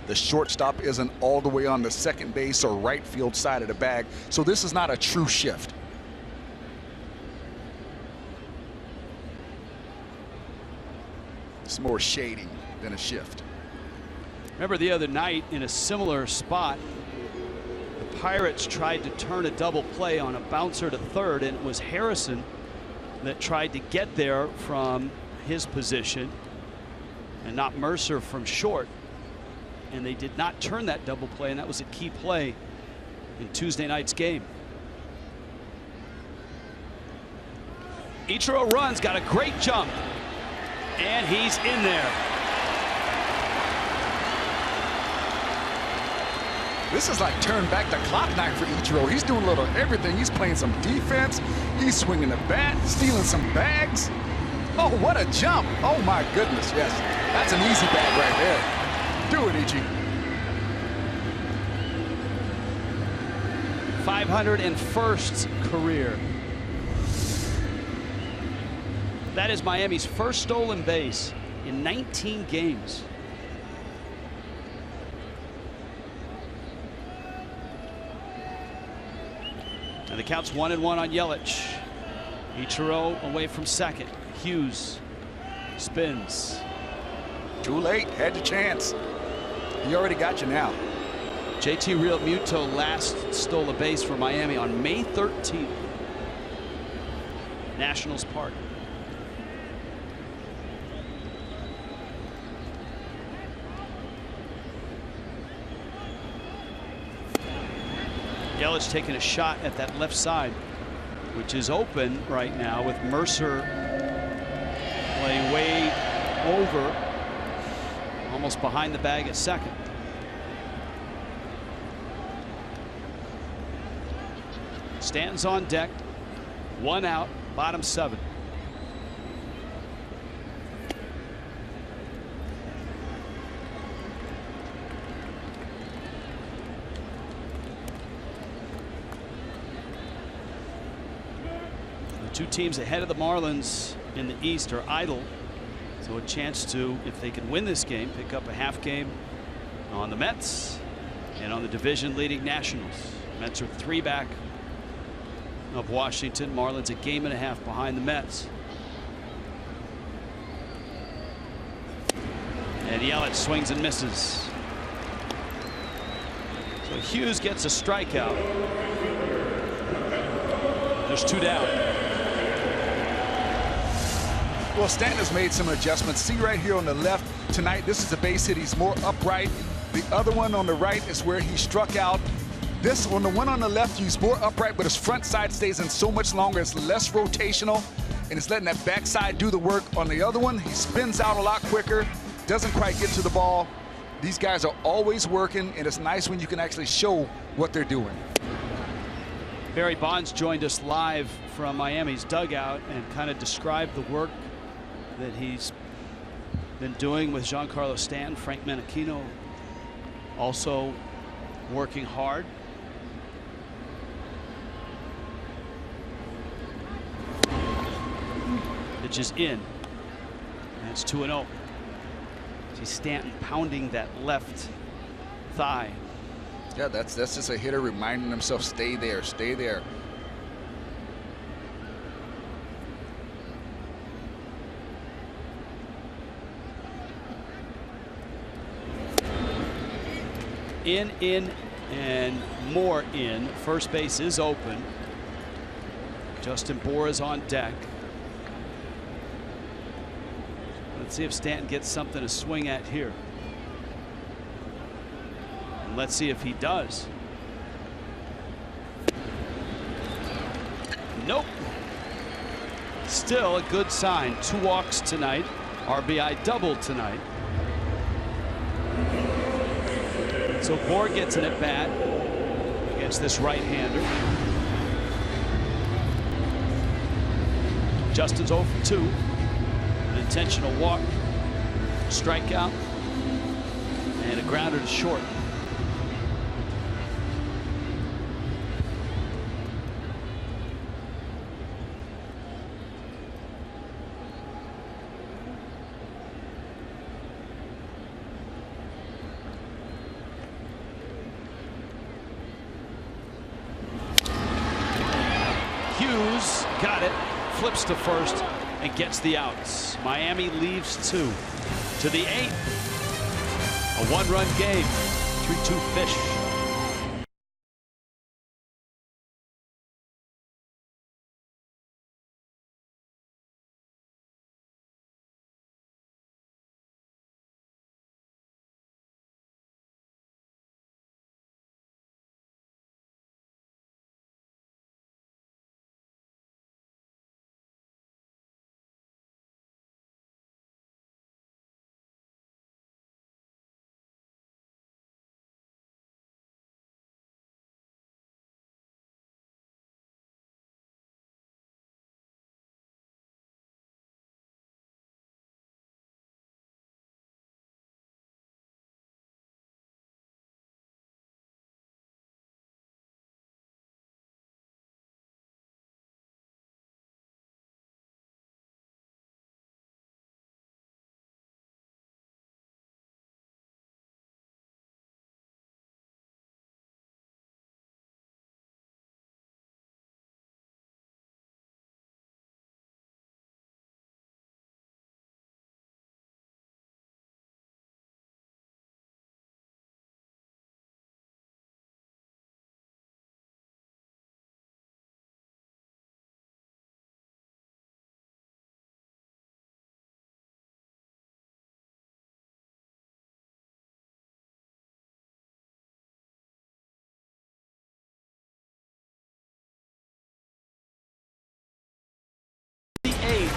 The shortstop isn't all the way on the second base or right field side of the bag, so this is not a true shift. It's more shading than a shift. Remember the other night in a similar spot, the Pirates tried to turn a double play on a bouncer to third, and it was Harrison that tried to get there from his position and not Mercer from short. And they did not turn that double play, and that was a key play in Tuesday night's game. Ichiro runs, got a great jump, and he's in there. This is like turn back the clock night for Ichiro. He's doing a little everything. He's playing some defense. He's swinging the bat, stealing some bags. Oh, what a jump. Oh, my goodness, yes. That's an easy bag right there. Do it, Ichi. 501st career. That is Miami's first stolen base in 19 games. And the count's 1-1 on Yelich. Ichiro away from second. Hughes spins. Too late, had your chance. He already got you now. JT Realmuto last stole a base for Miami on May 13th. Nationals Park. Yelich taking a shot at that left side, which is open right now with Mercer playing way over, almost behind the bag at second. Stanton's on deck, 1 out, bottom 7. The two teams ahead of the Marlins in the East are idle, so a chance to, if they can win this game, pick up a half game on the Mets and on the division leading Nationals. Mets are 3 back of Washington. Marlins a game and a half behind the Mets. And Yelich swings and misses. So Hughes gets a strikeout. There's 2 down. Well, Stanton has made some adjustments. See right here on the left tonight, this is a base hit. He's more upright. The other one on the right is where he struck out. This on the one on the left, he's more upright, but his front side stays in so much longer. It's less rotational, and it's letting that backside do the work. On the other one, he spins out a lot quicker, doesn't quite get to the ball. These guys are always working, and it's nice when you can actually show what they're doing. Barry Bonds joined us live from Miami's dugout and kind of described the work that he's been doing with Giancarlo Stanton. Frank Menechino also working hard. Pitch is in. And it's 2-0. See Stanton pounding that left thigh. Yeah, that's just a hitter reminding himself, stay there, stay there. In, and more in. First base is open. Justin Bour is on deck. Let's see if Stanton gets something to swing at here. And let's see if he does. Nope. Still a good sign. 2 walks tonight. RBI double tonight. So Bour gets an at bat against this right-hander. Justin's 0 for 2. An intentional walk, strikeout, and a grounder to short. got it, flips to first, and gets the outs. Miami leaves 2 to the 8th. A 1-run game, 3-2 Fish.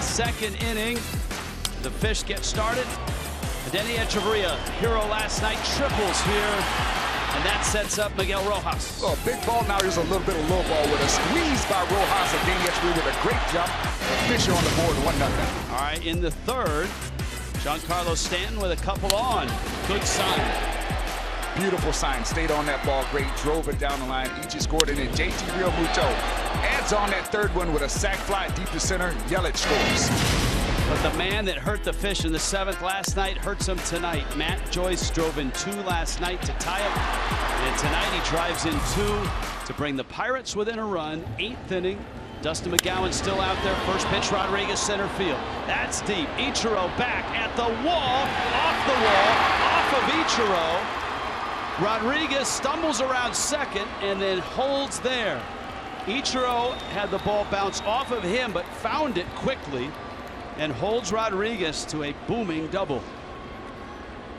Second inning, the Fish get started. Denny Echeverria, hero last night, triples here, and that sets up Miguel Rojas. Oh, big ball now. Here's a little bit of low ball with a squeeze by Rojas, and Denny Echeverria with a great jump. Fisher on the board, 1-0. All right, in the third, Giancarlo Stanton with a couple on. Good sign. Beautiful sign. Stayed on that ball great. Drove it down the line. Ichi scored it, and JT Realmuto adds on that third one with a sac fly deep to center. Yelich scores. But the man that hurt the Fish in the 7th last night hurts him tonight. Matt Joyce drove in 2 last night to tie it. And tonight he drives in 2 to bring the Pirates within a run. 8th inning. Dustin McGowan still out there. First pitch, Rodriguez, center field. That's deep. Ichiro back at the wall. Off the wall. Off of Ichiro. Rodriguez stumbles around second and then holds there. Ichiro had the ball bounce off of him, but found it quickly and holds Rodriguez to a booming double.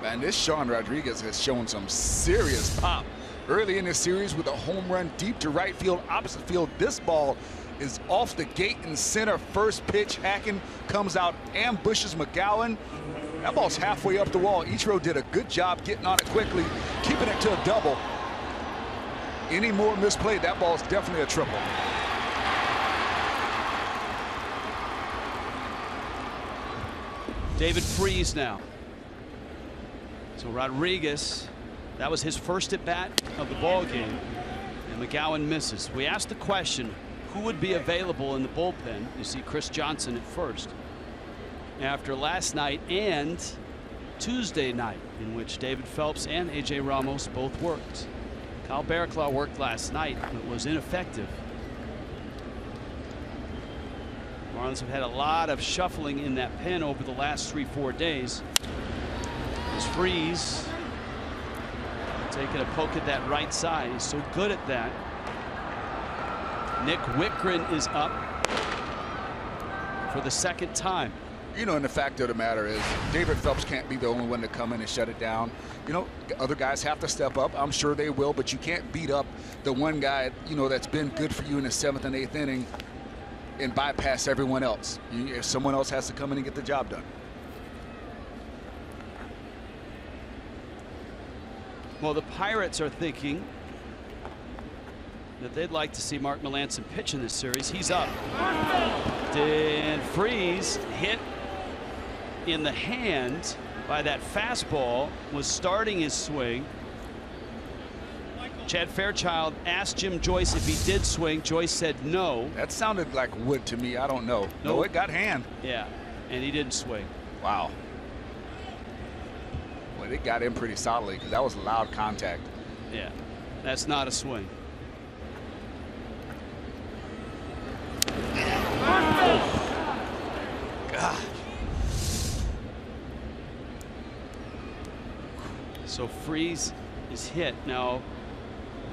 Man, this Sean Rodriguez has shown some serious pop early in this series with a home run deep to right field, opposite field. This ball is off the gate in center. First pitch, Hacken comes out, ambushes McGowan. That ball's halfway up the wall. Ichiro did a good job getting on it quickly, keeping it to a double. Any more misplay, that ball's definitely a triple. David Freese now. So Rodriguez, that was his first at bat of the ball game, and McGowan misses. We asked the question, who would be available in the bullpen? You see Chris Johnson at first. After last night and Tuesday night, in which David Phelps and A.J. Ramos both worked. Kyle Barraclough worked last night, but was ineffective. Marlins have had a lot of shuffling in that pen over the last 3-4 days. As Freese taking a poke at that right side. He's so good at that. Nick Whitgren is up for the 2nd time. You know, and the fact of the matter is, David Phelps can't be the only one to come in and shut it down. You know, other guys have to step up. I'm sure they will, but you can't beat up the one guy, you know, that's been good for you in the 7th and 8th inning and bypass everyone else. Someone else has to come in and get the job done. Well, the Pirates are thinking that they'd like to see Mark Melancon pitch in this series. He's up. And Freese hit in the hand by that fastball, was starting his swing. Chad Fairchild asked Jim Joyce if he did swing. Joyce said no. That sounded like wood to me. I don't know. No, it got hand. Yeah, and he didn't swing. Wow. Well, it got in pretty solidly because that was loud contact. Yeah, that's not a swing. So Freese is hit. Now,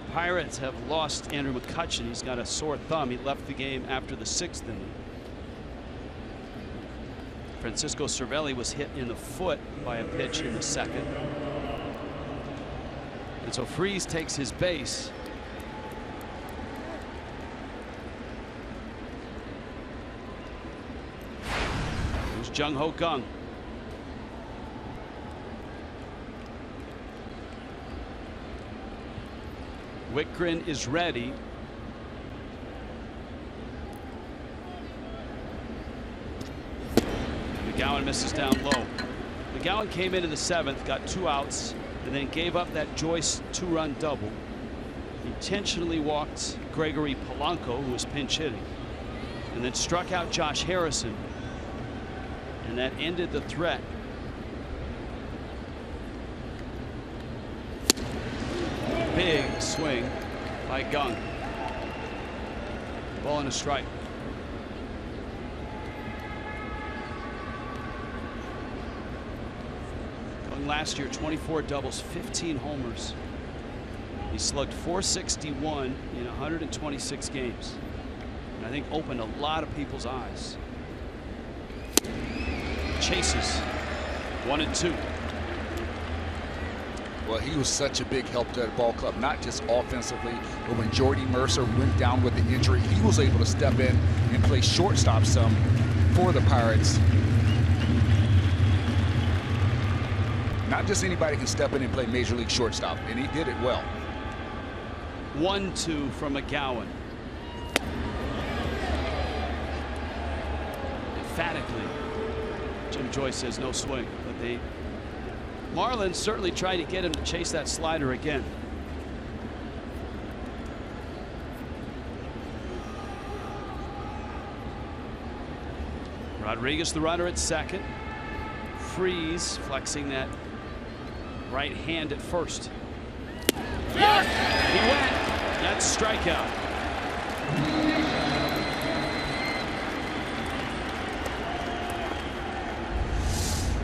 the Pirates have lost Andrew McCutchen. He's got a sore thumb. He left the game after the 6th inning. Francisco Cervelli was hit in the foot by a pitch in the 2nd. And so Freese takes his base. Here's Jung Ho Kang. Wittgren is ready. McGowan misses down low. McGowan came in the 7th, got 2 outs, and then gave up that Joyce 2-run double. Intentionally walked Gregory Polanco, who was pinch hitting, and then struck out Josh Harrison. And that ended the threat. Big swing by Kang. Ball and a strike. Kang last year, 24 doubles, 15 homers. He slugged .461 in 126 games. And I think opened a lot of people's eyes. Chases 1-2. Well, he was such a big help to that ball club, not just offensively, but when Jordy Mercer went down with the injury, he was able to step in and play shortstop some for the Pirates. Not just anybody can step in and play major league shortstop, and he did it well. 1-2 from McGowan. Emphatically, Jim Joyce says no swing, but the Marlins certainly tried to get him to chase that slider again. Rodriguez the runner at 2nd. Freese flexing that right hand at first. Yes! He went. That's strikeout.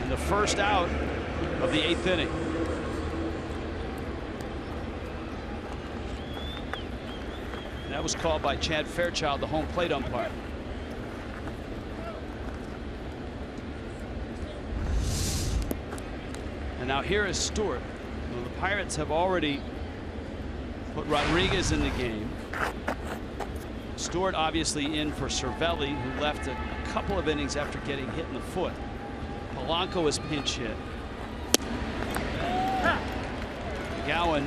And the first out of the 8th inning. And that was called by Chad Fairchild, the home plate umpire. And now here is Stewart. Well, the Pirates have already put Rodriguez in the game. Stewart obviously in for Cervelli, who left a couple of innings after getting hit in the foot. Polanco is pinch hit. McGowan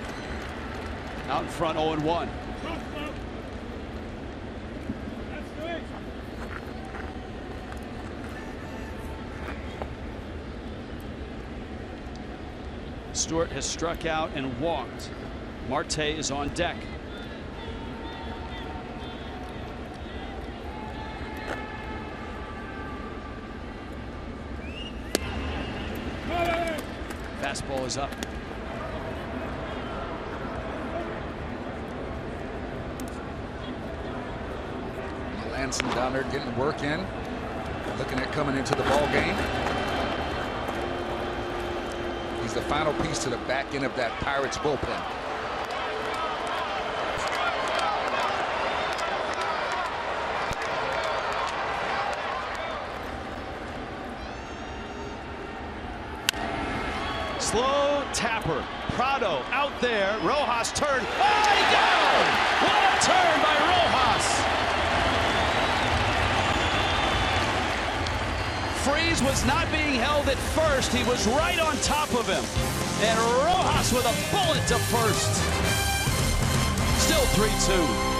out in front, 0-1. Stewart has struck out and walked. Marte is on deck. Fastball is up. Melanson down there getting work in, looking at coming into the ball game. He's the final piece to the back end of that Pirates bullpen. Slow tapper. Prado out there. Rojas turned. Oh, he down! What a turn by Rojas! Freese was not being held at first. He was right on top of him. And Rojas with a bullet to first. Still 3-2.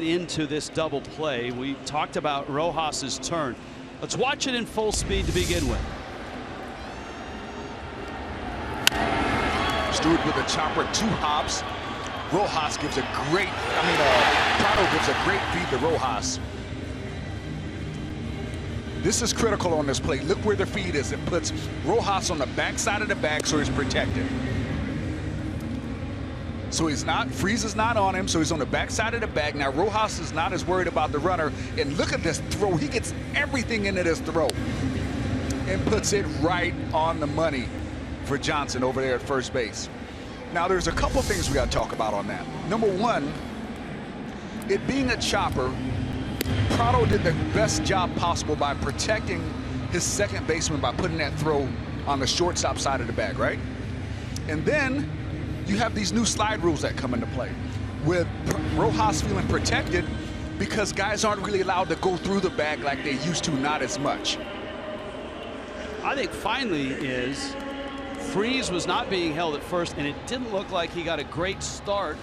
into this double play. We talked about Rojas's turn. Let's watch it in full speed to begin with. Stewart with a chopper, 2 hops. Rojas gives a great, Prado gives a great feed to Rojas. This is critical on this play. Look where the feed is. It puts Rojas on the backside of the bag so he's protected. So he's not, Freeze is not on him, so he's on the backside of the bag. Now Rojas is not as worried about the runner. And look at this throw. He gets everything into this throw and puts it right on the money for Johnson over there at first base. Now there's a couple things we got to talk about on that. Number one, it being a chopper, Prado did the best job possible by protecting his second baseman by putting that throw on the shortstop side of the bag, right? And then you have these new slide rules that come into play with Rojas feeling protected because guys aren't really allowed to go through the bag like they used to, not as much. I think finally is Freeze was not being held at first, and it didn't look like he got a great start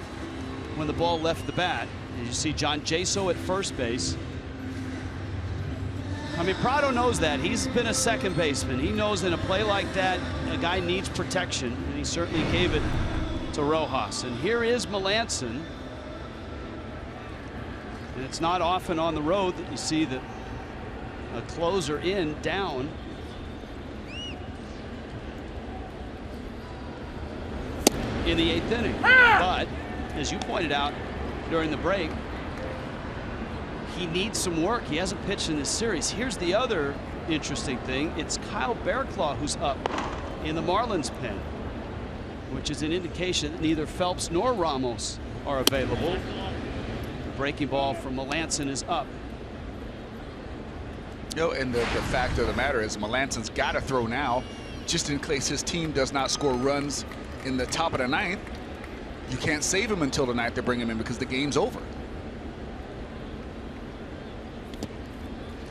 when the ball left the bat. As you see John Jaso at first base. I mean, Prado knows that. He's been a second baseman. He knows in a play like that, a guy needs protection, and he certainly gave it to Rojas. And here is Melancon. And it's not often on the road that you see a closer in down. In the 8th inning. But as you pointed out during the break, he needs some work. He hasn't pitched in this series. Here's the other interesting thing. It's Kyle Bearclaw who's up in the Marlins pen, which is an indication that neither Phelps nor Ramos are available. The breaking ball from Melancon is up. And the fact of the matter is Melancon's got to throw now, just in case his team does not score runs in the top of the 9th. You can't save him until the 9th to bring him in because the game's over.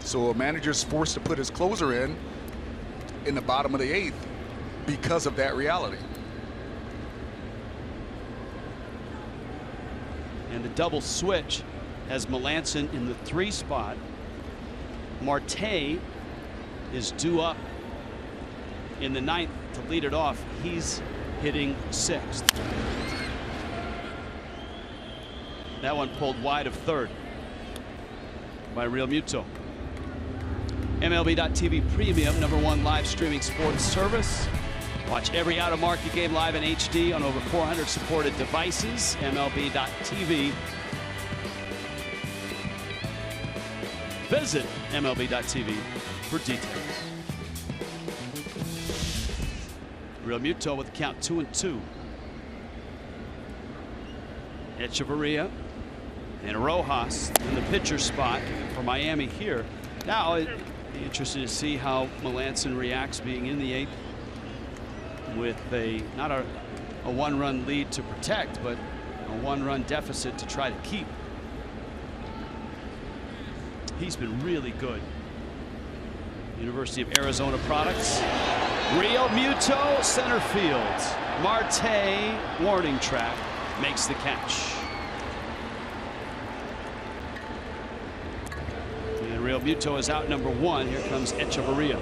So a manager's forced to put his closer in the bottom of the 8th because of that reality. And the double switch has Melancon in the 3 spot. Marte is due up in the 9th to lead it off. He's hitting 6th. That one pulled wide of 3rd by Real Muto. MLB.TV Premium, #1 live streaming sports service. Watch every out-of-market game live in HD on over 400 supported devices. MLB.TV. Visit MLB.TV for details. Real Muto with the count 2-2. Echeverria and Rojas in the pitcher spot for Miami here. Now it'd be interesting to see how Melancon reacts being in the 8th with not a 1-run lead to protect, but a 1-run deficit to try to keep. He's been really good. University of Arizona products. Real Muto, center field. Marte, warning track, makes the catch. And Real Muto is out #1. Here comes Echeverria.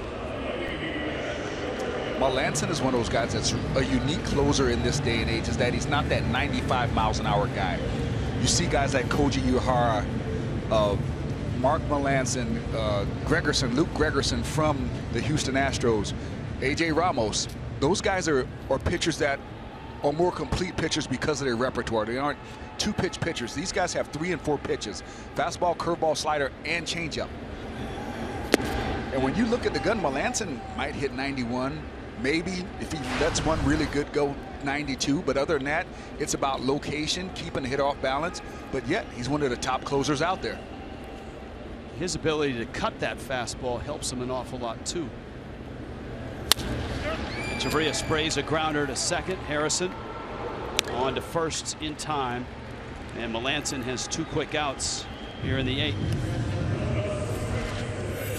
Melancon is one of those guys that's a unique closer in this day and age, is that he's not that 95 miles an hour guy. You see guys like Koji Uehara, Mark Melancon, Luke Gregerson from the Houston Astros, AJ Ramos. Those guys are pitchers that are more complete pitchers because of their repertoire. They aren't 2-pitch pitchers. These guys have 3 and 4 pitches: fastball, curveball, slider, and changeup. And when you look at the gun, Melancon might hit 91. Maybe if he lets one really good go 92, but other than that, it's about location, keeping the hit off balance. But yet he's one of the top closers out there. His ability to cut that fastball helps him an awful lot too. Echeverria sprays a grounder to second. Harrison on to first in time, and Melancon has 2 quick outs here in the 8th.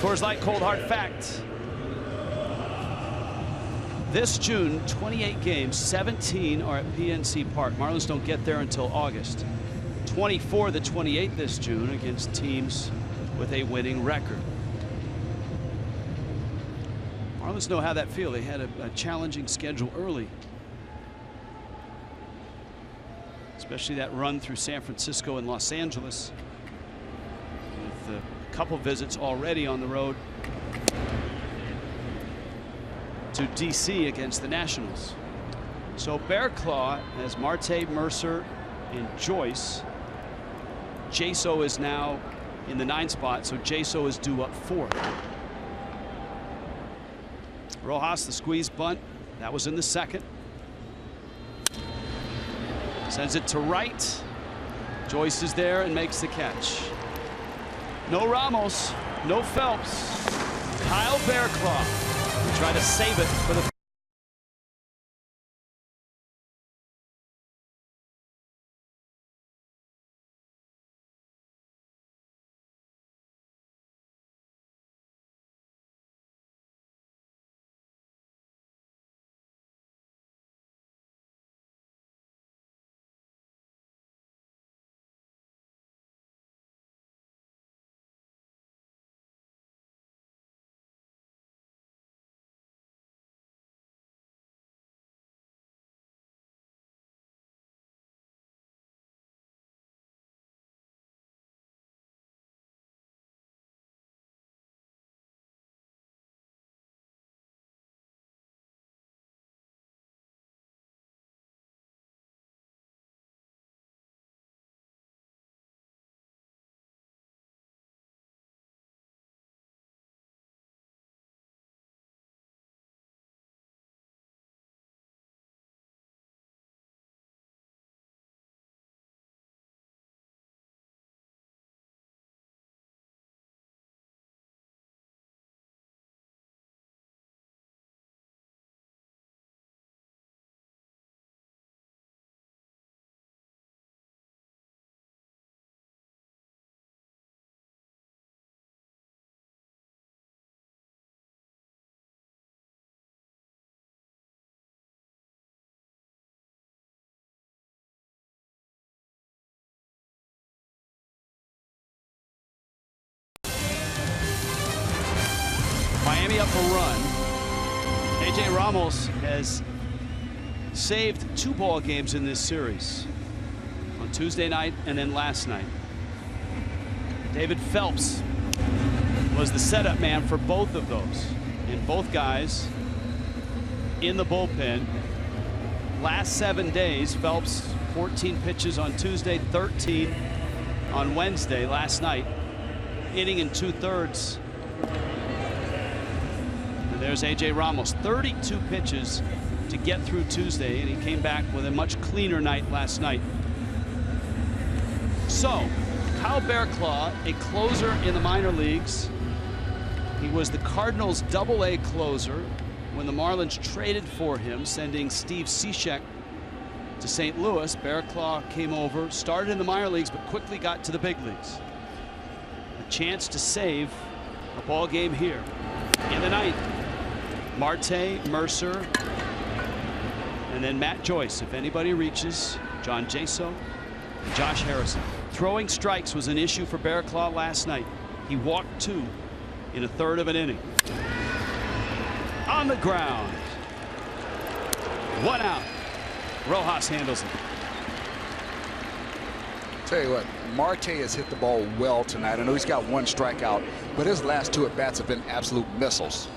Coors Light Cold Hard Fact. This June, 28 games, 17 are at PNC Park. Marlins don't get there until August. 24-28 this June against teams with a winning record. Marlins know how that feels. They had a challenging schedule early, especially that run through San Francisco and Los Angeles, with a couple visits already on the road to DC against the Nationals. So Bearclaw has Marte, Mercer, and Joyce. Jaso is now in the 9 spot, so Jaso is due up 4th. Rojas, the squeeze bunt, that was in the 2nd. Sends it to right. Joyce is there and makes the catch. No Ramos, no Phelps. Kyle Bearclaw will try to save it for the Miami up a run. AJ Ramos has saved 2 ball games in this series, on Tuesday night and then last night. David Phelps was the setup man for both of those, and both guys in the bullpen. Last 7 days, Phelps 14 pitches on Tuesday, 13 on Wednesday. Last night, inning in 2/3. There's AJ Ramos, 32 pitches to get through Tuesday, and he came back with a much cleaner night last night. So Kyle Bearclaw, a closer in the minor leagues. He was the Cardinals' Double-A closer when the Marlins traded for him, sending Steve Cishek to St. Louis. Bearclaw came over, started in the minor leagues, but quickly got to the big leagues. A chance to save a ball game here in the 9th. Marte, Mercer, and then Matt Joyce. If anybody reaches, John Jaso and Josh Harrison. Throwing strikes was an issue for Bearclaw last night. He walked 2 in a 1/3 of an inning. On the ground. 1 out. Rojas handles it. Tell you what, Marte has hit the ball well tonight. I know he's got 1 strikeout, but his last 2 at-bats have been absolute missiles.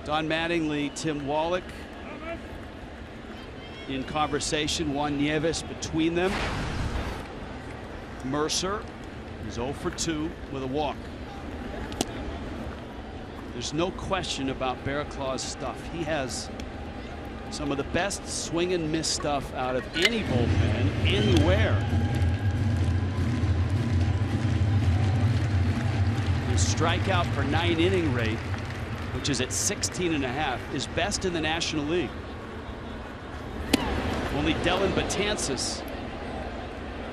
Don Mattingly, Tim Wallach in conversation. Juan Nieves between them. Mercer is 0 for 2 with a walk. There's no question about Bearclaw's stuff. He has some of the best swing and miss stuff out of any bullpen anywhere. His strikeout per 9 inning rate, which is at 16.5, is best in the National League. Only Dellin Betances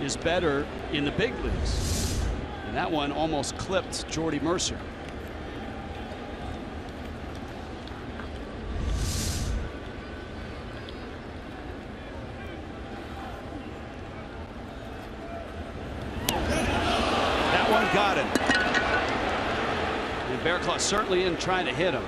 is better in the big leagues, and that one almost clipped Jordy Mercer. got him. And Bearclaw certainly in trying to hit him.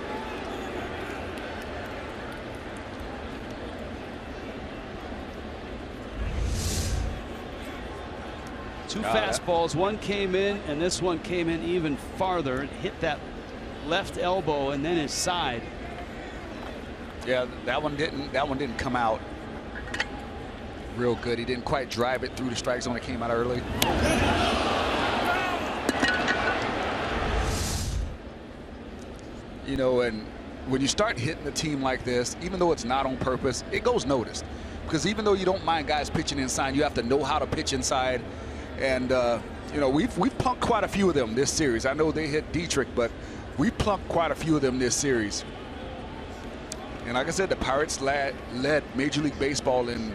Two fastballs, one came in and this one came in even farther and hit that left elbow and then his side. Yeah, that one didn't come out real good. He didn't quite drive it through the strike zone. It came out early. You know, and when you start hitting a team like this, even though it's not on purpose, it goes noticed. Because even though you don't mind guys pitching inside, you have to know how to pitch inside. And you know, we've plunked quite a few of them this series. I know they hit Dietrich, but we plunked quite a few of them this series. And like I said, the Pirates led Major League Baseball in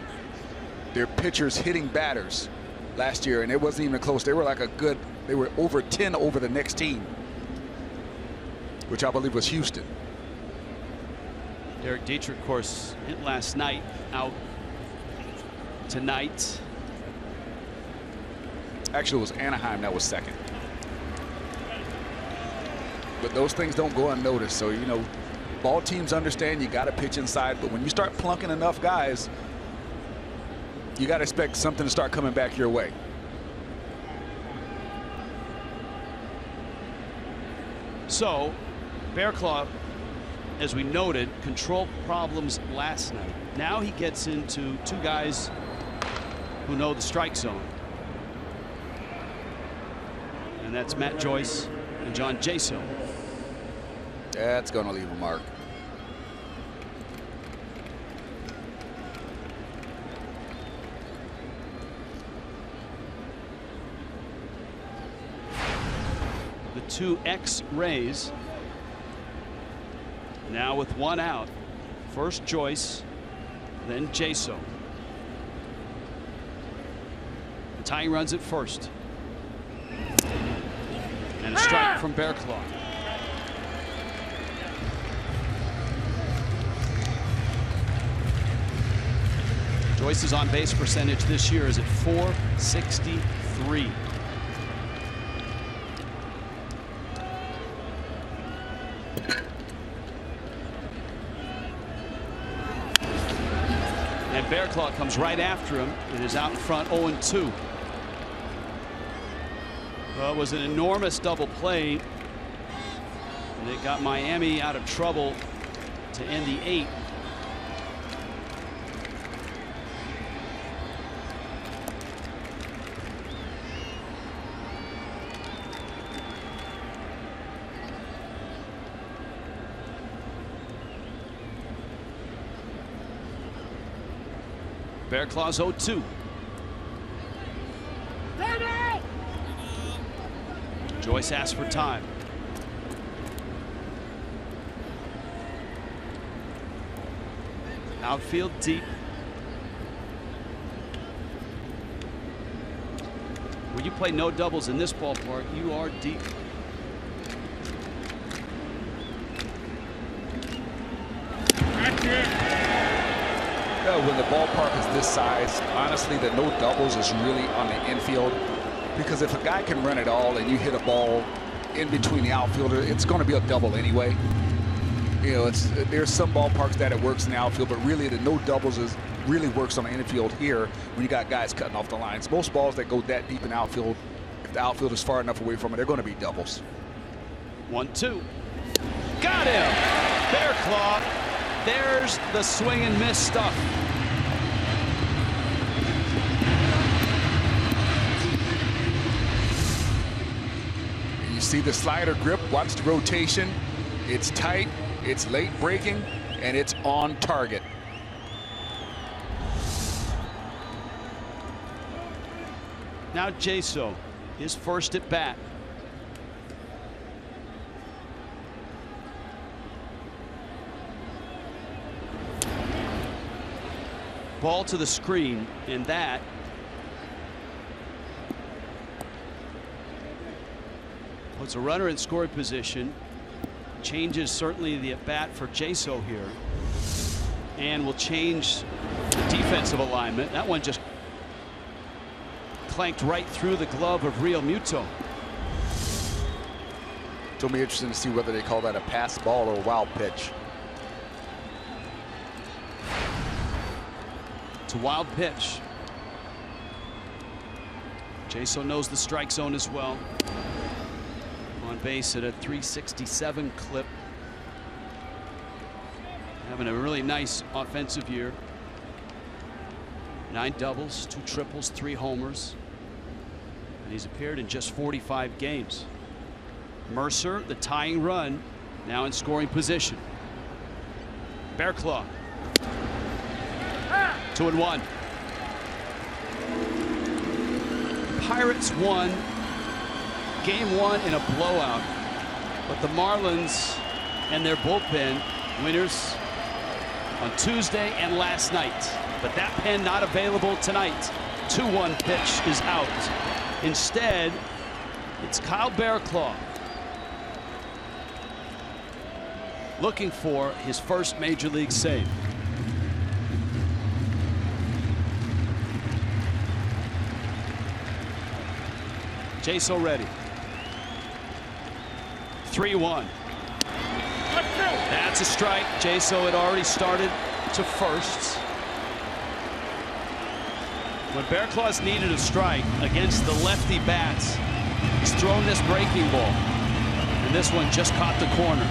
their pitchers hitting batters last year, and it wasn't even close. They were like they were over 10 over the next team, which I believe was Houston. Derek Dietrich, of course, hit last night, out tonight. Actually, it was Anaheim that was second. But those things don't go unnoticed. So, you know, ball teams understand you got to pitch inside. But when you start plunking enough guys, you got to expect something to start coming back your way. So, Bearclaw, as we noted, control problems last night. Now he gets into two guys who know the strike zone. And that's Matt Joyce and John Jaso. That's going to leave a mark. The two ex-Rays now with one out. First Joyce, then Jaso. The tying runs at first. And a strike from Bearclaw. Joyce's on base percentage this year is at .463. And Bearclaw comes right after him and is out in front 0-2. Well, it was an enormous double play. And it got Miami out of trouble to end the 8th. Bearclaw's 0-2. Joyce asks for time. Outfield deep. When you play no doubles in this ballpark, you are deep. When the ballpark is this size, honestly, the no doubles is really on the infield, because if a guy can run it all and you hit a ball in between the outfielder, it's going to be a double anyway. You know, there's some ballparks that it works in the outfield, but really the no doubles really works on the infield here when you got guys cutting off the lines. Most balls that go that deep in the outfield, if the outfield is far enough away from it, they're going to be doubles. 1-2. Got him. Bearclaw. There's the swing and miss stuff. You see the slider grip, watch the rotation. It's tight, it's late breaking, and it's on target. Now Jaso, his first at bat. Ball to the screen, and that puts a runner in scoring position. Changes certainly the at bat for Jaso here, and will change the defensive alignment. That one just clanked right through the glove of Real Muto. It'll be interesting to see whether they call that a pass ball or a wild pitch. It's a wild pitch. Jaso knows the strike zone as well. On base at a 367 clip. Having a really nice offensive year. 9 doubles, 2 triples, 3 homers. And he's appeared in just 45 games. Mercer, the tying run, now in scoring position. Bearclaw. 2-1. Pirates won game 1 in a blowout, but the Marlins and their bullpen winners on Tuesday and last night. But that pen not available tonight. 2-1 pitch is out. Instead, it's Kyle Bearclaw looking for his first major league save. Jaso ready. 3-1. That's a strike. Jaso had already started to first. When Bearclaw's needed a strike against the lefty bats, he's thrown this breaking ball. And this one just caught the corner.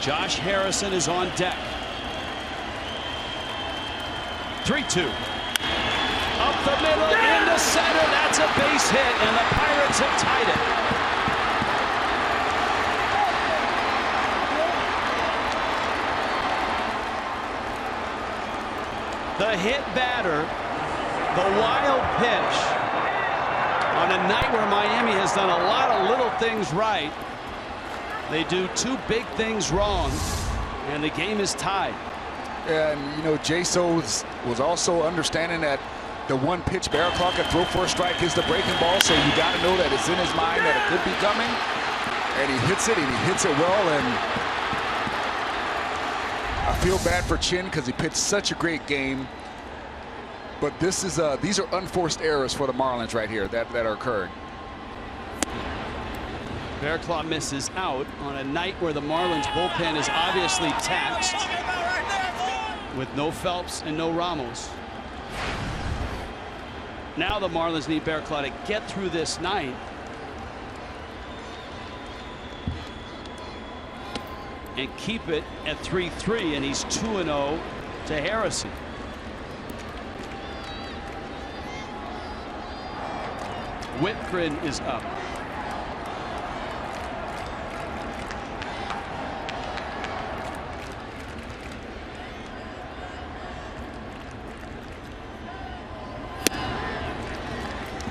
Josh Harrison is on deck. 3-2. Up the middle, into center. That's a base hit, and the Pirates have tied it. The hit batter, the wild pitch on a night where Miami has done a lot of little things right. They do 2 big things wrong, and the game is tied. And, you know, Jaso was also understanding that the one pitch Bearclaw can throw for a strike is the breaking ball, so you got to know that it's in his mind that it could be coming. And he hits it, and he hits it well. And I feel bad for Chin because he pitched such a great game. But this is these are unforced errors for the Marlins right here that are occurring. Bearclaw misses out on a night where the Marlins bullpen is obviously taxed with no Phelps and no Ramos. Now the Marlins need Bearclaw to get through this night and keep it at 3-3, and he's 2-0 to Harrison. Whitgren is up.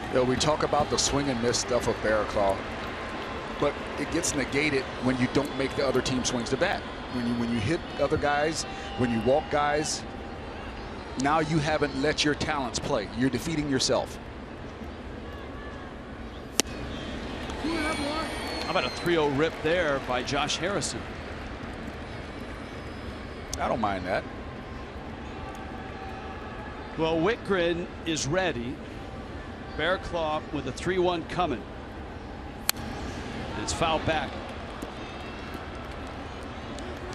You know, we talk about the swing and miss stuff of Bearclaw, but it gets negated when you don't make the other team swings to bat. When you hit other guys, when you walk guys, now you haven't let your talents play. You're defeating yourself. How about a 3-0 rip there by Josh Harrison? I don't mind that. Well, Whitgren is ready. Bearclaw with a 3-1 coming. And it's fouled back.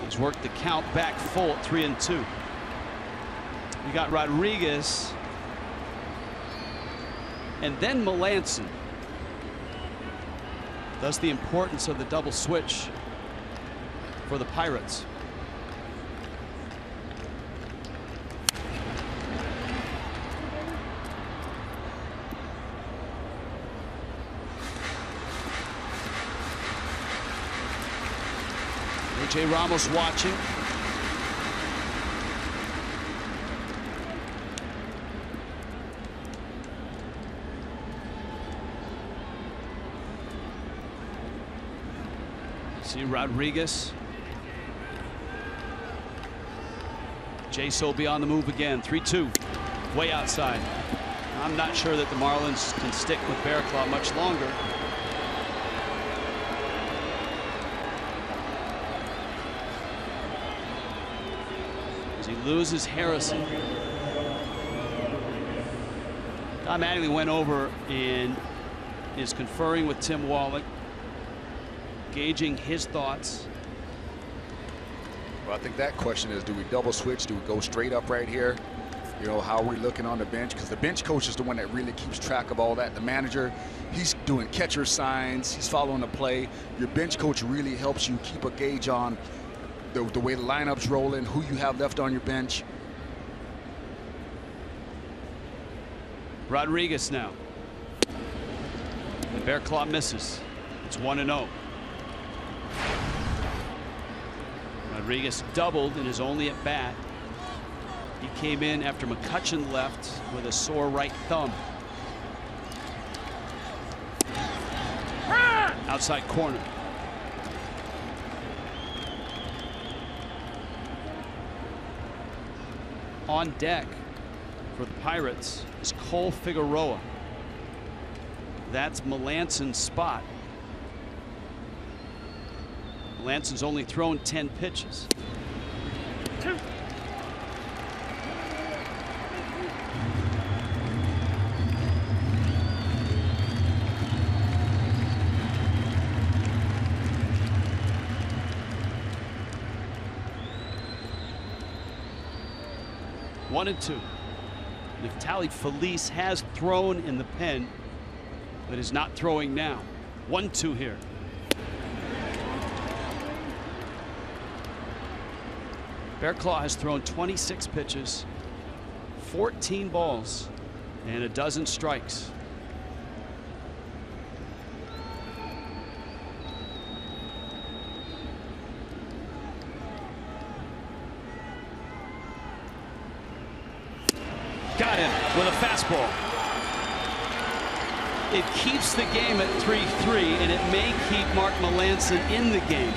He's worked the count back full at 3-2. We got Rodriguez and then Melanson. Thus the importance of the double switch for the Pirates. A.J. Ramos watching. See Rodriguez. Jace will be on the move again. 3-2. Way outside. I'm not sure that the Marlins can stick with Bearclaw much longer. as he loses Harrison. Don Mattingly went over and is conferring with Tim Wallach, gauging his thoughts. Well, I think that question is, do we double switch? Do we go straight up right here? You know, how are we looking on the bench? Because the bench coach is the one that really keeps track of all that. The manager, he's doing catcher signs. He's following the play. Your bench coach really helps you keep a gauge on the way the lineup's rolling, who you have left on your bench. Rodriguez now. The Bear Claw misses. It's 1-0. Rodriguez doubled in his only at bat. He came in after McCutchen left with a sore right thumb. Outside corner. On deck for the Pirates is Cole Figueroa. That's Melanson's spot. Melanson's only thrown 10 pitches. One and two. Neftali Feliz has thrown in the pen, but is not throwing now. 1-2 here. Bear Claw has thrown 26 pitches, 14 balls, and a dozen strikes. Got him with a fastball. It keeps the game at 3-3, and it may keep Mark Melancon in the game.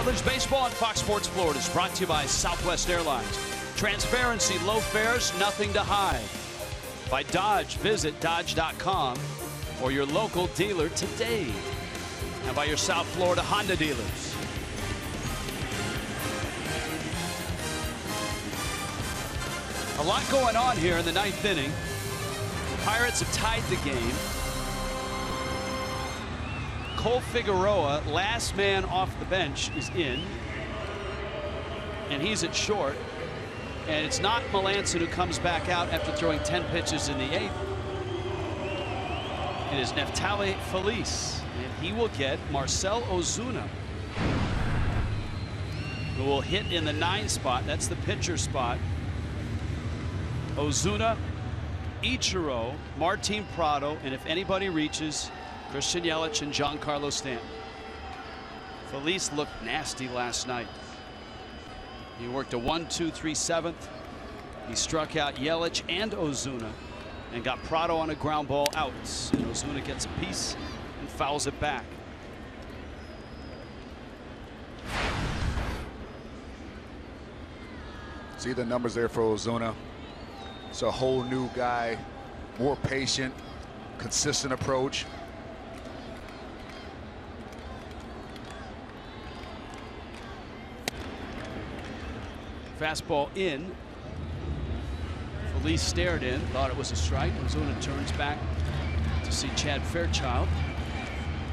Marlins Baseball on Fox Sports Florida is brought to you by Southwest Airlines. Transparency, low fares, nothing to hide. By Dodge, visit Dodge.com or your local dealer today. And by your South Florida Honda dealers. A lot going on here in the ninth inning. The Pirates have tied the game. Cole Figueroa, last man off the bench, is in. And he's at short. And it's not Melancon who comes back out after throwing 10 pitches in the eighth. It is Neftali Feliz. And he will get Marcell Ozuna, who will hit in the 9 spot. That's the pitcher spot. Ozuna, Ichiro, Martin Prado, and if anybody reaches, Christian Yelich and Giancarlo Stanton. Feliz looked nasty last night. He worked a 1-2-3 seventh. He struck out Yelich and Ozuna and got Prado on a ground ball out. And Ozuna gets a piece and fouls it back. See the numbers there for Ozuna. It's a whole new guy, more patient, consistent approach. Fastball in. Felice stared in, thought it was a strike. Ozuna turns back to see Chad Fairchild,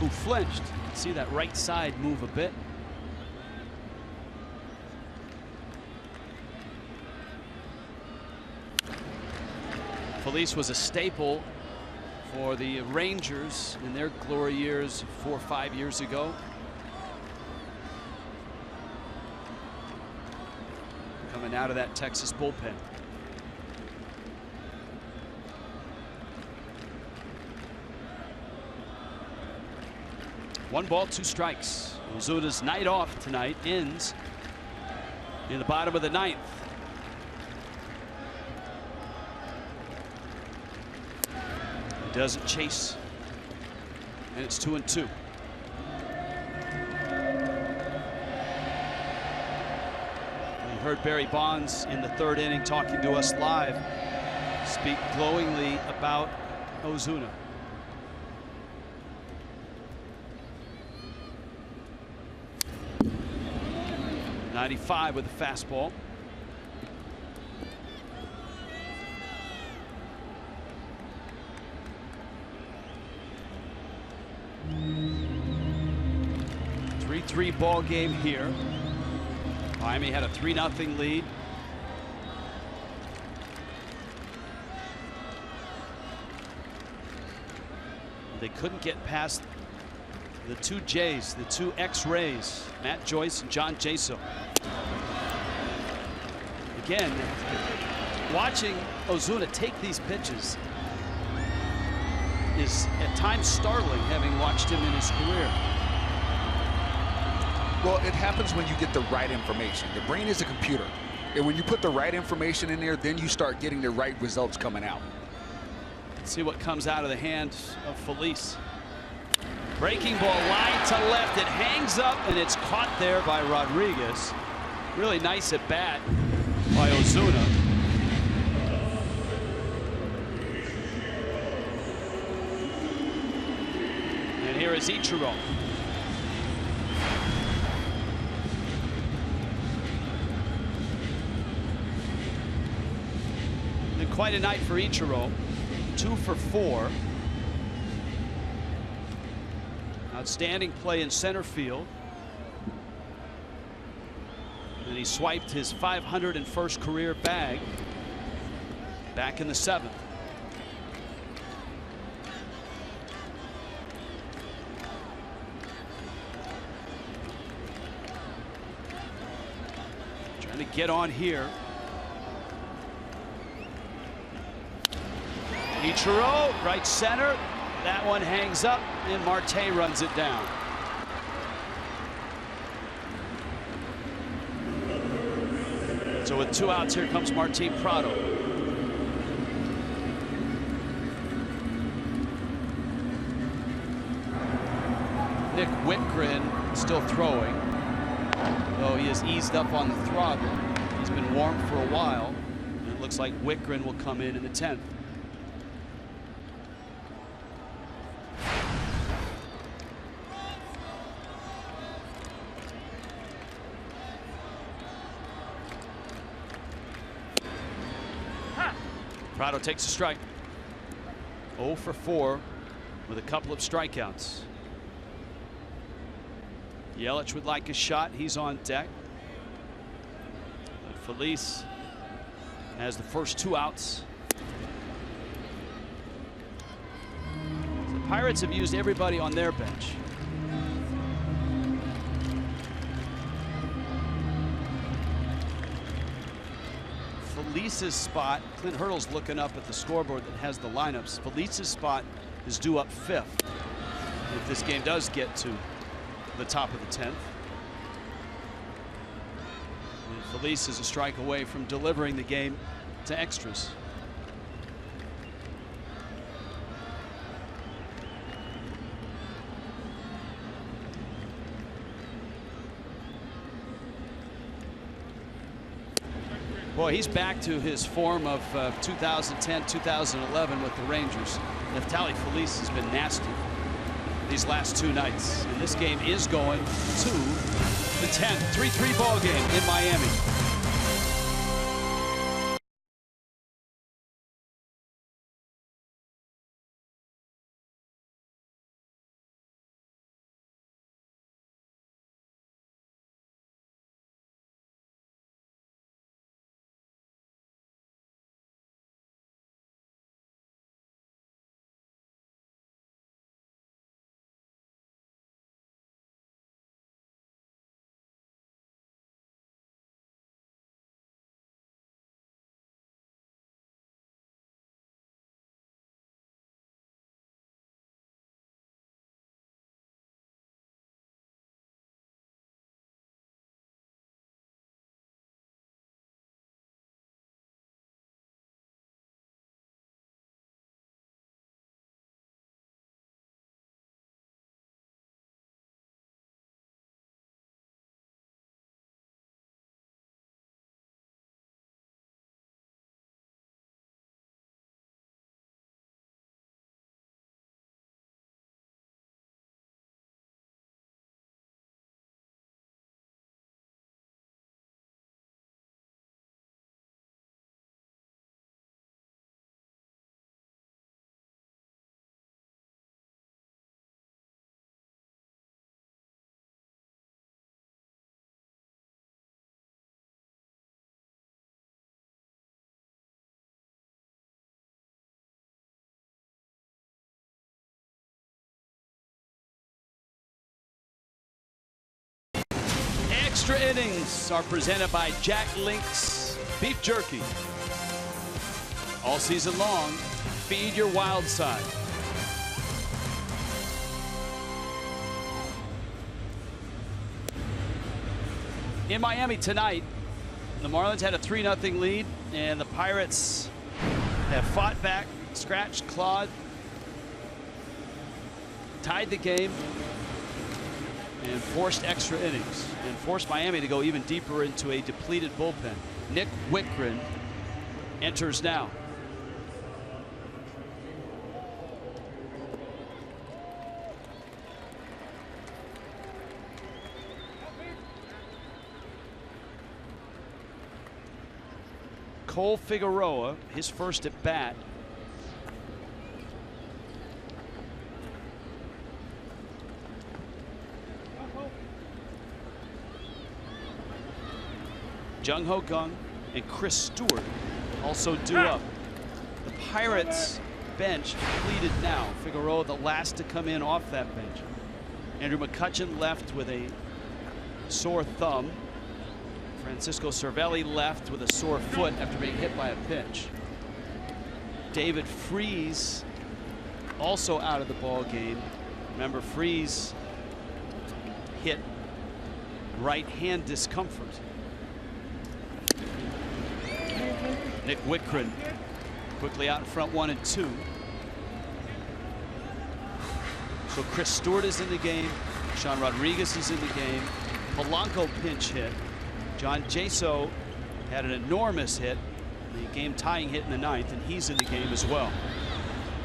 who flinched. See that right side move a bit. Felice was a staple for the Rangers in their glory years 4 or 5 years ago. Coming out of that Texas bullpen. One ball, 2 strikes. Ozuna's night off tonight ends in the bottom of the 9th. He doesn't chase, and it's 2-2. We heard Barry Bonds in the 3rd inning talking to us live speak glowingly about Ozuna. .95 with a fastball. Three ball game here. Miami had a 3-0 lead. They couldn't get past the 2 Jays, the 2 X-Rays, Matt Joyce and John Jaso. Again, watching Ozuna take these pitches is at times startling, having watched him in his career. Well, it happens when you get the right information. The brain is a computer. And when you put the right information in there, then you start getting the right results coming out. Let's see what comes out of the hand of Felice. Breaking ball, line to left. It hangs up, and it's caught there by Rodriguez. Really nice at bat by Ozuna. And here is Ichiro. And quite a night for Ichiro. 2 for 4. Outstanding play in center field. And he swiped his 501st career bag back in the 7th. Trying to get on here. Ichiro, right center. That one hangs up, and Marte runs it down. So with 2 outs, here comes Martin Prado. Nick Whitgren still throwing, though he has eased up on the throttle. He's been warm for a while, and it looks like Whitgren will come in the 10th. Prado takes a strike. 0 for 4 with a couple of strikeouts. Yelich would like a shot. He's on deck. But Felice has the first 2 outs. The Pirates have used everybody on their bench. Felice's spot, Clint Hurdle's looking up at the scoreboard that has the lineups. Felice's spot is due up 5th if this game does get to the top of the 10th. Felice is a strike away from delivering the game to extras. Boy, he's back to his form of 2010, 2011 with the Rangers. Neftali Felice has been nasty these last 2 nights. And this game is going to the 10th. 3-3 ball game in Miami. Extra innings are presented by Jack Link's Beef Jerky. All season long, feed your wild side. In Miami tonight, the Marlins had a 3-0 lead, and the Pirates have fought back, scratched, clawed, tied the game, and forced extra innings, and forced Miami to go even deeper into a depleted bullpen. Nick Wittgren enters now. Cole Figueroa, his first at bat. Jung Ho Kang and Chris Stewart also due up. The Pirates bench depleted now. Figueroa the last to come in off that bench. Andrew McCutchen left with a sore thumb. Francisco Cervelli left with a sore foot after being hit by a pitch. David Freese also out of the ball game. Remember, Freese hit right hand discomfort. Nick Wittgren quickly out in front, 1 and 2. So Chris Stewart is in the game. Sean Rodriguez is in the game. Polanco pinch hit. John Jaso had an enormous hit, the game tying hit in the 9th, and he's in the game as well.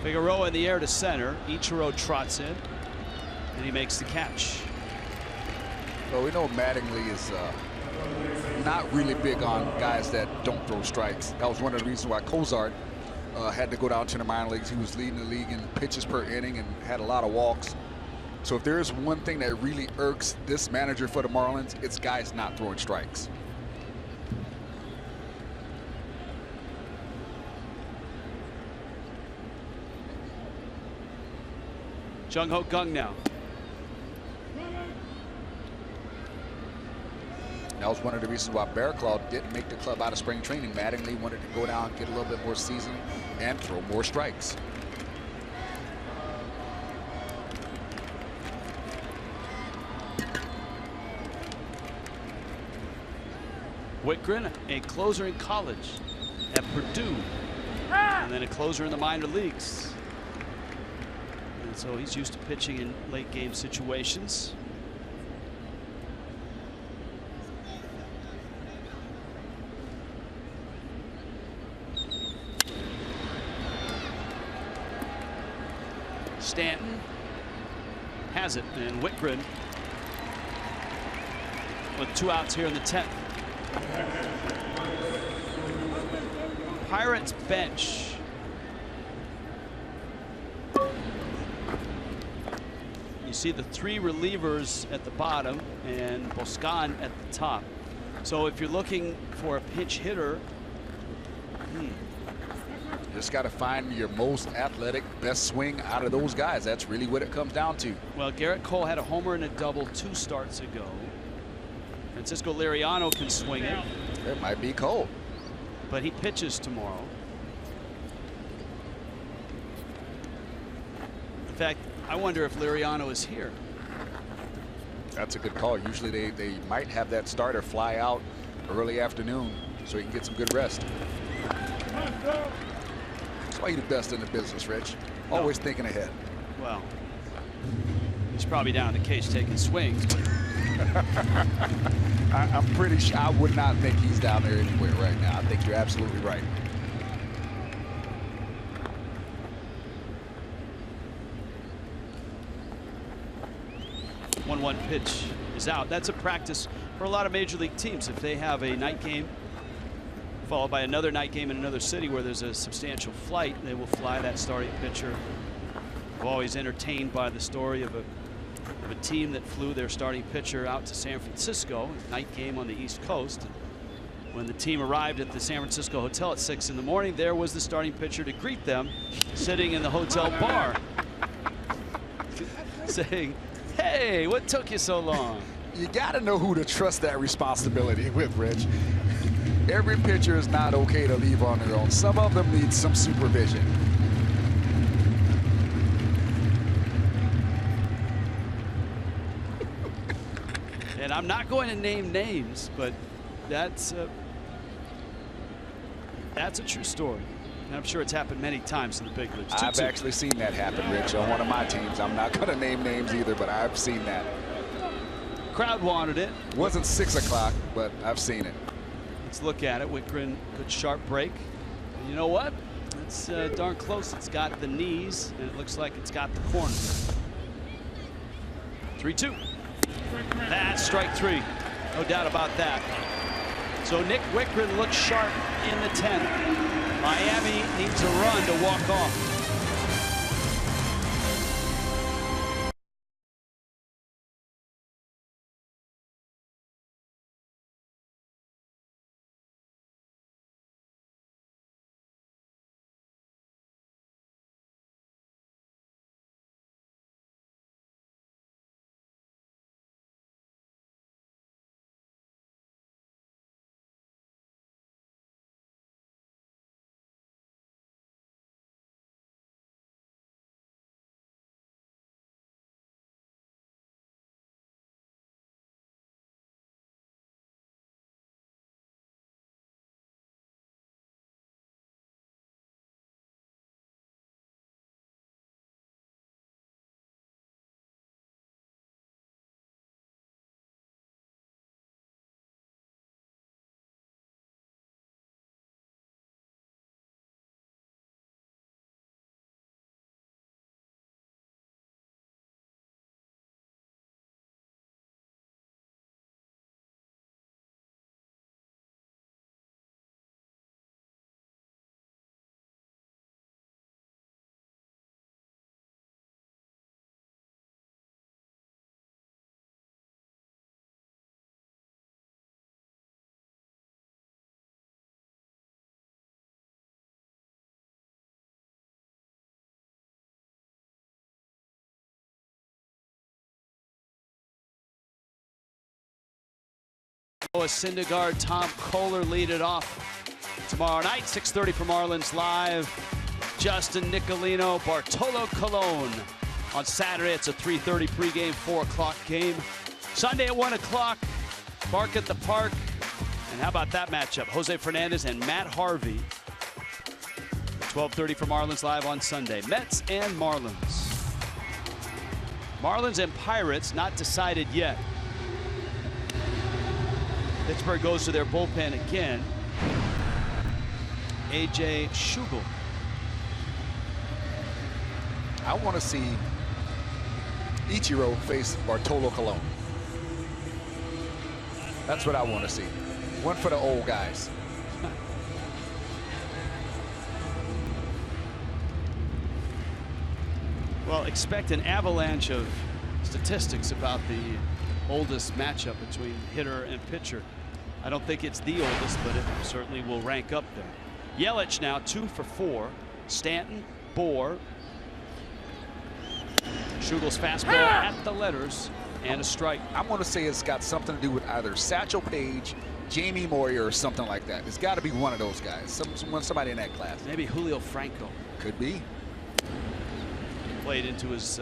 Figueroa in the air to center. Ichiro trots in, and he makes the catch. Well, we know Mattingly is not really big on guys that don't throw strikes. That was one of the reasons why Cozart had to go down to the minor leagues. He was leading the league in pitches per inning and had a lot of walks. So if there is one thing that really irks this manager for the Marlins, it's guys not throwing strikes. Jung Ho Kang now. That was one of the reasons why Bearclaw didn't make the club out of spring training. Mattingly wanted to go down, get a little bit more season, and throw more strikes. Whitgren, a closer in college at Purdue, and then a closer in the minor leagues. And so he's used to pitching in late game situations. Stanton has it, and Whitgren with 2 outs here in the 10th. Pirates bench. You see the 3 relievers at the bottom and Boscan at the top. So if you're looking for a pinch hitter, just got to find your most athletic, best swing out of those guys. That's really what it comes down to. Well, Garrett Cole had a homer and a double 2 starts ago. Francisco Liriano can swing it. It might be Cole. But he pitches tomorrow. In fact, I wonder if Liriano is here. That's a good call. Usually they might have that starter fly out early afternoon so he can get some good rest. That's why you're the best in the business, Rich. Always thinking ahead. Well, he's probably down in the cage taking swings. I'm pretty sure. I would not think he's down there anywhere right now. I think you're absolutely right. One pitch is out. That's a practice for a lot of major league teams. If they have a night game followed by another night game in another city where there's a substantial flight, they will fly that starting pitcher. I'm always entertained by the story of a team that flew their starting pitcher out to San Francisco, night game on the East Coast. When the team arrived at the San Francisco hotel at 6 in the morning, there was the starting pitcher to greet them, sitting in the hotel bar, saying, "Hey, what took you so long?" You got to know who to trust that responsibility with, Rich. Every pitcher is not okay to leave on their own. Some of them need some supervision. And I'm not going to name names, but that's a true story. And I'm sure it's happened many times in the big leagues. I've actually seen that happen, Rich, on one of my teams. I'm not going to name names either, but I've seen that. Crowd wanted it. It wasn't 6 o'clock, but I've seen it. Let's look at it. Whitgren, good sharp break. And you know what? It's darn close. It's got the knees, and it looks like it's got the corner. 3-2. That's strike 3. No doubt about that. So Nick Whitgren looks sharp in the 10th. Miami needs a run to walk off. Syndergaard, Tom Kohler lead it off tomorrow night, 6:30 for Marlins Live. Justin Nicolino, Bartolo Colon. On Saturday, it's a 3:30 pregame, 4 o'clock game. Sunday at 1 o'clock, Bark at the Park. And how about that matchup? Jose Fernandez and Matt Harvey. 12:30 for Marlins Live on Sunday. Mets and Marlins. Marlins and Pirates not decided yet. Pittsburgh goes to their bullpen again. A.J. Schugel. I want to see Ichiro face Bartolo Colon. That's what I want to see. One for the old guys. Well, expect an avalanche of statistics about the oldest matchup between hitter and pitcher. I don't think it's the oldest, but it certainly will rank up there. Yelich now 2 for 4. Stanton, Bohr. Schugel's fastball at the letters and a strike. I want to say it's got something to do with either Satchel Paige, Jamie Moyer, or something like that. It's got to be one of those guys. Somebody in that class. Maybe Julio Franco. Could be. Played into his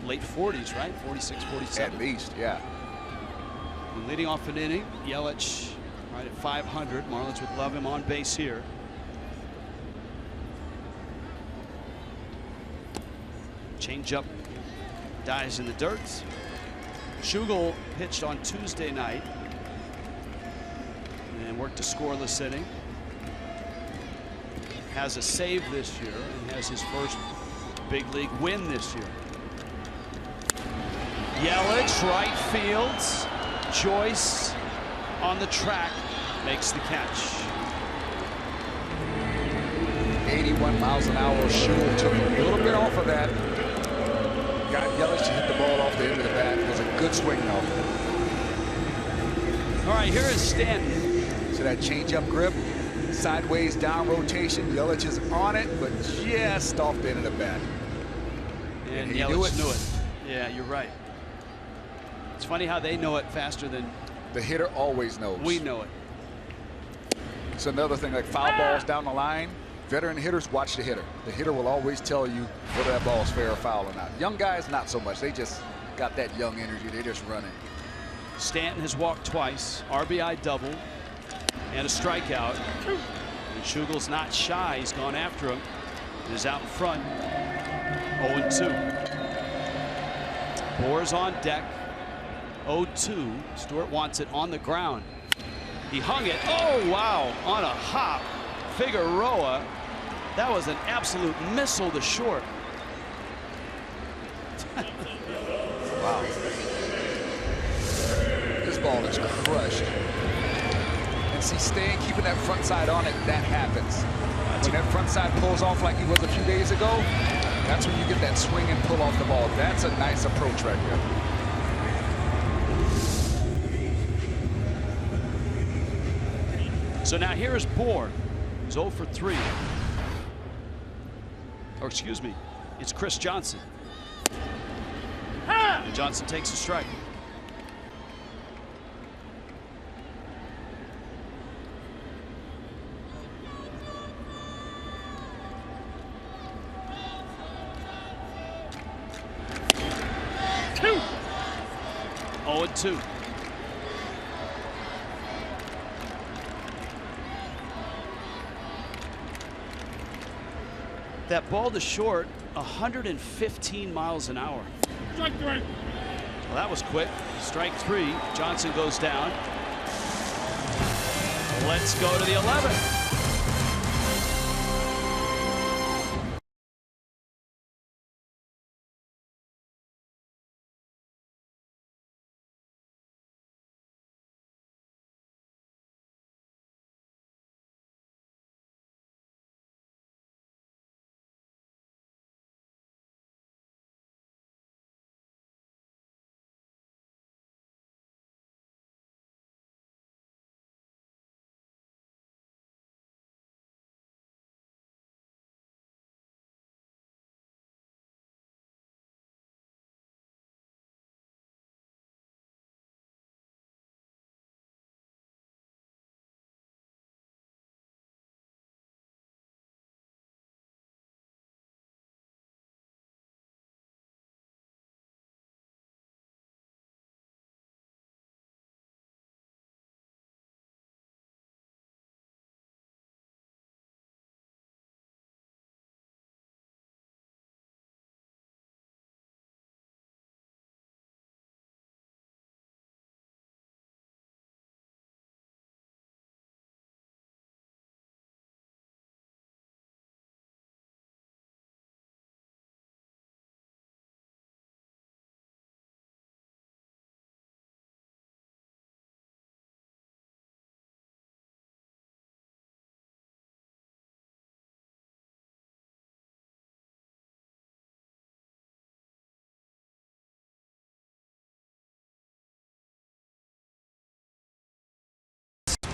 late 40s, right? 46, 47. At least, yeah. And leading off an inning, Yelich right at 500. Marlins would love him on base here. Changeup dies in the dirt. Schugel pitched on Tuesday night and worked a scoreless inning. Has a save this year and has his first big league win this year. Yelich, right field. Joyce on the track makes the catch. 81 miles an hour. Schugel took a little bit off of that. Got Yelich to hit the ball off the end of the bat. It was a good swing though. All right, here is Stanton. So that changeup grip, sideways down rotation. Yelich is on it, but just off the end of the bat. And Yelich knew it. Yeah, you're right. It's funny how they know it faster than the hitter always knows. We know it. It's another thing, like foul balls down the line. Veteran hitters watch the hitter. The hitter will always tell you whether that ball is fair or foul or not. Young guys, not so much. They just got that young energy. They just run it. Stanton has walked twice, RBI double, and a strikeout. And Schugel's not shy. He's gone after him. Is out in front. 0-2. Bohr's on deck. 0-2. Stewart wants it on the ground. He hung it. Oh, wow. On a hop. Figueroa. That was an absolute missile to short. Wow. This ball is crushed. And see, keeping that front side on it, that happens. When that front side pulls off like he was a few days ago, that's when you get that swing and pull off the ball. That's a nice approach right there. So now here is Bohr. He's 0 for 3. Or excuse me, it's Chris Johnson. And Johnson takes a strike. Two. 0-2. That ball to short, 115 miles an hour. Strike 3. Well, that was quick. Strike 3. Johnson goes down. Let's go to the 11th.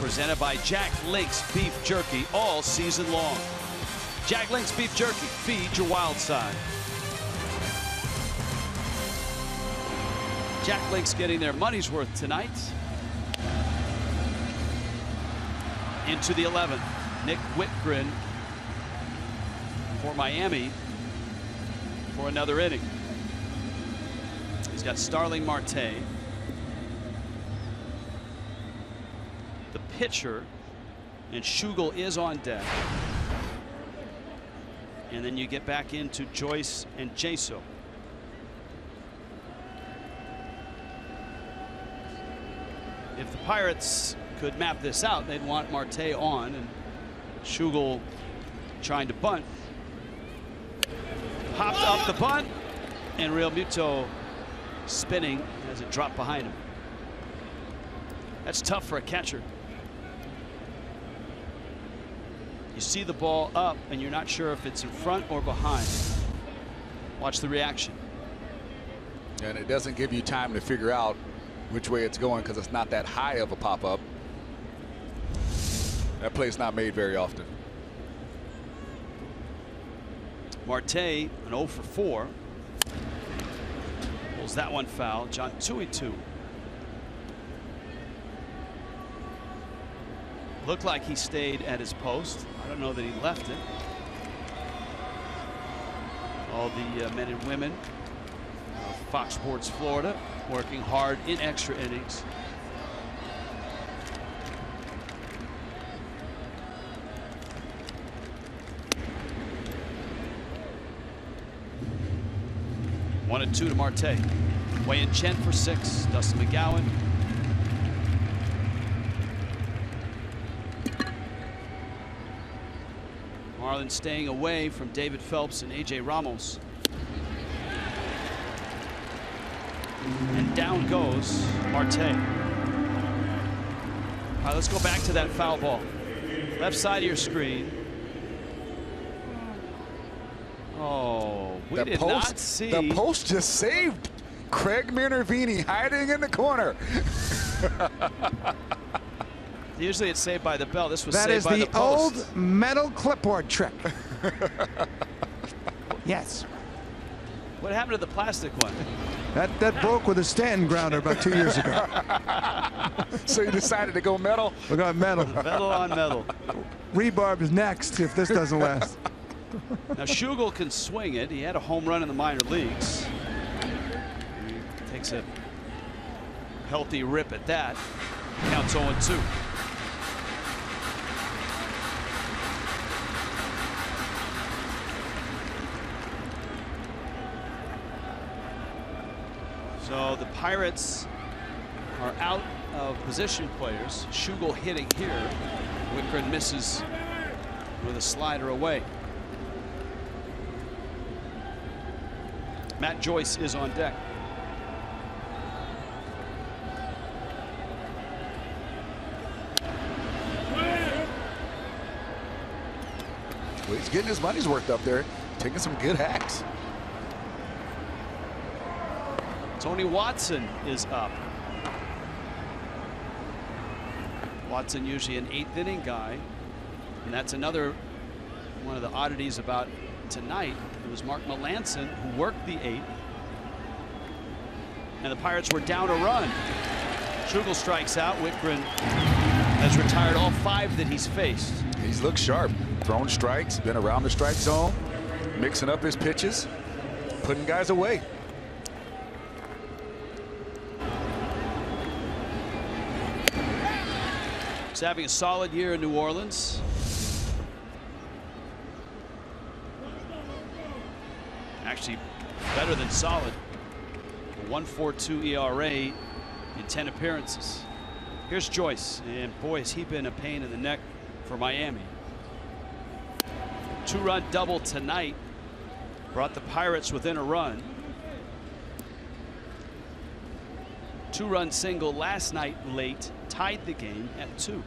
presented by Jack Link's Beef Jerky all season long. Jack Link's Beef Jerky, feed your wild side. Jack Link's getting their money's worth tonight. Into the 11th, Nick Whitgren for Miami for another inning. He's got Starling Marte. The pitcher, and Schugel is on deck. And then you get back into Joyce and Jaso. If the Pirates could map this out, they'd want Marte on and Schugel trying to bunt. Hopped up the bunt, and Real Muto spinning as it dropped behind him. That's tough for a catcher. You see the ball up and you're not sure if it's in front or behind. Watch the reaction. And it doesn't give you time to figure out which way it's going because it's not that high of a pop-up. That play's not made very often. Marte, an 0 for 4. Pulls that one foul. John Tuitu. Looked like he stayed at his post. I don't know that he left it. All the men and women of Fox Sports Florida working hard in extra innings. One and 2 to Marte. Wei-Yin Chen for 6. Dustin McGowan. Marlins staying away from David Phelps and AJ Ramos. And down goes Marte. All right, let's go back to that foul ball. Left side of your screen. Oh, we did not see. The post just saved Craig Minervini hiding in the corner. Usually it's saved by the bell. This was saved by the post. That is the old metal clipboard trick. Yes. What happened to the plastic one? That broke with a Stanton grounder about 2 years ago. So you decided to go metal? We got metal. Metal on metal. Rebarb is next if this doesn't last. Now Schugel can swing it. He had a home run in the minor leagues. He takes a healthy rip at that. Counts 0-2. So the Pirates are out of position players. Schugel hitting here. Whitgren misses with a slider away. Matt Joyce is on deck. Well, he's getting his money's worth up there, taking some good hacks. Tony Watson is up. Watson usually an 8th inning guy, and that's another one of the oddities about tonight. It was Mark Melancon who worked the 8th, and the Pirates were down a run. Schugel strikes out. Whitgren has retired all 5 that he's faced. He's looked sharp, thrown strikes, been around the strike zone, mixing up his pitches, putting guys away. He's having a solid year in New Orleans. Actually better than solid. A 1.42 ERA in 10 appearances. Here's Joyce, and boy, has he been a pain in the neck for Miami. 2-run double tonight brought the Pirates within a run. 2-run single last night late tied the game at 2.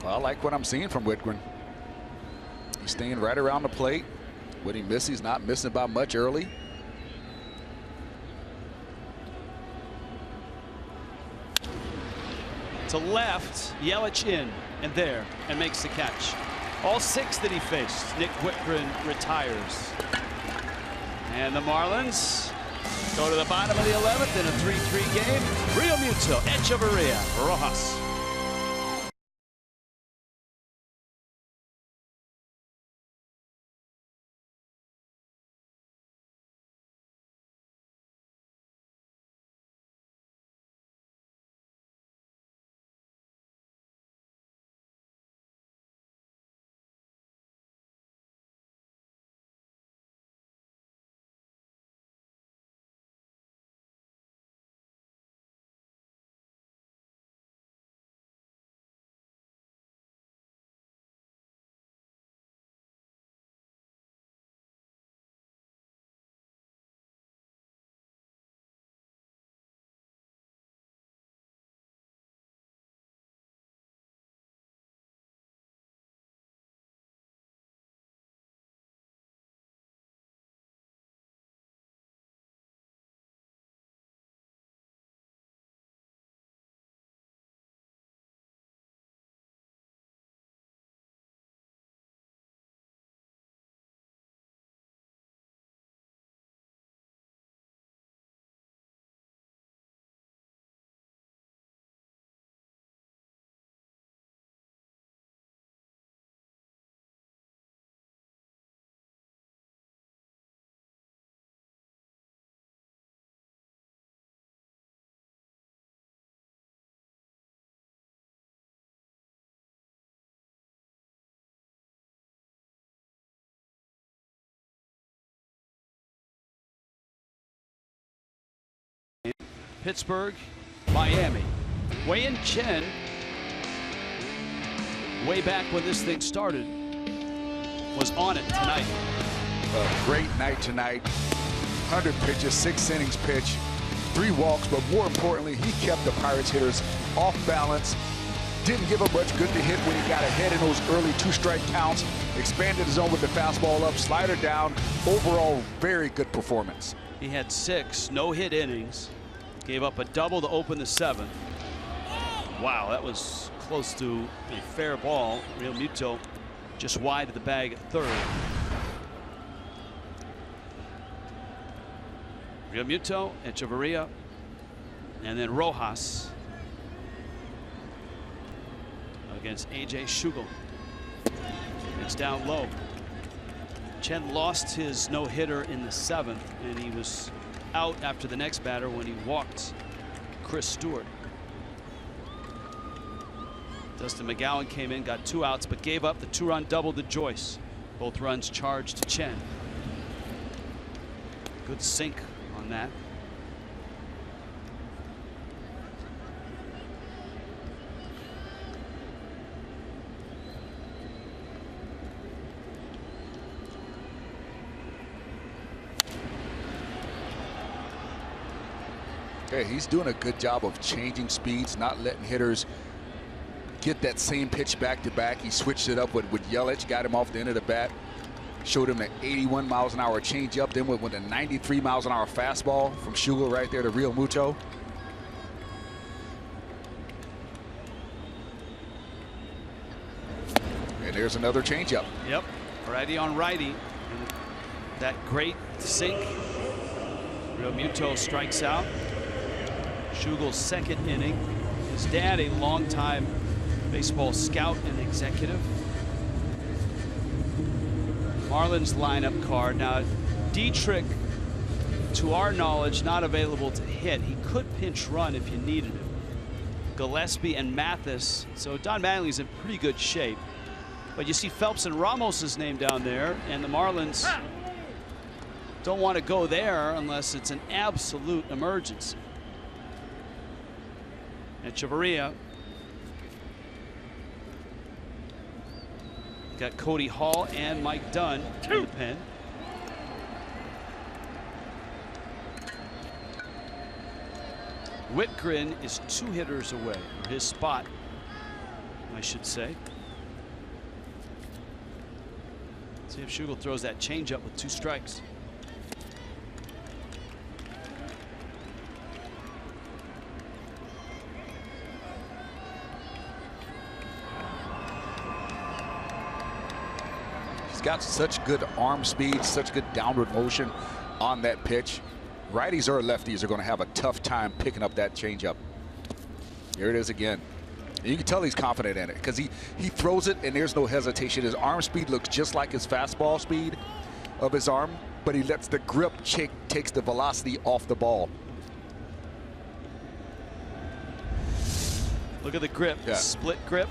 Well, I like what I'm seeing from Whitgren. He's staying right around the plate. When he misses, he's not missing by much early. To left, Yelich in and there and makes the catch. All 6 that he faced. Nick Whitgren retires. And the Marlins go to the bottom of the 11th in a 3-3 game. Realmuto, Echeverria, Rojas. Pittsburgh, Miami. Wei-Yin Chen, way back when this thing started, was on it tonight. A great night tonight. 100 pitches, 6 innings pitched, 3 walks, but more importantly, he kept the Pirates hitters off balance. Didn't give up much good to hit when he got ahead in those early 2-strike counts. Expanded his zone with the fastball up, slider down. Overall, very good performance. He had 6 no-hit innings. Gave up a double to open the 7th. Wow, that was close to a fair ball. Realmuto just wide of the bag at third. Realmuto, Echeverria, and then Rojas against A.J. Schugel. It's down low. Chen lost his no-hitter in the 7th, and he was out after the next batter when he walked Chris Stewart. Dustin McGowan came in, got 2 outs, but gave up the 2-run double to Joyce. Both runs charged to Chen. Good sink on that. Yeah, he's doing a good job of changing speeds, not letting hitters get that same pitch back to back. He switched it up with Yelich, got him off the end of the bat, showed him an 81 miles an hour changeup, then with a 93 miles an hour fastball from Schugel right there to Realmuto. And there's another changeup. Yep, righty on righty. And that great sink. Realmuto strikes out. Schugel's 2nd inning. His dad, a longtime baseball scout and executive. Marlins lineup card. Now, Dietrich, to our knowledge, not available to hit. He could pinch run if you needed him. Gillespie and Mathis. So Don Mattingly's in pretty good shape. But you see Phelps and Ramos' name down there, and the Marlins don't want to go there unless it's an absolute emergency. Echeverria. Got Cody Hall and Mike Dunn in the pen. Whitgren is 2 hitters away, or his spot, I should say. See if Schugel throws that changeup with 2 strikes. He's got such good arm speed, such good downward motion on that pitch. Righties or lefties are going to have a tough time picking up that changeup. Here it is again. And you can tell he's confident in it because he throws it and there's no hesitation. His arm speed looks just like his fastball speed of his arm, but he lets the grip takes the velocity off the ball. Look at the grip, split grip.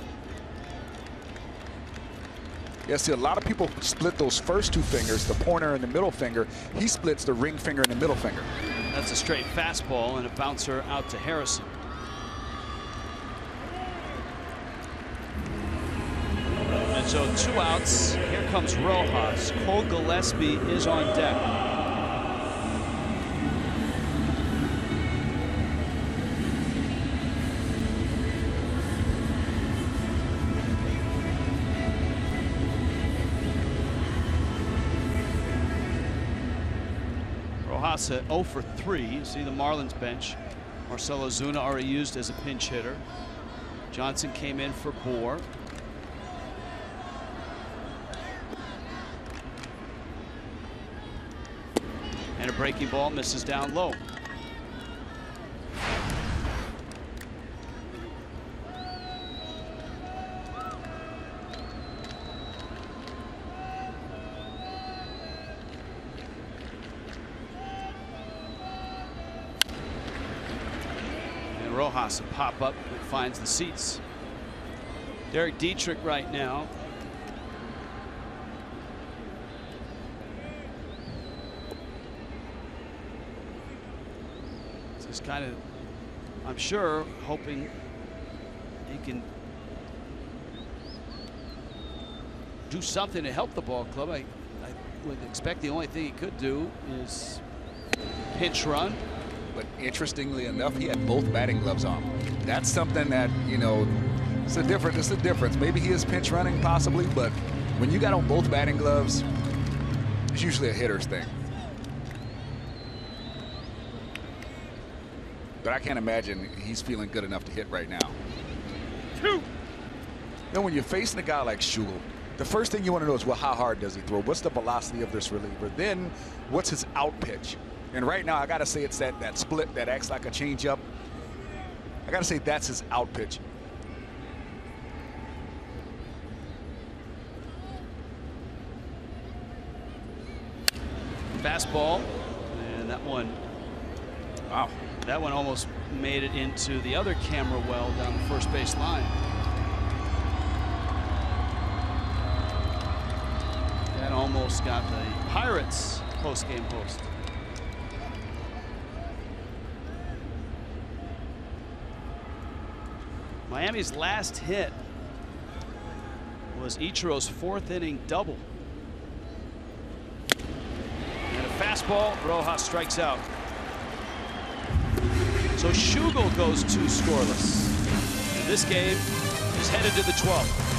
Yeah, see, a lot of people split those first 2 fingers, the pointer and the middle finger. He splits the ring finger and the middle finger. That's a straight fastball and a bouncer out to Harrison. And so 2 outs. Here comes Rojas. Cole Gillespie is on deck. Rojas 0 for 3. You see the Marlins bench. Marcell Ozuna already used as a pinch hitter. Johnson came in for Bour. And a breaking ball misses down low. And Rojas a pop up that finds the seats. Derek Dietrich right now. Just kind of, I'm sure, hoping he can do something to help the ball club. I would expect the only thing he could do is pinch run. But interestingly enough, he had both batting gloves on. That's something that, you know, it's a difference. Maybe he is pinch running possibly, but when you got on both batting gloves, it's usually a hitter's thing. But I can't imagine he's feeling good enough to hit right now. 2. Then when you're facing a guy like Schugel, the first thing you want to know is, well, how hard does he throw? What's the velocity of this reliever? Then what's his out pitch? And right now, I got to say it's that split that acts like a changeup. I got to say that's his out pitch. Fastball, and that one, wow, that one almost made it into the other camera well down the first base line. That almost got the Pirates post-game host. Miami's last hit was Ichiro's 4th inning double. And a fastball, Rojas strikes out. So Schugel goes 2 scoreless. And this game is headed to the 12th.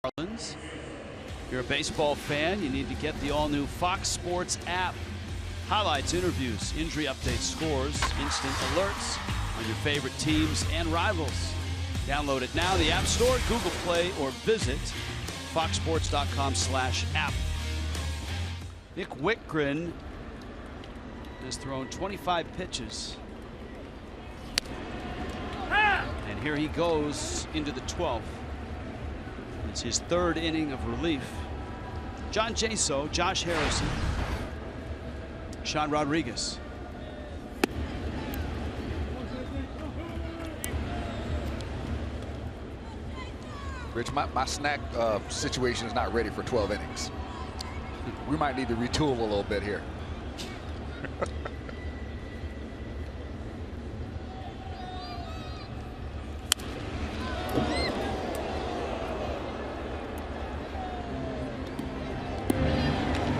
Marlins. If you're a baseball fan, you need to get the all-new Fox Sports app. Highlights, interviews, injury updates, scores, instant alerts on your favorite teams and rivals. Download it now in the App Store, Google Play, or visit foxsports.com/app. Nick Wittgren has thrown 25 pitches. And here he goes into the 12th. It's his third inning of relief. John Jaso, Josh Harrison, Sean Rodriguez. Rich, my snack situation is not ready for 12 innings. We might need to retool a little bit here.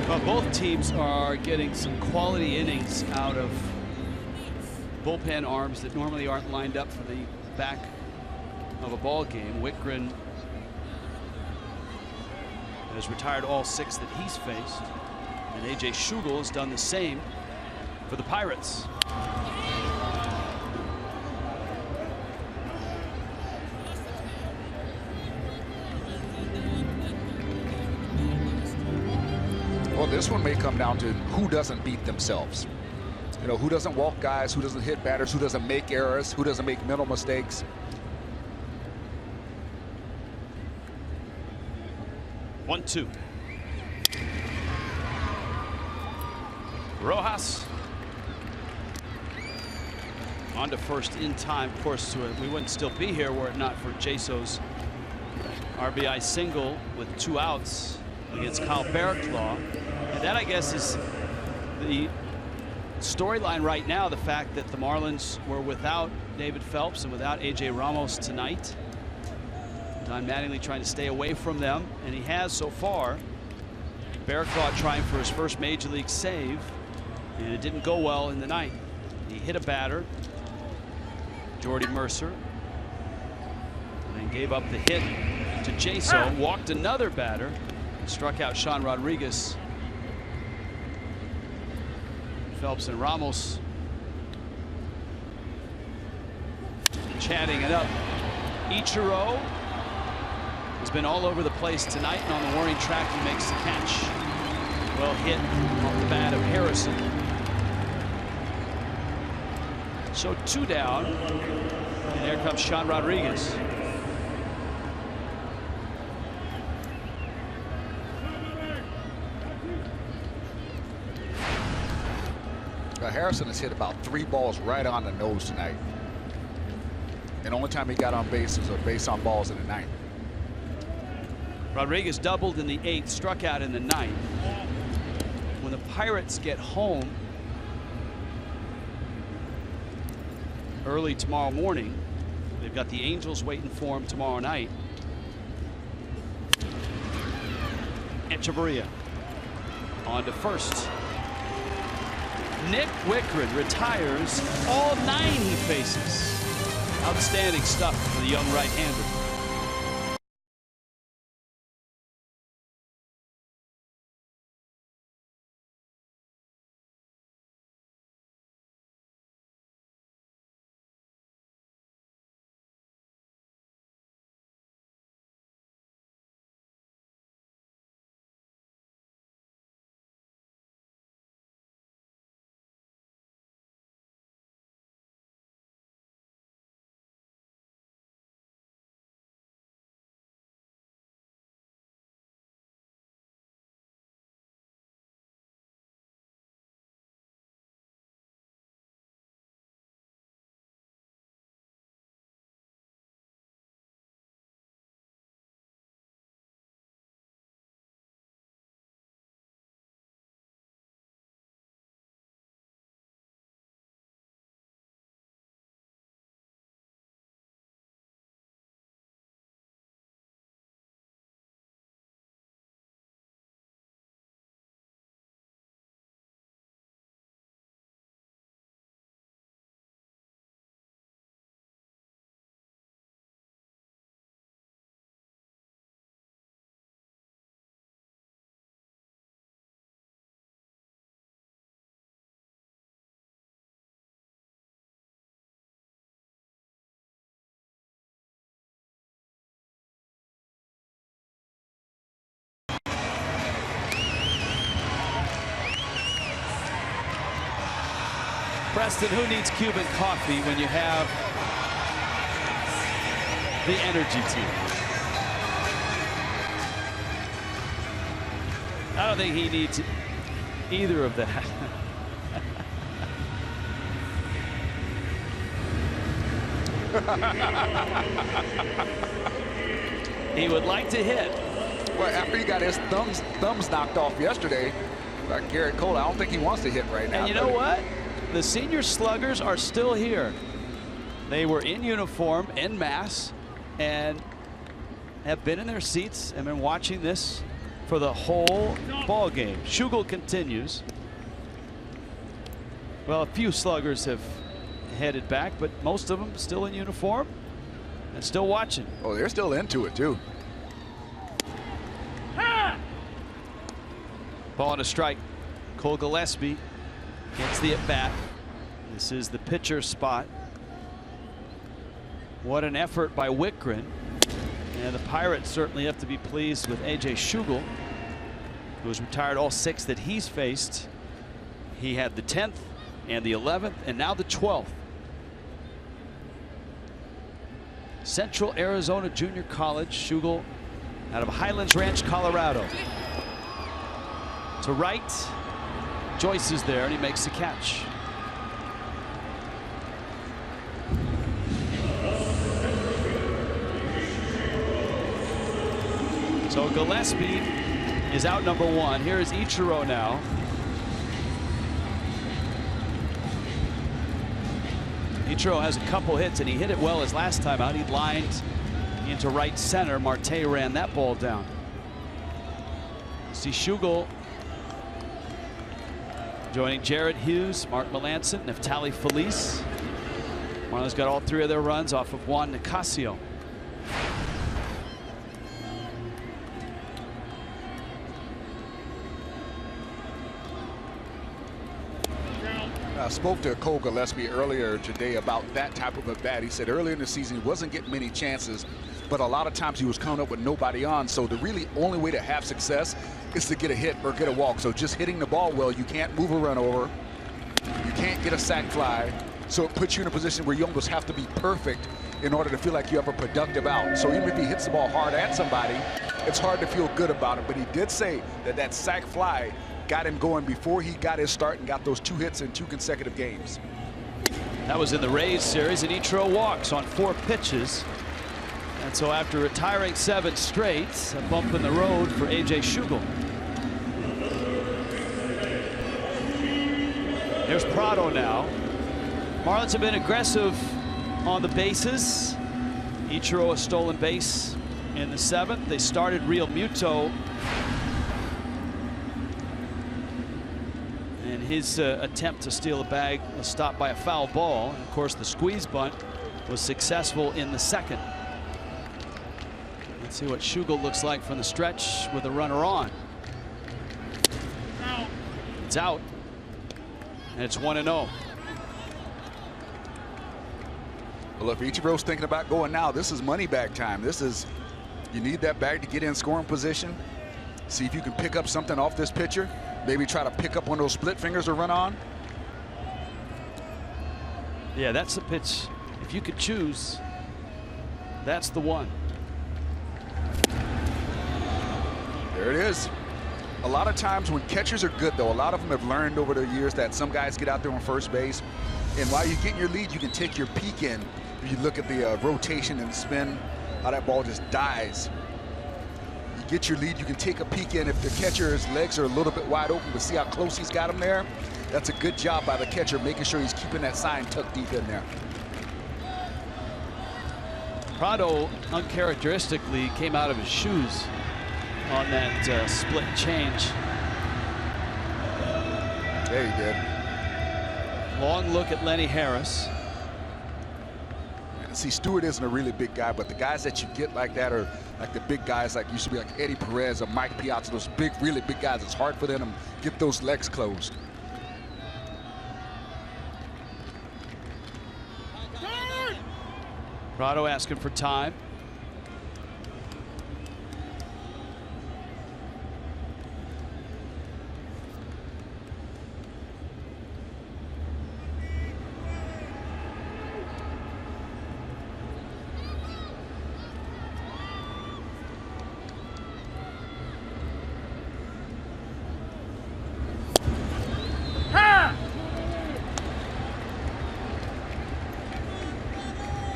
Well, both teams are getting some quality innings out of bullpen arms that normally aren't lined up for the back of a ball game. Wittgren has retired all 6 that he's faced, and A.J. Schugel has done the same for the Pirates. Well, this one may come down to who doesn't beat themselves. You know, who doesn't walk guys, who doesn't hit batters, who doesn't make errors, who doesn't make mental mistakes. 1-2. Rojas on to first in time. Of course, we wouldn't still be here were it not for Jaso's RBI single with 2 outs against Kyle Barraclough. And that, I guess, is the storyline right now, the fact that the Marlins were without David Phelps and without A.J. Ramos tonight. Don Mattingly trying to stay away from them, and he has so far. Barraclough trying for his first major league save, and it didn't go well in the ninth. He hit a batter, Jordy Mercer, and then gave up the hit to Jaso, walked another batter, and struck out Sean Rodriguez. Phelps and Ramos chatting it up. Ichiro has been all over the place tonight, and on the warning track he makes the catch. Well hit off the bat of Harrison. So 2 down, and there comes Sean Rodriguez. Harrison has hit about 3 balls right on the nose tonight. And the only time he got on base was a base on balls in the 9th. Rodriguez doubled in the 8th, struck out in the 9th. When the Pirates get home early tomorrow morning, they've got the Angels waiting for them tomorrow night. Echeverria on to first. Nick Wittgren retires all 9 he faces. Outstanding stuff for the young right-hander. Preston, who needs Cuban coffee when you have the energy team? I don't think he needs either of that. He would like to hit. Well, after he got his thumbs knocked off yesterday by Garrett Cole, I don't think he wants to hit right now. And you know what? The senior sluggers are still here. They were in uniform, en masse, and have been in their seats and been watching this for the whole ball game. Schugel continues. Well, a few sluggers have headed back, but most of them still in uniform and still watching. Oh, they're still into it too. Ball and a strike. Cole Gillespie gets the at bat. This is the pitcher spot. What an effort by Wittgren. And the Pirates certainly have to be pleased with A.J. Schugel, who has retired all 6 that he's faced. He had the 10th and the 11th and now the 12th. Central Arizona Junior College. Schugel out of Highlands Ranch, Colorado. To right, Joyce is there and he makes the catch. So Gillespie is out number 1. Here is Ichiro now. Ichiro has a couple hits and he hit it well his last time out. He lined into right center. Marte ran that ball down. See Schugel joining Jared Hughes, Mark Melancon, Neftali Felice. Marlins got all 3 of their runs off of Juan Nicasio. I spoke to Cole Gillespie earlier today about that type of a bat. He said earlier in the season he wasn't getting many chances, but a lot of times he was coming up with nobody on. So the really only way to have success is to get a hit or get a walk. So just hitting the ball well, you can't move a run over, you can't get a sac fly. So it puts you in a position where you almost have to be perfect in order to feel like you have a productive out. So even if he hits the ball hard at somebody, it's hard to feel good about it. But he did say that that sac fly got him going before he got his start and got those 2 hits in 2 consecutive games. That was in the Rays series, and Ichiro walks on 4 pitches. And so after retiring 7 straight, a bump in the road for A.J. Schugel. There's Prado now. Marlins have been aggressive on the bases. Ichiro a stolen base in the 7th. They started Real Muto. And his attempt to steal a bag was stopped by a foul ball. And of course, the squeeze bunt was successful in the 2nd. Let's see what Schugel looks like from the stretch with a runner on. It's out. And it's 1-0. Well, if Ichiro's thinking about going now, this is money bag time. This is, you need that bag to get in scoring position. See if you can pick up something off this pitcher. Maybe try to pick up one of those split fingers or run on. Yeah, that's the pitch. If you could choose, that's the one. There it is. A lot of times when catchers are good, though, a lot of them have learned over the years that some guys get out there on first base, and while you get your lead, you can take your peek in. If you look at the rotation and spin, how that ball just dies. You get your lead, you can take a peek in. If the catcher's legs are a little bit wide open, but see how close he's got him there? That's a good job by the catcher, making sure he's keeping that sign tucked deep in there. Prado uncharacteristically came out of his shoes on that split change. There he did. Long look at Lenny Harris. See, Stewart isn't a really big guy, but the guys that you get like that are like the big guys, like used to be like Eddie Perez or Mike Piazza, those big, really big guys. It's hard for them to get those legs closed. Prado asking for time.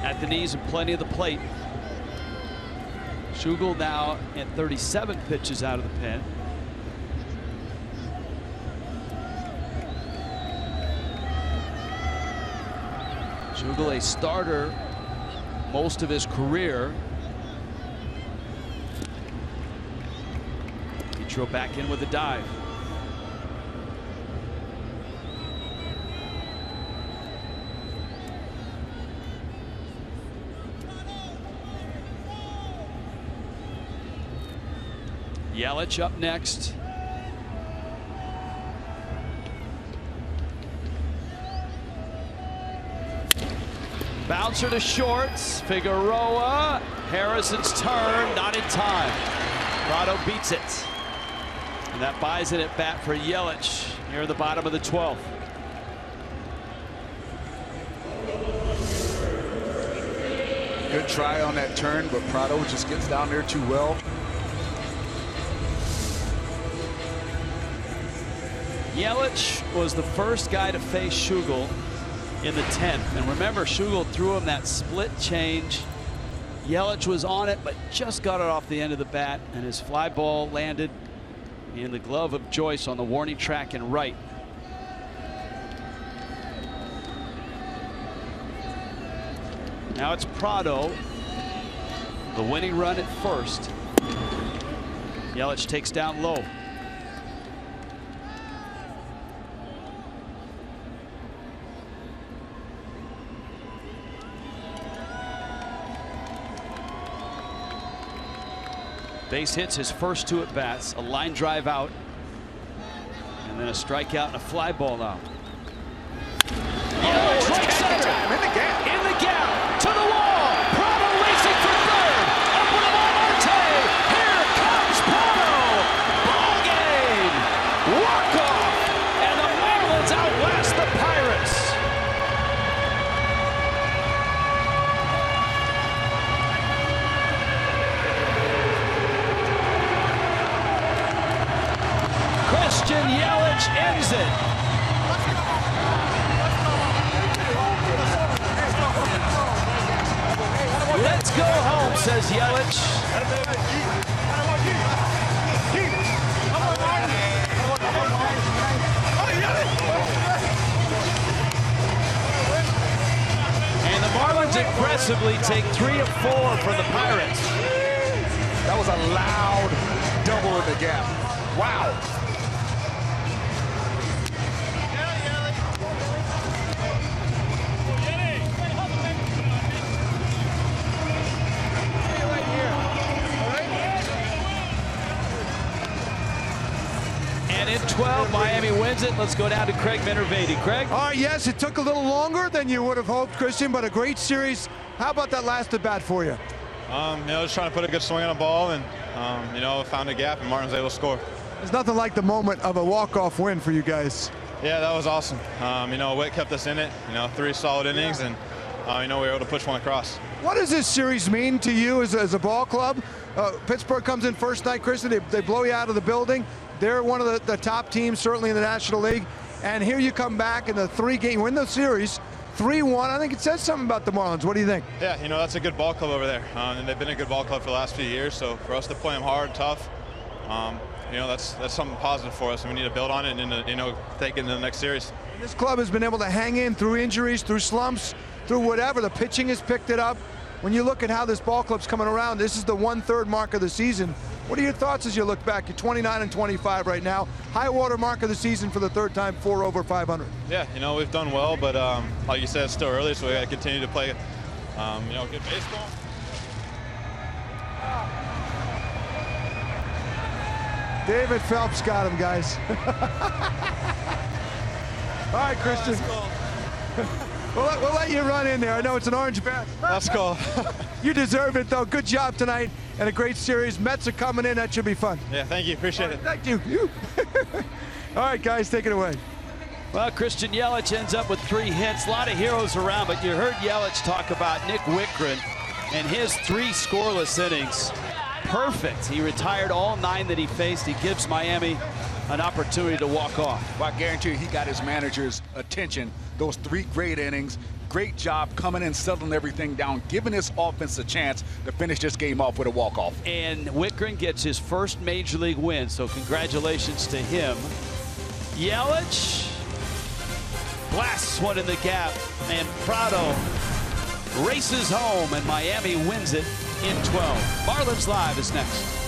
at the knees and plenty of the plate. Schugel now at 37 pitches out of the pen. Schugel, a starter most of his career. Petro back in with a dive. Yelich up next. Bouncer to shorts. Figueroa. Harrison's turn. Not in time. Prado beats it. And that buys it at bat for Yelich near the bottom of the 12th. Good try on that turn, but Prado just gets down there too well. Yelich was the first guy to face Schugel in the 10th. And remember, Schugel threw him that split change. Yelich was on it, but just got it off the end of the bat, and his fly ball landed in the glove of Joyce on the warning track and right. Now it's Prado, the winning run at first. Yelich takes down low. Base hits his first 2 at bats, a line drive out, and then a strikeout and a fly ball now. Yelich, right center, in the gap. In the gap, to the wall. Prado racing for third. Up with him on Marte. Here comes Prado. Ball game. Walk off, and the Marlins outlast the Pirates. Christian Yelich ends it. Let's go home, says Yelich. And the Marlins impressively take 3 of 4 from the Pirates. That was a loud double in the gap. Wow. And in 12, Miami wins it. Let's go down to Craig Minervini. Craig? All right, yes, it took a little longer than you would have hoped, Christian, but a great series. How about that last at bat for you? Just trying to put a good swing on the ball and, found a gap and Martin's able to score. There's nothing like the moment of a walk-off win for you guys. Yeah, that was awesome. Witt kept us in it, 3 solid innings, and, we were able to push one across. What does this series mean to you as a ball club? Pittsburgh comes in first night, Christian. They blow you out of the building. They're one of the top teams, certainly in the National League. And here you come back in the 3-game, win the series, 3-1. I think it says something about the Marlins. What do you think? Yeah, that's a good ball club over there. And they've been a good ball club for the last few years. So for us to play them hard, tough, that's something positive for us. And we need to build on it and, take it into the next series. This club has been able to hang in through injuries, through slumps, through whatever. The pitching has picked it up. When you look at how this ball club's coming around, this is the 1/3 mark of the season. What are your thoughts as you look back? You're 29-25 right now. High water mark of the season for the 3rd time, 4 over 500. Yeah, we've done well, but like you said, it's still early, so we got to continue to play, good baseball. David Phelps got him, guys. All right, Christian. We'll let you run in there. I know it's an orange bat. That's cool. You deserve it, though. Good job tonight and a great series. Mets are coming in. That should be fun. Yeah, thank you. Appreciate it. Thank you. All right, guys, take it away. Well, Christian Yelich ends up with 3 hits. A lot of heroes around, but you heard Yelich talk about Nick Wickren and his 3 scoreless innings. Perfect. He retired all 9 that he faced. He gives Miami an opportunity to walk off. Well, I guarantee you he got his manager's attention. Those 3 great innings. Great job coming in, settling everything down, giving his offense a chance to finish this game off with a walk-off. And Wittgren gets his first Major League win, so congratulations to him. Yelich blasts one in the gap, and Prado races home, and Miami wins it in 12. Marlins Live is next.